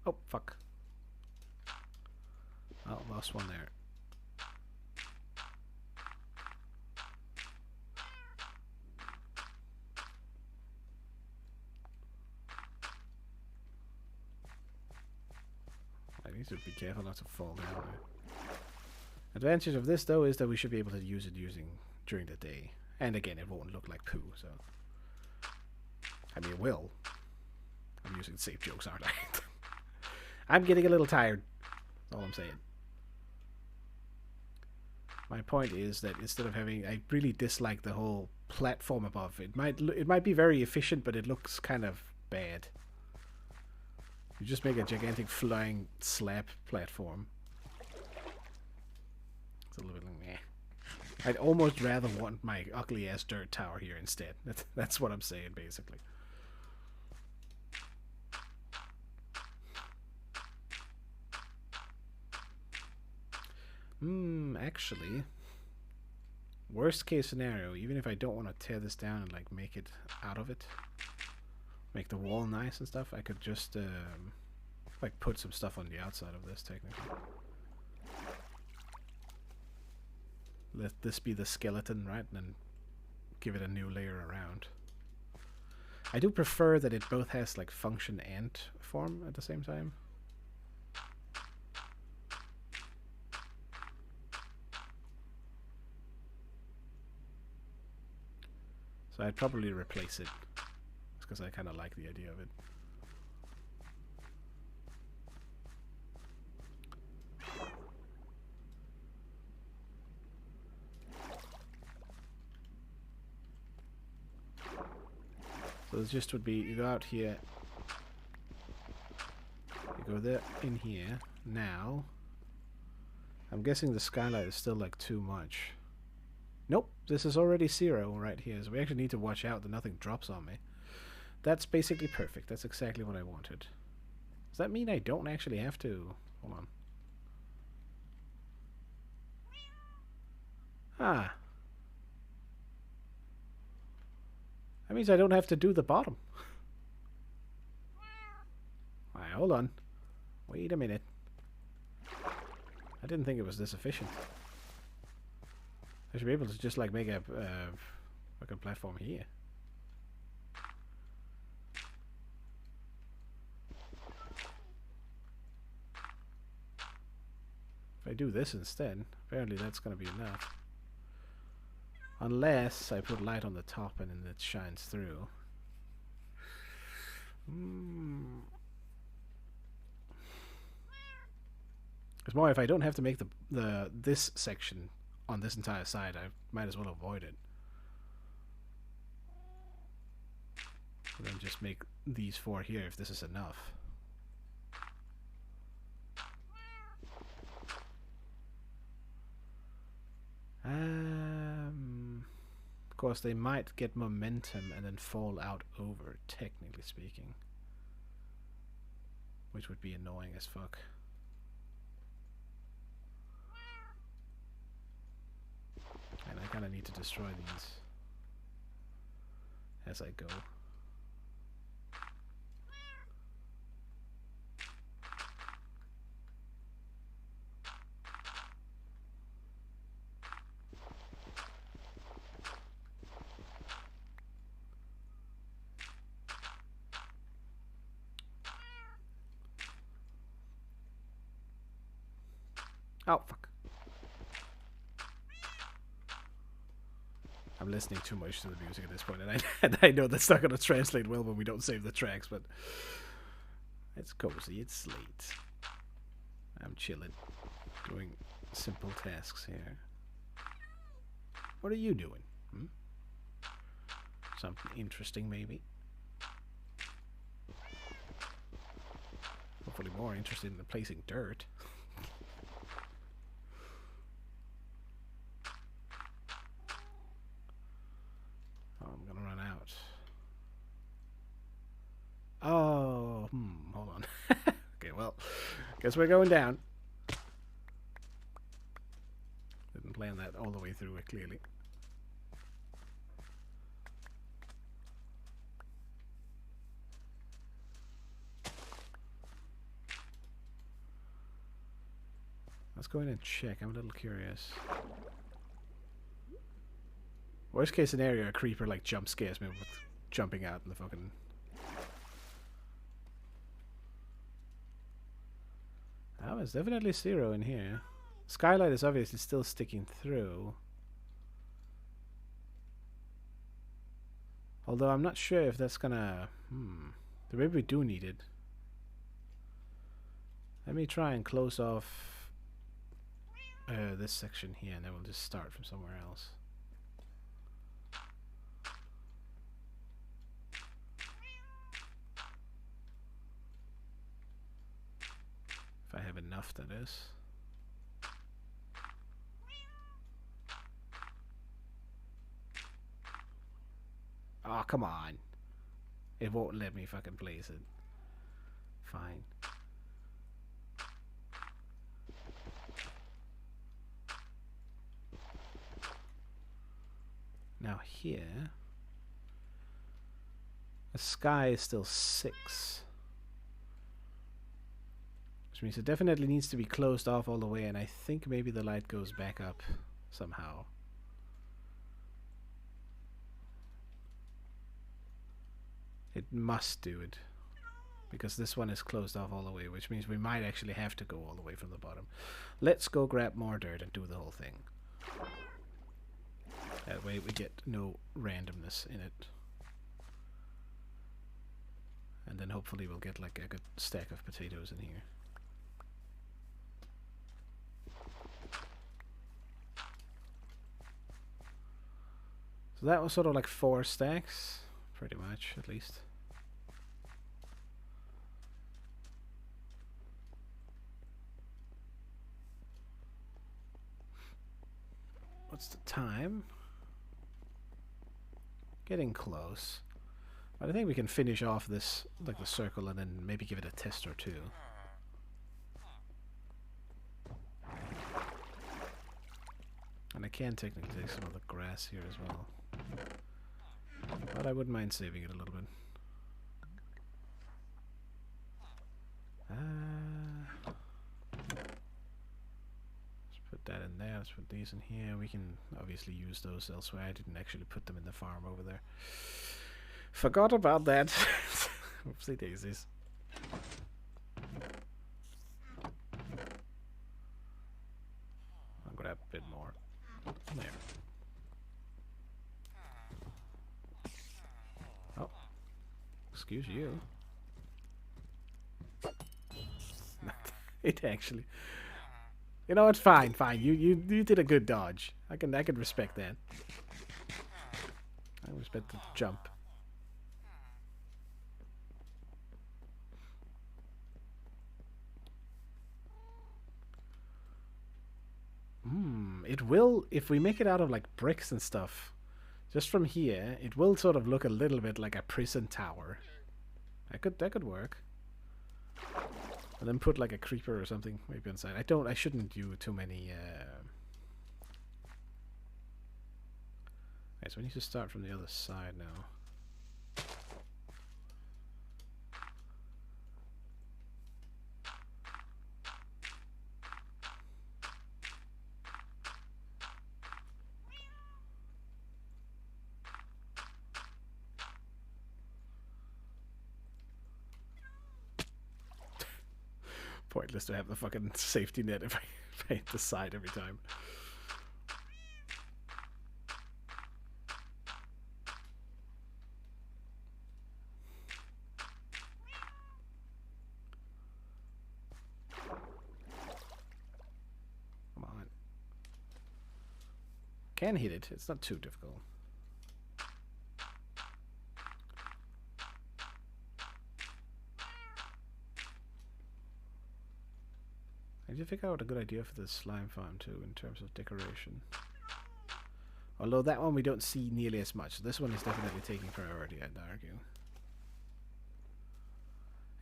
Oh, fuck. Oh, lost one there. I need to be careful not to fall down there. Advantage of this, though, is that we should be able to use it during the day. And again, it won't look like poo, so... I mean, it will. I'm using safe jokes, aren't I? I'm getting a little tired. That's all I'm saying. My point is that instead of having... I really dislike the whole platform above. It might be very efficient, but it looks kind of bad. You just make a gigantic flying slab platform. It's a little bit... meh. I'd almost rather want my ugly ass dirt tower here instead. That's what I'm saying basically. Actually, worst case scenario, even if I don't want to tear this down and like make it out of it, make the wall nice and stuff, I could just like put some stuff on the outside of this technically. Let this be the skeleton, right? And then give it a new layer around. I do prefer that it both has like function and form at the same time. So I'd probably replace it, because I kind of like the idea of it. So the gist would be, you go out here, you go there, in here. Now, I'm guessing the skylight is still like too much. Nope, this is already 0 right here, so we actually need to watch out that nothing drops on me. That's basically perfect. That's exactly what I wanted. Does that mean I don't actually have to... Hold on. Ah. That means I don't have to do the bottom. Alright, hold on. Wait a minute. I didn't think it was this efficient. I should be able to just like make a fucking platform here. If I do this instead, apparently that's gonna be enough. Unless I put light on the top and then it shines through. It's more if I don't have to make this section on this entire side, I might as well avoid it. And then just make these 4 here if this is enough. Of course, they might get momentum and then fall out over, technically speaking. Which would be annoying as fuck. And I kind of need to destroy these as I go. Oh, fuck. I'm listening too much to the music at this point, and I know that's not going to translate well when we don't save the tracks, but it's cozy, it's late. I'm chilling, doing simple tasks here. What are you doing? Something interesting, maybe? Hopefully more interested in replacing dirt. Oh, hold on. Okay, well, guess we're going down. Didn't plan that all the way through it, clearly. Let's go in and check. I'm a little curious. Worst case scenario, a creeper like jump scares me with jumping out in the fucking... Oh, it's definitely 0 in here. Skylight is obviously still sticking through. Although I'm not sure if that's gonna... Maybe we do need it. Let me try and close off this section here, and then we'll just start from somewhere else. If I have enough, that is. Oh, come on. It won't let me fucking place it. Fine. Now here... the sky is still 6. Which means it definitely needs to be closed off all the way, and I think maybe the light goes back up somehow. It must do it. Because this one is closed off all the way, which means we might actually have to go all the way from the bottom. Let's go grab more dirt and do the whole thing. That way we get no randomness in it. And then hopefully we'll get like a good stack of potatoes in here. So that was sort of like 4 stacks, pretty much, at least. What's the time? Getting close. But I think we can finish off this, like the circle, and then maybe give it a test or two. And I can technically take some of the grass here as well. But I wouldn't mind saving it a little bit. Let's put that in there. Let's put these in here. We can obviously use those elsewhere. I didn't actually put them in the farm over there. Forgot about that. Oopsie daisies. I'll grab a bit more. There. Oh. Excuse you. It actually... You know, it's fine, fine. You did a good dodge. I can respect that. I respect the jump. It will, if we make it out of like bricks and stuff, just from here, it will sort of look a little bit like a prison tower. That could work. And then put like a creeper or something maybe inside. I shouldn't do too many Okay, so we need to start from the other side now. Pointless to have the fucking safety net if I hit the side every time. Come on. Can hit it. It's not too difficult. I need to figure out a good idea for this slime farm too in terms of decoration. Although that one we don't see nearly as much. This one is definitely taking priority, I'd argue.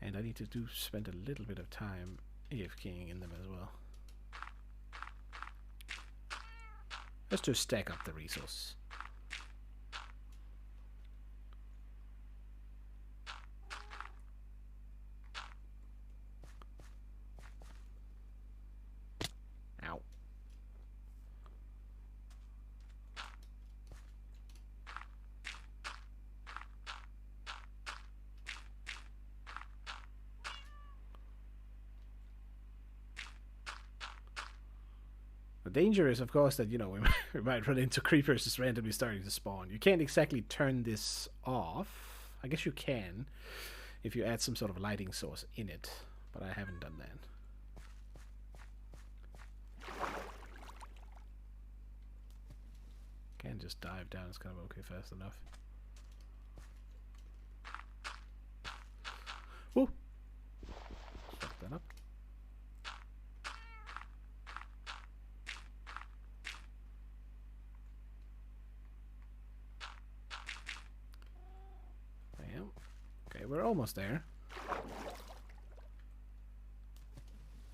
And I need to spend a little bit of time AFKing in them as well. Just to stack up the resources. Ow. The danger is, of course, that, you know, we might run into creepers just randomly starting to spawn. You can't exactly turn this off. I guess you can if you add some sort of lighting source in it, but I haven't done that. Can just dive down. It's kind of okay fast enough. Woo! Fuck that up. we're almost there.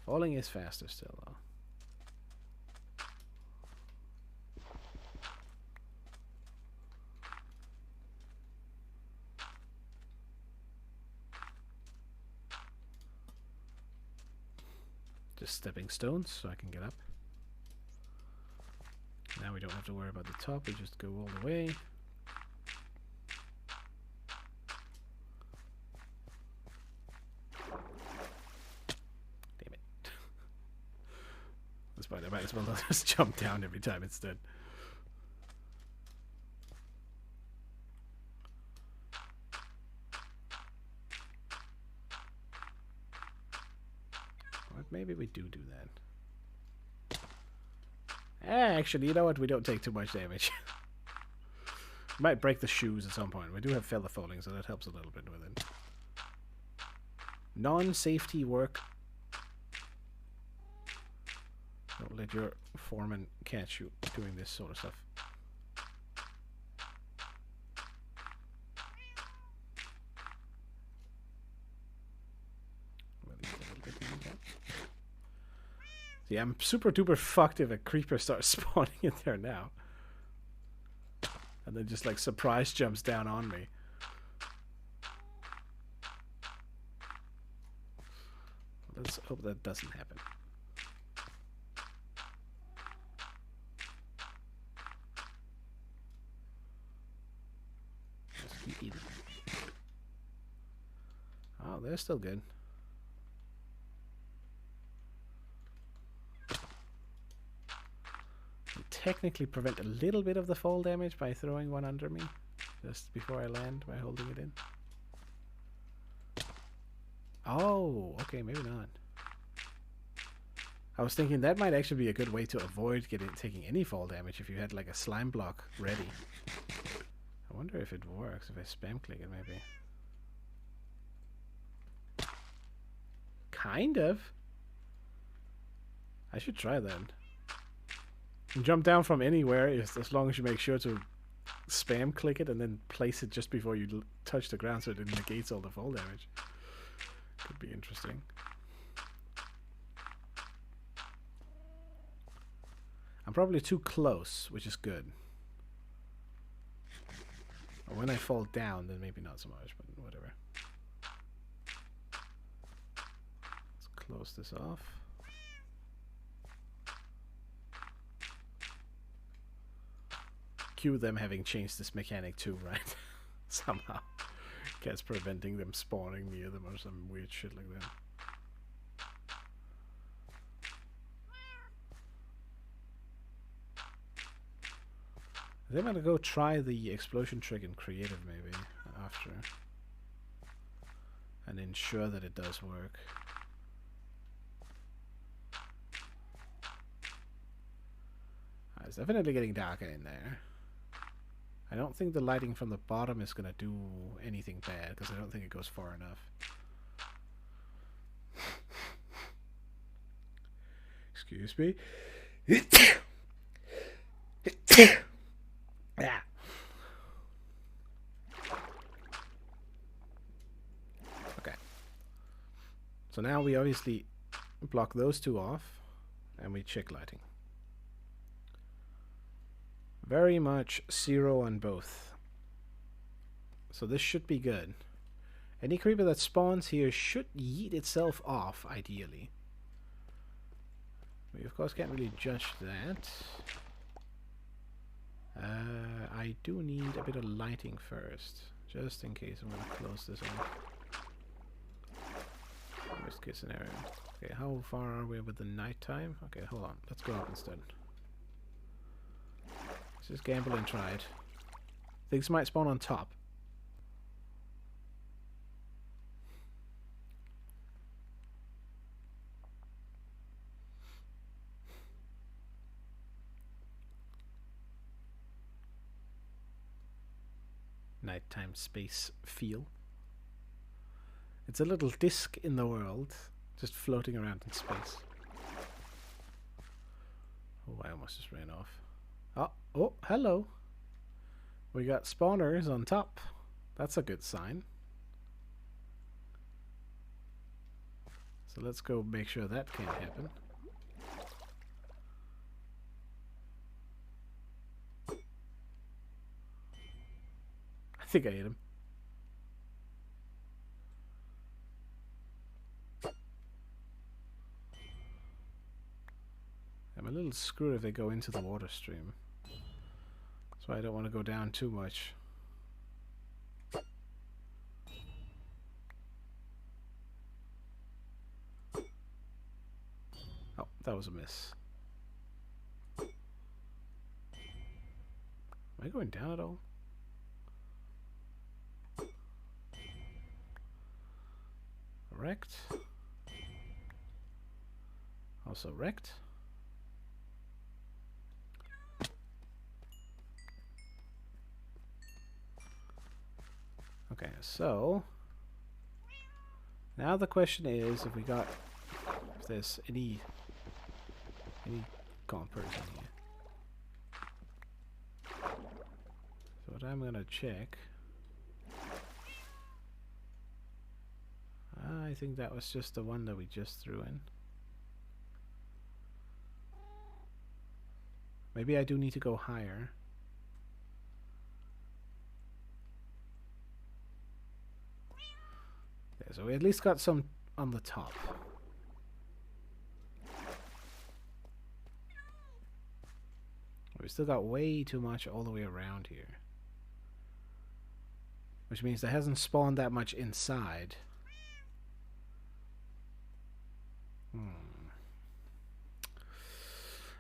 Falling is faster still, though. Just stepping stones so I can get up. Now we don't have to worry about the top, we just go all the way. Damn it. That's fine, I might as well just jump down every time instead. Or maybe we do that. Actually, you know what? We don't take too much damage. Might break the shoes at some point. We do have feather falling, so that helps a little bit with it. Non-safety work. Don't let your foreman catch you doing this sort of stuff. See, I'm super duper fucked if a creeper starts spawning in there now. And then just like surprise jumps down on me. Let's hope that doesn't happen. Just keep eating. Oh, they're still good. Technically prevent a little bit of the fall damage by throwing one under me just before I land by holding it in. Oh, okay, maybe not. I was thinking that might actually be a good way to avoid taking any fall damage if you had like a slime block ready. I wonder if it works if I spam click it maybe. Kind of. I should try that. Jump down from anywhere as long as you make sure to spam click it and then place it just before you touch the ground so it negates all the fall damage. Could be interesting. I'm probably too close, which is good. Or when I fall down, then maybe not so much, but whatever. Let's close this off. Cue them having changed this mechanic too, right? Somehow. Guess preventing them spawning near them or some weird shit like that. I think I'm gonna go try the explosion trick in creative maybe after. And ensure that it does work. It's definitely getting darker in there. I don't think the lighting from the bottom is going to do anything bad, because I don't think it goes far enough. Excuse me. Yeah. Okay. So now we obviously block those two off, and we check lighting. Very much 0 on both. So this should be good. Any creeper that spawns here should yeet itself off, ideally. We of course can't really judge that. I do need a bit of lighting first, just in case I'm going to close this off. Worst case scenario. Okay, how far are we with the nighttime? Okay, hold on. Let's go out instead. Let's just gamble and try it. Things might spawn on top. Nighttime space feel. It's a little disc in the world, just floating around in space. Oh, I almost just ran off. Oh, hello. We got spawners on top. That's a good sign. So let's go make sure that can't happen. I think I hit him. I'm a little screwed if they go into the water stream. That's why I don't want to go down too much. Oh, that was a miss. Am I going down at all? Wrecked. Also wrecked. Okay, so now the question is if there's any compers in here. So what I'm gonna check. I think that was just the one that we just threw in. Maybe I do need to go higher. Okay, so we at least got some on the top. We still got way too much all the way around here. Which means there hasn't spawned that much inside.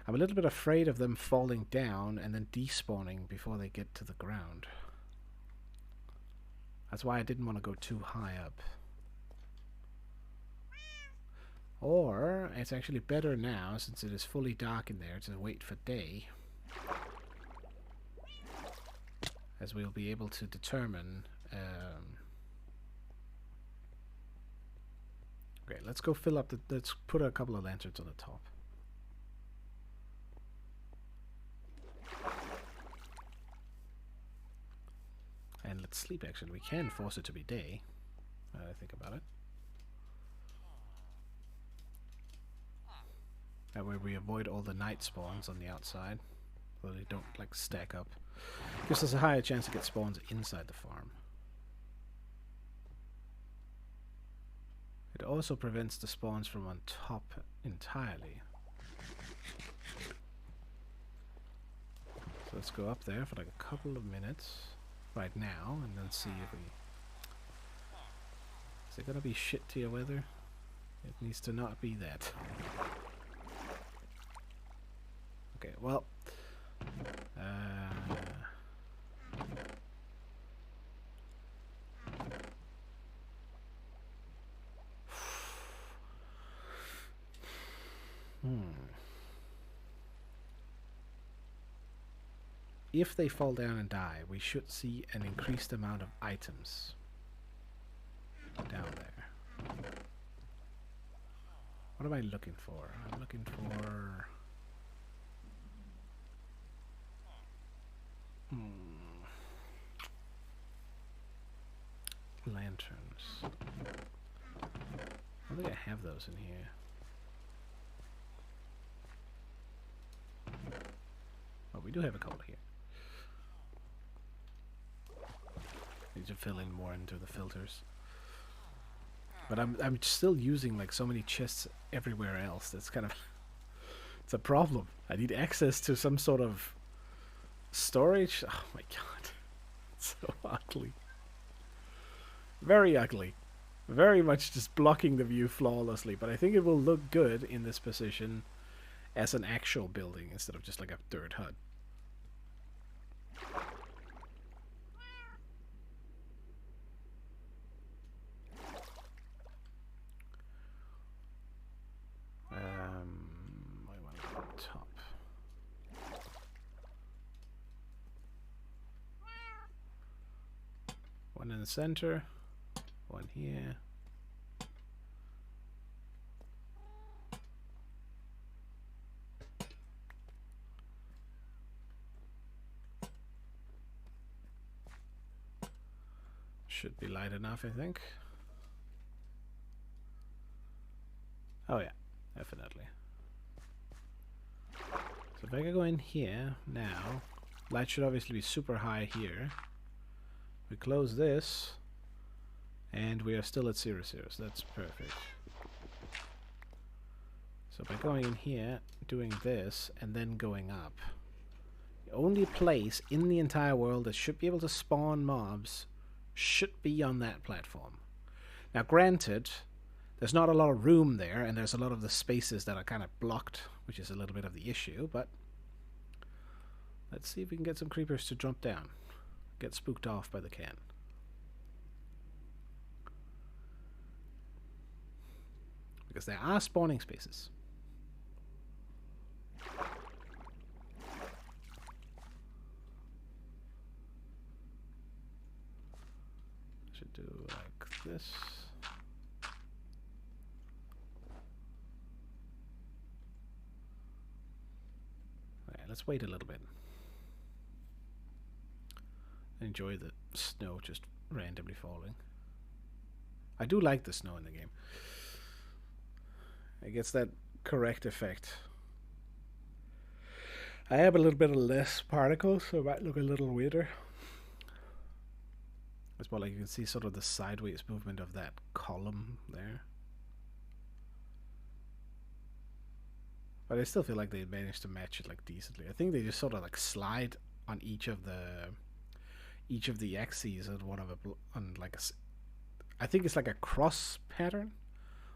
I'm a little bit afraid of them falling down and then despawning before they get to the ground. That's why I didn't want to go too high up. Or, it's actually better now, since it is fully dark in there, to wait for day. As we'll be able to determine... Okay, let's go fill up the... Let's put a couple of lanterns on the top. And let's sleep, actually. We can force it to be day. I think about it. That way we avoid all the night spawns on the outside. So they don't, like, stack up. Gives us a higher chance to get spawns inside the farm. It also prevents the spawns from on top entirely. So let's go up there for like a couple of minutes right now and then see if we... Is it gonna be shit tier weather? It needs to not be that. Okay, well... If they fall down and die, we should see an increased amount of items down there. What am I looking for? I'm looking for... lanterns. I don't think I have those in here. Oh, we do have a couple here. Need to fill in more into the filters. But I'm still using like so many chests everywhere else. That's kind of... It's a problem. I need access to some sort of storage. Oh my god. It's so ugly. Very ugly. Very much just blocking the view flawlessly. But I think it will look good in this position as an actual building instead of just like a dirt hut. I want to go on top. One in the center, one here. Should be light enough, I think. Oh yeah, definitely. So if I can go in here now, light should obviously be super high here. We close this, and we are still at 0, 0, so that's perfect. So by going in here, doing this, and then going up, the only place in the entire world that should be able to spawn mobs should be on that platform. Now granted, there's not a lot of room there, and there's a lot of the spaces that are kind of blocked, which is a little bit of the issue, but let's see if we can get some creepers to jump down. Get spooked off by the can. Because there are spawning spaces. Should do like this. Alright, let's wait a little bit. Enjoy the snow just randomly falling. I do like the snow in the game. It gets that correct effect. I have a little bit of less particles, so it might look a little weirder. As well, like you can see sort of the sideways movement of that column there. But I still feel like they managed to match it like decently. I think they just sort of like slide on each of the axes on one of on like I think it's like a cross pattern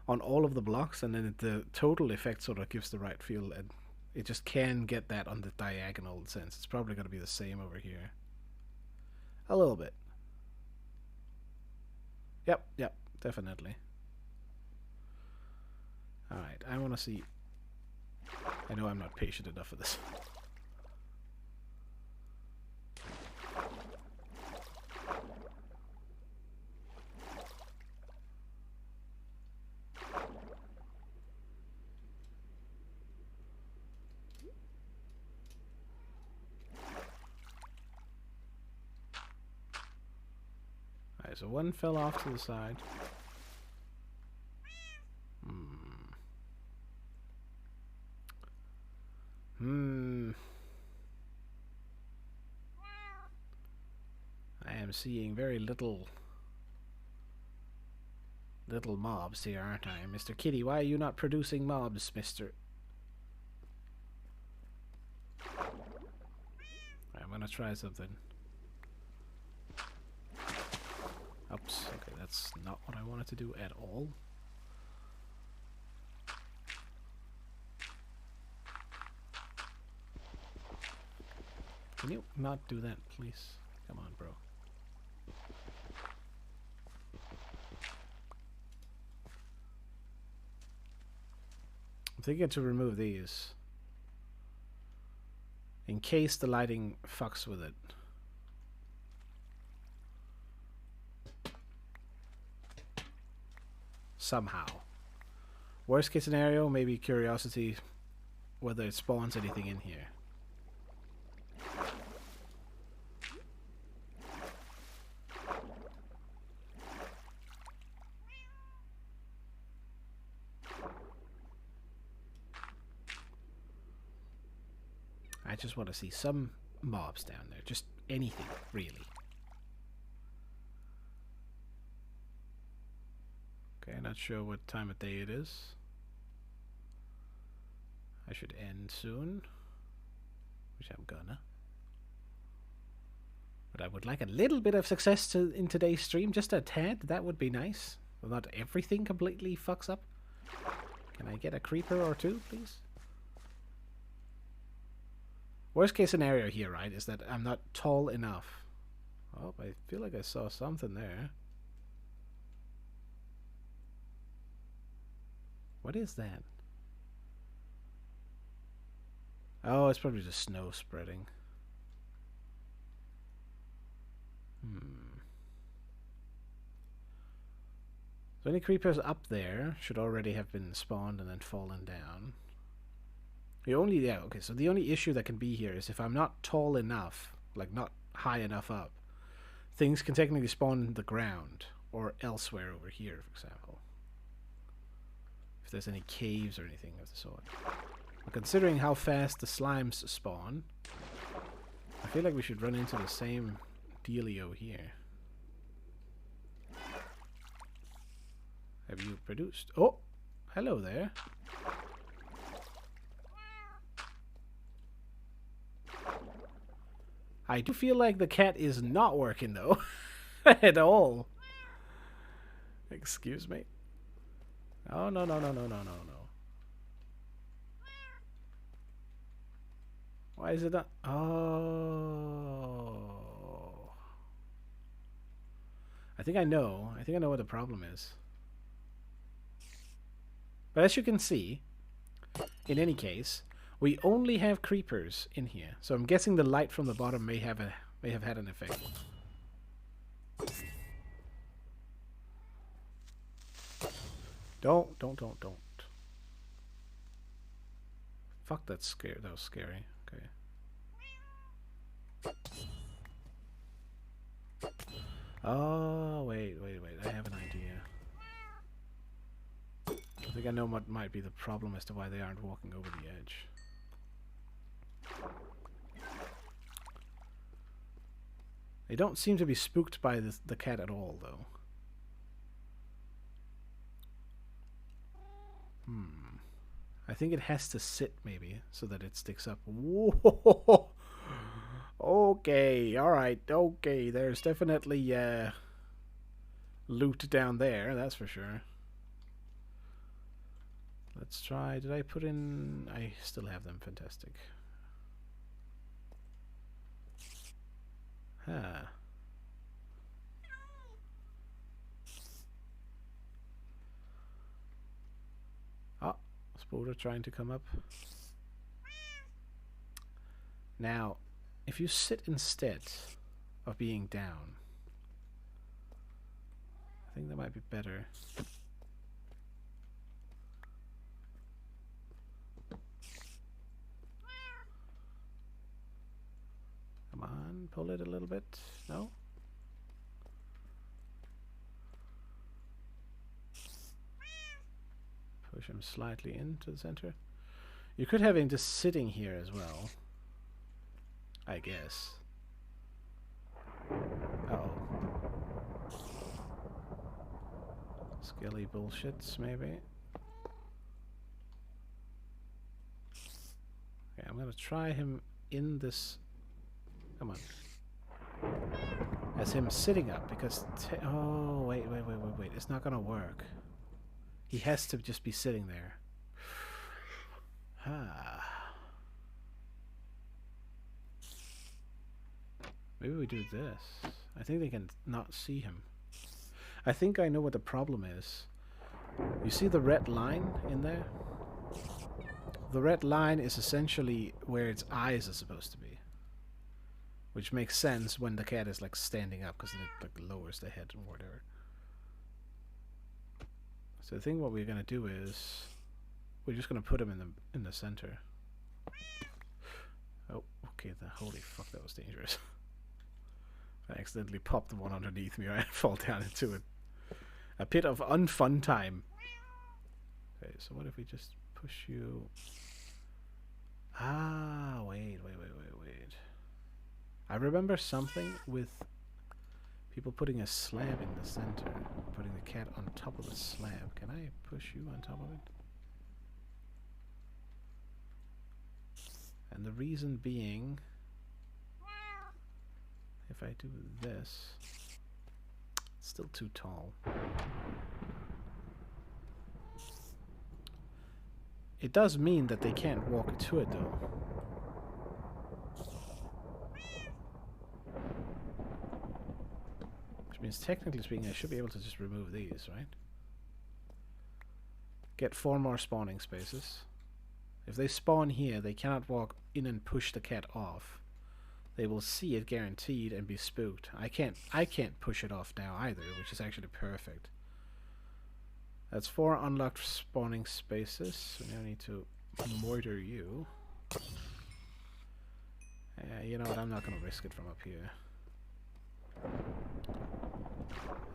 on all of the blocks, and then the total effect sort of gives the right feel, and it just can get that on the diagonal sense. It's probably going to be the same over here. A little bit. Yep, definitely. Alright, I want to see. I know I'm not patient enough for this. Alright, so one fell off to the side. I am seeing very little mobs here, aren't I? Mr. Kitty, why are you not producing mobs, Mr. I'm gonna try something. Oops, okay, that's not what I wanted to do at all. Can you not do that, please? Come on, bro. I'm thinking to remove these in case the lighting fucks with it. Somehow. Worst case scenario, maybe curiosity whether it spawns anything in here. I just want to see some mobs down there. Just anything, really. Okay, not sure what time of day it is. I should end soon, which I'm gonna. But I would like a little bit of success in today's stream, just a tad. That would be nice. Well, not everything completely fucks up. Can I get a creeper or two, please? Worst case scenario here, right, is that I'm not tall enough. Oh, I feel like I saw something there. What is that? Oh, it's probably just snow spreading. So any creepers up there should already have been spawned and then fallen down. Okay, so the only issue that can be here is if I'm not tall enough, like not high enough up, things can technically spawn in the ground or elsewhere over here, for example. if there's any caves or anything of the sort. But considering how fast the slimes spawn, I feel like we should run into the same dealio here. Have you produced? Oh! Hello there. I do feel like the cat is not working though. At all. Excuse me. Oh, no, no, no, no, no, no, no. Why is it not? Oh. I think I know. I think I know what the problem is. But as you can see, in any case, we only have creepers in here. So I'm guessing the light from the bottom may have had an effect. Don't. Fuck, that's scary. That was scary. Okay. Oh, wait. I have an idea. I think I know what might be the problem as to why they aren't walking over the edge. They don't seem to be spooked by the cat at all, though. I think it has to sit, maybe, so that it sticks up. Whoa! Okay, alright, okay. There's definitely loot down there, that's for sure. Let's try. Did I put in... I still have them. Fantastic. Huh. Oh, Spoder trying to come up. Now, if you sit instead of being down, I think that might be better. Come on, pull it a little bit. No? Push him slightly into the center. You could have him just sitting here as well, I guess. Uh-oh. Skelly bullshits, maybe. Okay, I'm gonna try him in this... Come on. As him sitting up, because... oh, wait. It's not gonna work. He has to just be sitting there. Maybe we do this. I think they can not see him. I think I know what the problem is. You see the red line in there? The red line is essentially where its eyes are supposed to be. Which makes sense when the cat is like standing up, because it like lowers the head or whatever. So I think what we're gonna do is we're just gonna put him in the center. Oh, okay. Holy fuck, that was dangerous. I accidentally popped the one underneath me, or I fall down into it. A pit of unfun time. Okay, so what if we just push you? Ah, wait. I remember something with people putting a slab in the center, putting the cat on top of the slab. Can I push you on top of it? And the reason being, if I do this, it's still too tall. It does mean that they can't walk to it, though. Which means, technically speaking, I should be able to just remove these, right? Get 4 more spawning spaces. If they spawn here, they cannot walk in and push the cat off. They will see it guaranteed and be spooked. I can't push it off now either, which is actually perfect. That's 4 unlocked spawning spaces. So now I need to mortar you. You know what? I'm not going to risk it from up here.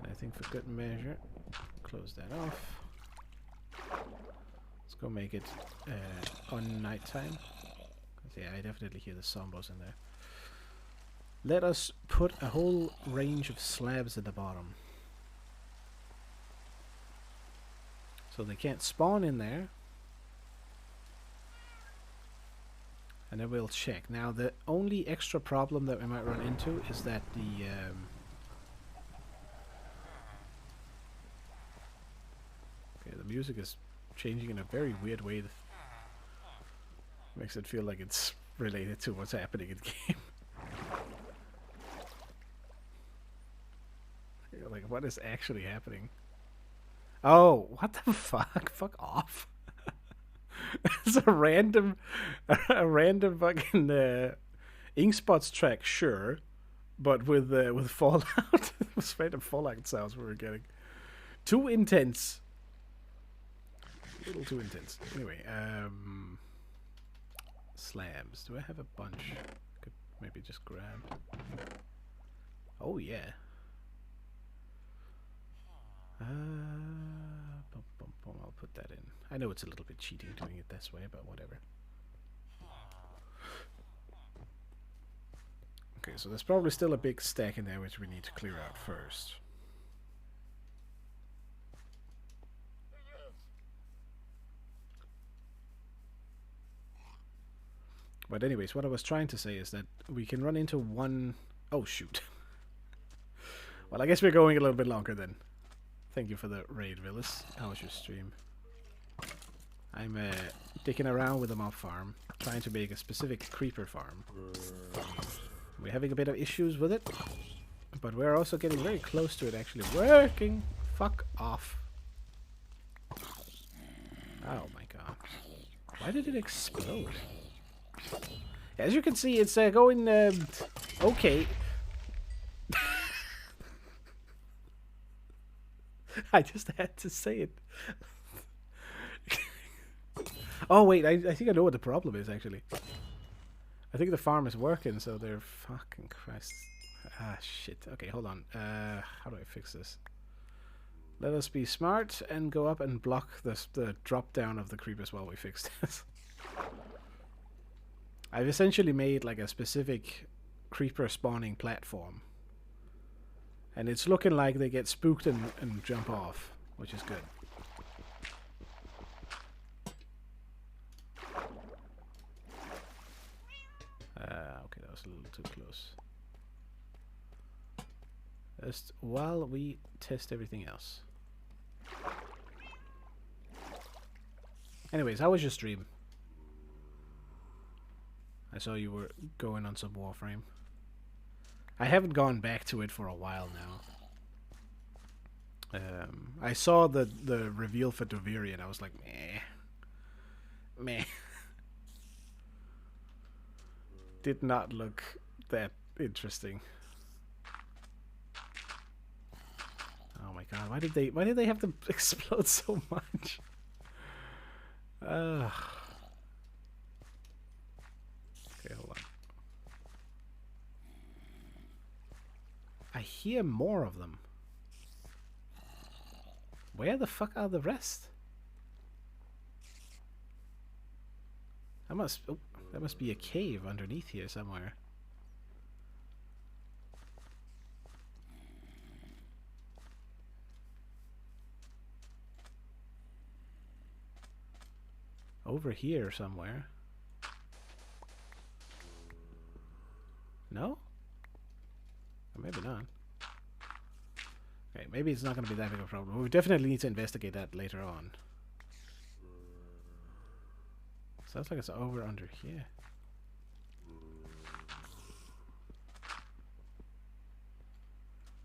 And I think for good measure, close that off. go make it on nighttime. Yeah, I definitely hear the zombos in there. Let us put a whole range of slabs at the bottom. So they can't spawn in there. And then we'll check. Now the only extra problem that we might run into is that the... okay, the music is changing in a very weird way that makes it feel like it's related to what's happening in the game. Like, what is actually happening? Oh, what the fuck? Fuck off. It's a random fucking Inkspots track, sure, but with Fallout. It was random Fallout sounds we were getting. Too intense. A little too intense. Anyway, slabs. Do I have a bunch? Could maybe just grab. Oh yeah. I'll put that in. I know it's a little bit cheating doing it this way, but whatever. Okay, so there's probably still a big stack in there which we need to clear out first. But anyways, what I was trying to say is that we can run into one... Oh, shoot. Well, I guess we're going a little bit longer then. Thank you for the raid, Villis. How was your stream? I'm dicking around with the mob farm, trying to make a specific creeper farm. We're having a bit of issues with it, but we're also getting very close to it actually working. Fuck off. Oh my god. Why did it explode? As you can see, it's going okay. I just had to say it. Oh wait, I think I know what the problem is actually. I think the farm is working, so they're fucking Christ. Ah shit. Okay, hold on. How do I fix this? Let us be smart and go up and block the drop down of the creepers while we fix this. I've essentially made like a specific creeper spawning platform. And it's looking like they get spooked and jump off, which is good. Okay, that was a little too close. Just while we test everything else. Anyways, how was your stream? I saw you were going on some Warframe. I haven't gone back to it for a while now. I saw the reveal for Doviri and I was like, meh. Did not look that interesting. Oh my god, why did they have to explode so much? Okay, hold on. I hear more of them. Where the fuck are the rest? That must be a cave underneath here somewhere. Over here somewhere. No? Or maybe not. Okay, maybe it's not going to be that big of a problem. We definitely need to investigate that later on. Sounds like it's over under here.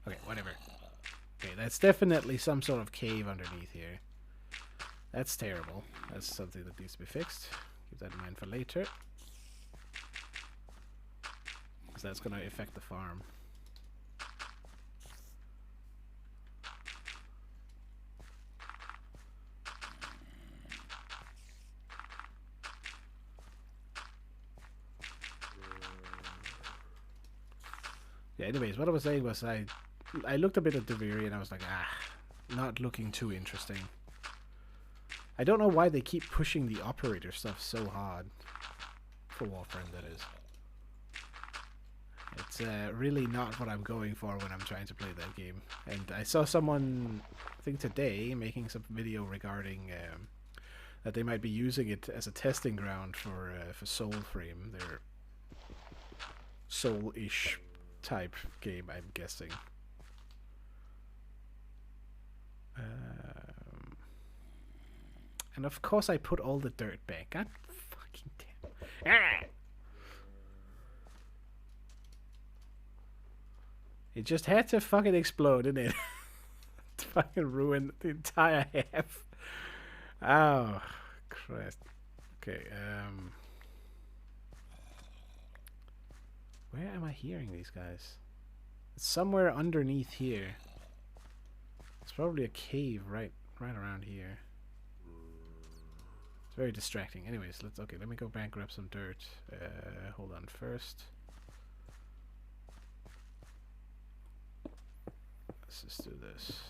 Okay, whatever. Okay, that's definitely some sort of cave underneath here. That's terrible. That's something that needs to be fixed. Keep that in mind for later. Because that's going to affect the farm. Yeah, anyways, what I was saying was I looked a bit at Doviri and I was like, not looking too interesting. I don't know why they keep pushing the operator stuff so hard. For Warframe, that is. It's really not what I'm going for when I'm trying to play that game. And I saw someone, I think today, making some video regarding that they might be using it as a testing ground for Soulframe, their Soul-ish type game, I'm guessing. And of course I put all the dirt back. God fucking damn. Ah! It just had to fucking explode, didn't it? To fucking ruin the entire half. Oh, Christ. Okay, where am I hearing these guys? It's somewhere underneath here. It's probably a cave right around here. It's very distracting. Anyways, let me go back, grab some dirt. Hold on first. Let's just do this.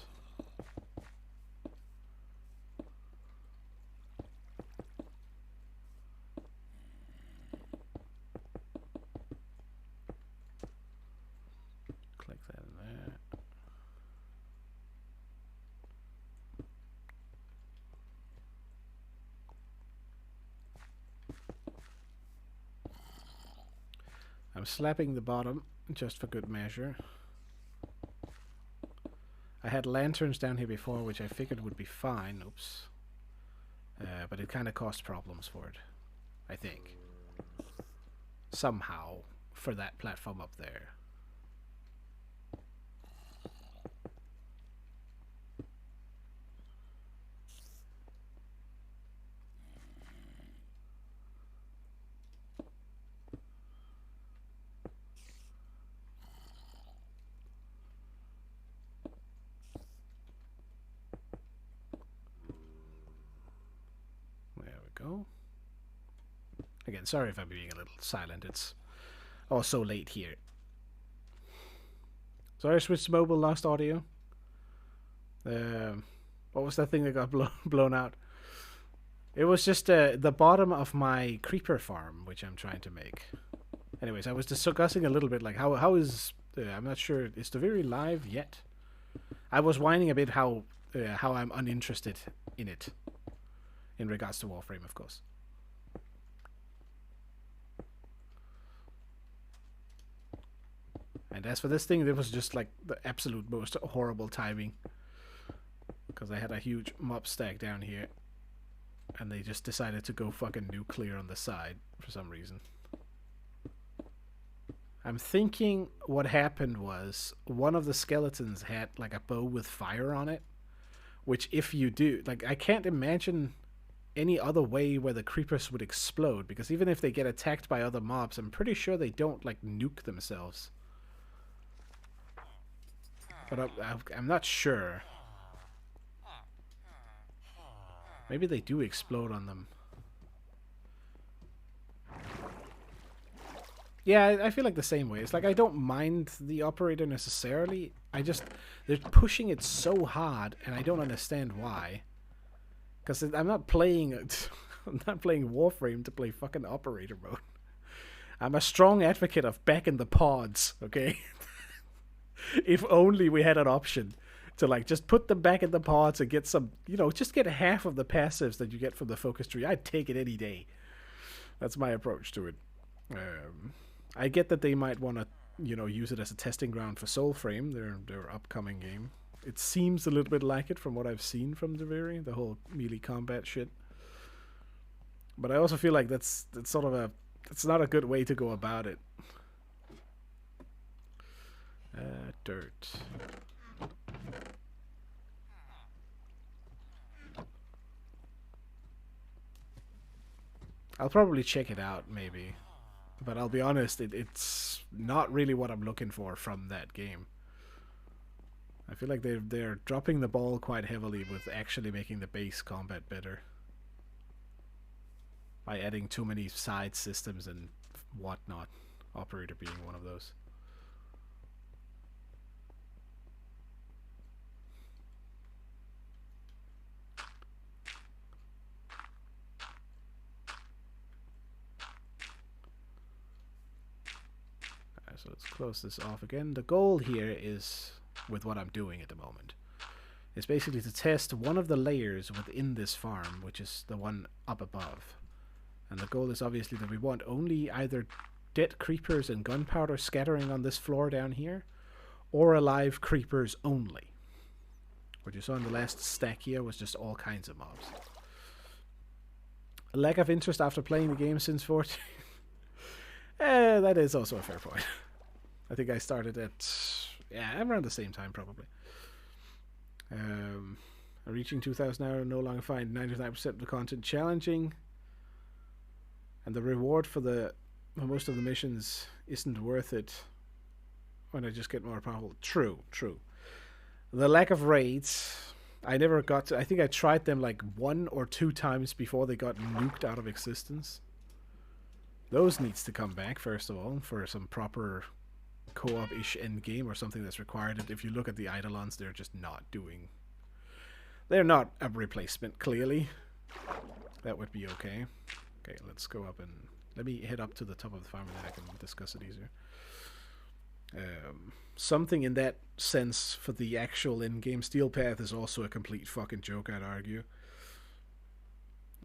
Click that in there. I'm slapping the bottom just for good measure. I had lanterns down here before, which I figured would be fine. Oops. But it kind of caused problems for it, I think. Somehow, for that platform up there. Go. Again, sorry if I'm being a little silent. It's also late here. Sorry, I switched to mobile, lost audio. What was that thing that got blown out? It was just the bottom of my creeper farm, which I'm trying to make. Anyways, I was discussing a little bit like how is I'm not sure, is the very live yet? I was whining a bit how I'm uninterested in it. In regards to Warframe, of course. And as for this thing, it was just like the absolute most horrible timing. Because I had a huge mob stack down here. And they just decided to go fucking nuclear on the side for some reason. I'm thinking what happened was one of the skeletons had like a bow with fire on it. Which if you do, like I can't imagine any other way where the creepers would explode, because even if they get attacked by other mobs, I'm pretty sure they don't like nuke themselves. But I'm not sure. Maybe they do explode on them. Yeah, I feel like the same way. It's like I don't mind the operator necessarily. They're pushing it so hard, and I don't understand why. Because I'm not playing Warframe to play fucking operator mode. I'm a strong advocate of back in the pods, okay? If only we had an option to like just put them back in the pods and get some, just get half of the passives that you get from the focus tree. I'd take it any day. That's my approach to it. I get that they might want to, use it as a testing ground for Soulframe, their upcoming game. It seems a little bit like it from what I've seen from the whole melee combat shit. But I also feel like that's sort of it's not a good way to go about it. Dirt. I'll probably check it out, maybe. But I'll be honest, it's not really what I'm looking for from that game. I feel like they're dropping the ball quite heavily with actually making the base combat better. By adding too many side systems and whatnot. Operator being one of those. let's close this off again. The goal here is, with what I'm doing at the moment, is basically to test one of the layers within this farm, which is the one up above. And the goal is obviously that we want only either dead creepers and gunpowder scattering on this floor down here, or alive creepers only. What you saw in the last stack here was just all kinds of mobs. A lack of interest after playing the game since 14. That is also a fair point. I think I started at, around the same time probably. Reaching 2,000 hours, no longer find 99% of the content challenging. And the reward for most of the missions isn't worth it when I just get more powerful. True. The lack of raids, I never got to. I think I tried them like 1 or 2 times before they got nuked out of existence. Those needs to come back, first of all, for some proper co-op-ish endgame or something that's required. And if you look at the Eidolons, they're just not doing... They're not a replacement, clearly. That would be okay. Okay, let's go up and... Let me head up to the top of the farm and then I can discuss it easier. Something in that sense for the actual in-game steel path is also a complete fucking joke, I'd argue.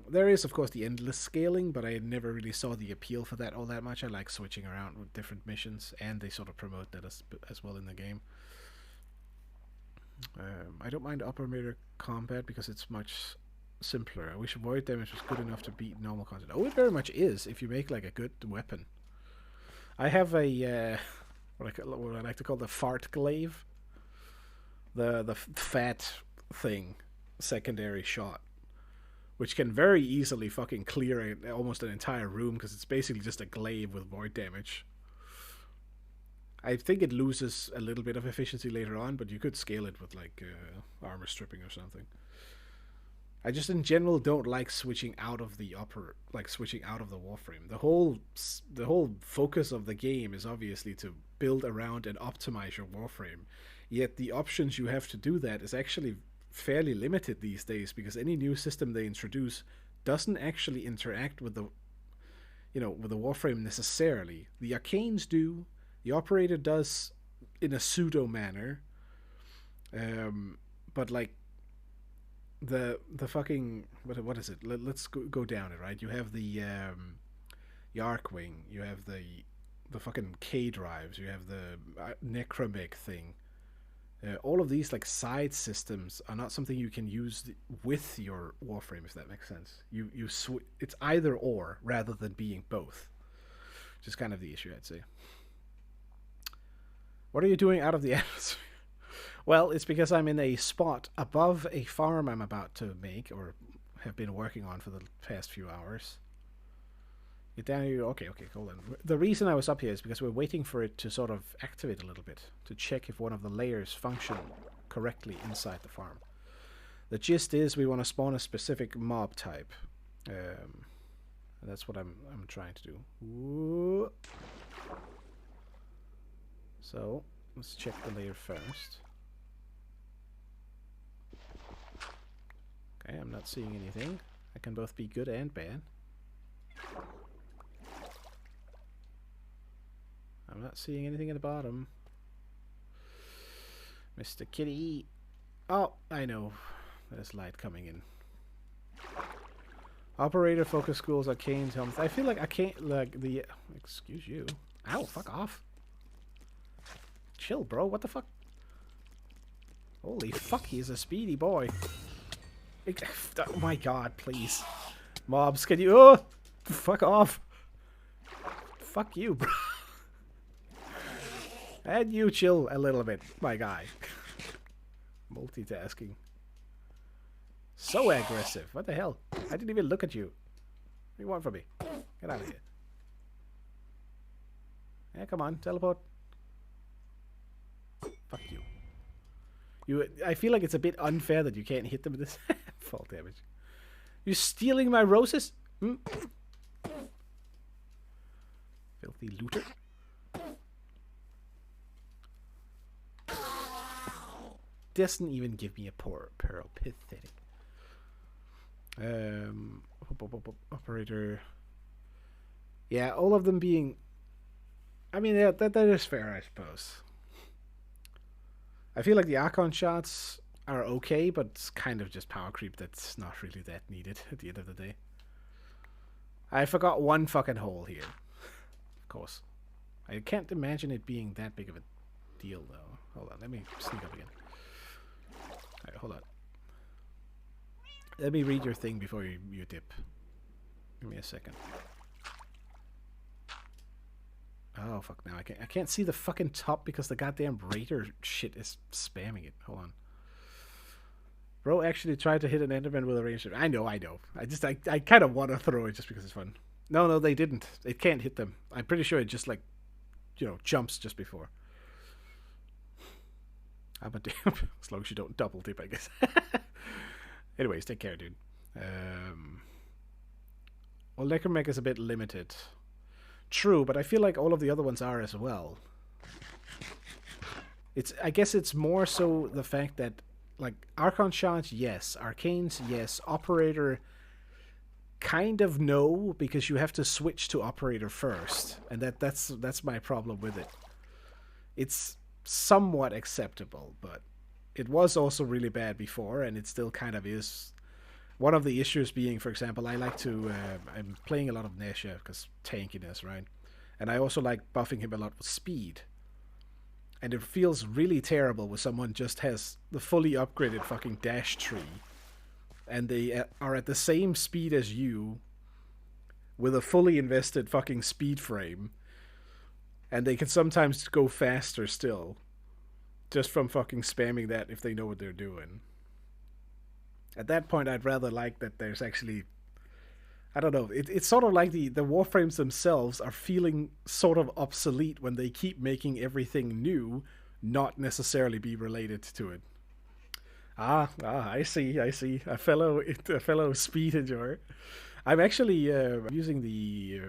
There is, of course, the endless scaling, but I never really saw the appeal for that all that much. I like switching around with different missions, and they sort of promote that as well in the game. I don't mind operator combat because it's much simpler. I wish void damage was good enough to beat normal content. Oh, it very much is if you make like a good weapon. I have a what I like to call the fart glaive, the fat thing, secondary shot, which can very easily fucking clear almost an entire room because it's basically just a glaive with void damage. I think it loses a little bit of efficiency later on, but you could scale it with like armor stripping or something. I just in general don't like switching out of the switching out of the warframe. The whole focus of the game is obviously to build around and optimize your warframe. Yet the options you have to do that is actually fairly limited these days because any new system they introduce doesn't actually interact with the warframe necessarily. The arcanes do. The operator does in a pseudo manner, but like the fucking what is it? Let's go down it, right? You have the Arcwing, you have the fucking K drives, you have the Necromech thing. All of these like side systems are not something you can use with your warframe, if that makes sense. It's either or rather than being both, which is kind of the issue, I'd say. What are you doing out of the atmosphere? Well, it's because I'm in a spot above a farm I'm about to make, or have been working on for the past few hours. Get down here. Okay, cool then. The reason I was up here is because we're waiting for it to sort of activate a little bit, to check if one of the layers function correctly inside the farm. The gist is we want to spawn a specific mob type. And that's what I'm trying to do. Ooh. So, let's check the layer first. Okay, I'm not seeing anything. I can both be good and bad. I'm not seeing anything at the bottom. Mr. Kitty. Oh, I know. There's light coming in. Operator focus schools, arcane helmets. I feel like I can't like the excuse you. Ow, fuck off. Chill, bro. What the fuck? Holy fuck, he's a speedy boy. Oh my god, please. Mobs, can you... Oh! Fuck off. Fuck you, bro. And you chill a little bit, my guy. Multitasking. So aggressive. What the hell? I didn't even look at you. What do you want from me? Get out of here. Yeah, come on. Teleport. Fuck you. I feel like it's a bit unfair that you can't hit them with this fall damage. You're stealing my roses? Hmm? Filthy looter. Doesn't even give me a poor pearl. Pathetic. Operator. Yeah, all of them being I mean, yeah, that is fair, I suppose. I feel like the Archon shots are okay, but it's kind of just power creep that's not really that needed at the end of the day. I forgot one fucking hole here. Of course. I can't imagine it being that big of a deal, though. Hold on, let me sneak up again. Alright, hold on. Let me read your thing before you dip. Give me a second. Oh, fuck, now I can't see the fucking top because the goddamn Raider shit is spamming it. Hold on. Bro actually tried to hit an Enderman with a ranged. I know. I kind of want to throw it just because it's fun. No, they didn't. It can't hit them. I'm pretty sure it just, like, jumps just before. Ah, but damn. As long as you don't double dip, I guess. Anyways, take care, dude. Well, Necromech is a bit limited. True, but I feel like all of the other ones are as well. I guess it's more so the fact that, like, Archon shots, yes. Arcanes, yes. Operator, kind of no, because you have to switch to Operator first. And that's my problem with it. It's somewhat acceptable, but it was also really bad before, and it still kind of is. One of the issues being, for example, I like to... I'm playing a lot of Nesha, because tankiness, right? And I also like buffing him a lot with speed. And it feels really terrible when someone just has the fully upgraded fucking dash tree, and they are at the same speed as you, with a fully invested fucking speed frame, and they can sometimes go faster still, just from fucking spamming that if they know what they're doing. At that point, I'd rather like that there's actually... I don't know. It's sort of like the warframes themselves are feeling sort of obsolete when they keep making everything new not necessarily be related to it. I see. A fellow speed enjoyer. I'm actually using the...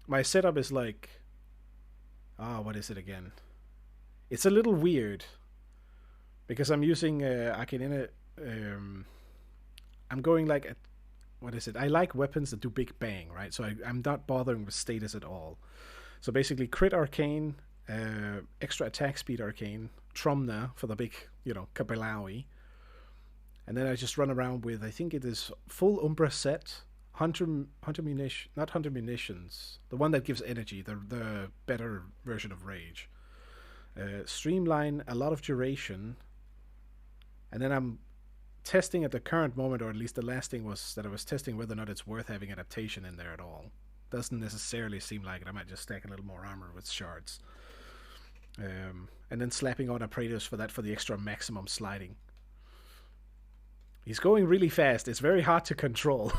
my setup is like... what is it again? It's a little weird. Because I'm using... I'm going like... what is it? I like weapons that do big bang, right? So I'm not bothering with status at all. So basically, crit arcane, extra attack speed arcane, Trumna for the big, kabalawi. And then I just run around with, I think it is full Umbra set, hunter munition, not hunter munitions, the one that gives energy, the better version of rage. Streamline, a lot of duration, and then I'm testing at the current moment, or at least the last thing was that I was testing whether or not it's worth having adaptation in there at all. Doesn't necessarily seem like it. I might just stack a little more armor with shards. And then slapping on a Praetos for the extra maximum sliding. He's going really fast. It's very hard to control.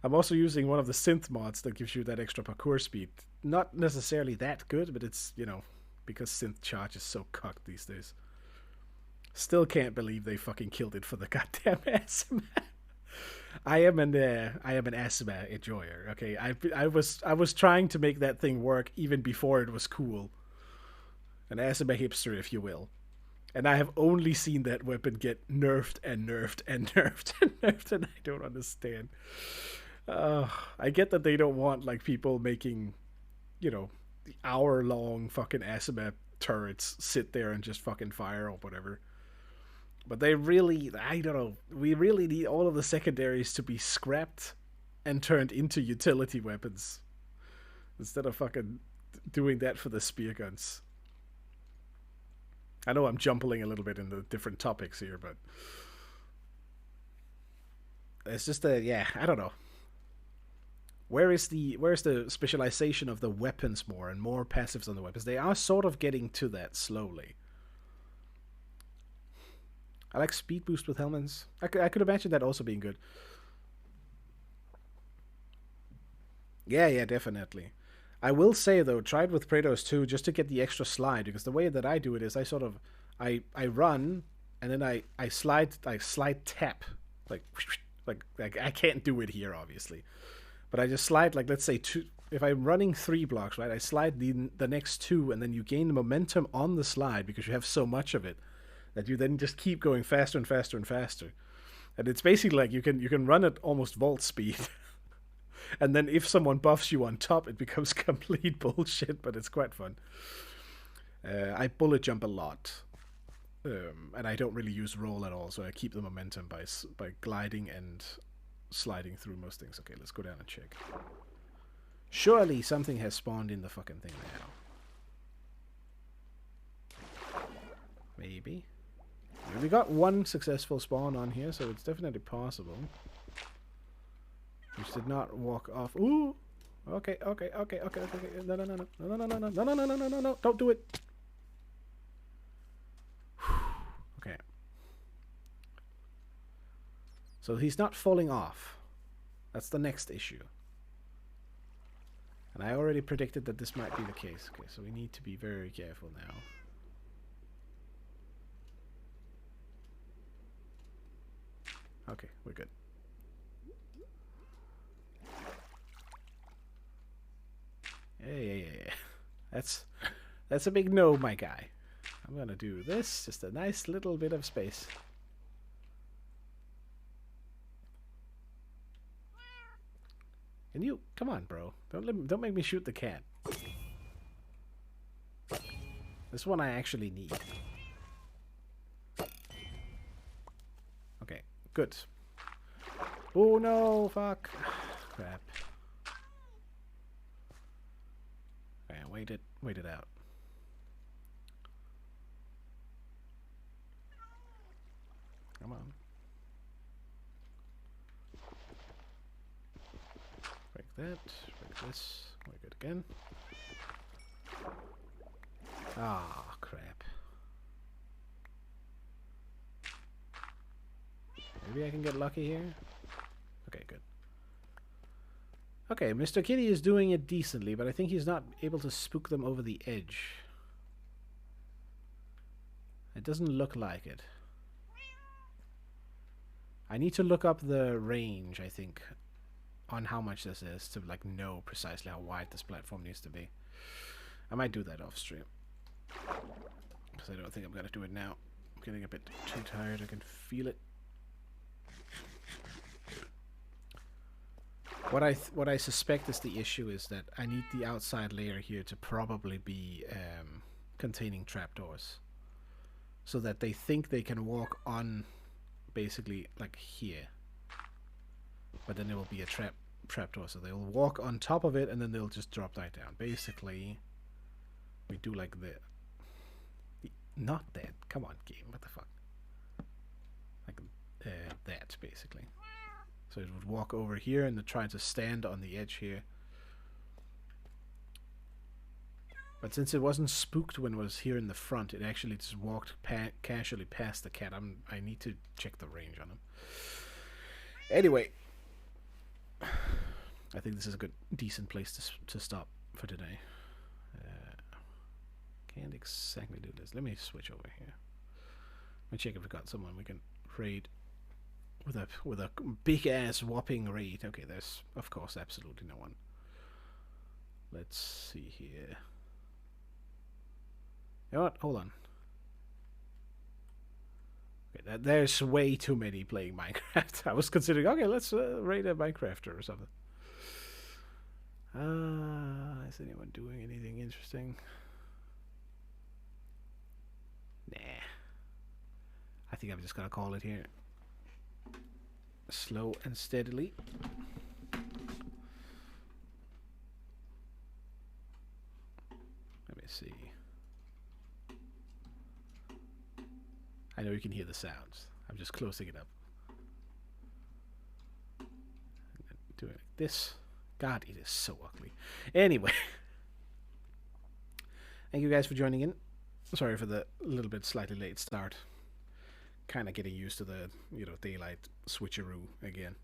I'm also using one of the synth mods that gives you that extra parkour speed. Not necessarily that good, but it's, because synth charge is so cocked these days. Still can't believe they fucking killed it for the goddamn asthma. I am an asthma enjoyer. Okay, I was trying to make that thing work even before it was cool. An asthma hipster, if you will. And I have only seen that weapon get nerfed and nerfed and nerfed and nerfed, and I don't understand. I get that they don't want like people making, the hour-long fucking asthma turrets sit there and just fucking fire or whatever. But they really, I don't know, we really need all of the secondaries to be scrapped and turned into utility weapons. Instead of fucking doing that for the spear guns. I know I'm jumbling a little bit in the different topics here, but... it's just I don't know. Where's the specialization of the weapons more and more passives on the weapons? They are sort of getting to that slowly. I like speed boost with helmets. I could imagine that also being good. Yeah, definitely. I will say though, try it with Praetos too, just to get the extra slide, because the way that I do it is I run and then I slide tap like I can't do it here obviously, but I just slide like, let's say two. If I'm running 3 blocks, right, I slide the next 2, and then you gain the momentum on the slide because you have so much of it that you then just keep going faster and faster and faster. And it's basically like you can run at almost vault speed. And then if someone buffs you on top, it becomes complete bullshit, but it's quite fun. I bullet jump a lot. And I don't really use roll at all, so I keep the momentum by gliding and sliding through most things. Okay, let's go down and check. Surely something has spawned in the fucking thing now. Maybe. We got one successful spawn on here, so it's definitely possible. Which did not walk off. Ooh! Okay. No. No. Don't do it! Okay. So he's not falling off. That's the next issue. And I already predicted that this might be the case. Okay, so we need to be very careful now. Okay, we're good. Yeah. That's a big no, my guy. I'm gonna do this, just a nice little bit of space. And you, come on, bro. Don't make me shoot the cat. This one I actually need. Okay, good. Oh no, fuck. Crap. Okay, wait it out. Come on. Break that, break this, we're good again. Ah, crap. Maybe I can get lucky here? Okay, good. Okay, Mr. Kitty is doing it decently, but I think he's not able to spook them over the edge. It doesn't look like it. I need to look up the range, I think, on how much this is to like know precisely how wide this platform needs to be. I might do that off stream, because I don't think I'm gonna do it now. I'm getting a bit too tired. I can feel it. What I suspect is the issue is that I need the outside layer here to probably be containing trapdoors, so that they think they can walk on, basically like here, but then there will be a trapdoor, so they'll walk on top of it and then they'll just drop right down. Basically, we do like that. Not that. Come on, game. What the fuck? Like that, basically. So it would walk over here and try to stand on the edge here. But since it wasn't spooked when it was here in the front, it actually just walked casually past the cat. I need to check the range on him. Anyway, I think this is a good, decent place to stop for today. Can't exactly do this. Let me switch over here. Let me check if we got someone we can raid with a big ass whopping raid. Okay, there's of course absolutely no one. Let's see here. You know what? Hold on. Okay, there's way too many playing Minecraft. I was considering, okay, let's raid a Minecrafter or something. Is anyone doing anything interesting? Nah. I think I'm just gonna call it here. Slow and steadily. Let me see. I know you can hear the sounds. I'm just closing it up. Do it like this. God, it is so ugly. Anyway. Thank you guys for joining in. Sorry for the little bit slightly late start. Kind of getting used to the, daylight switcheroo again.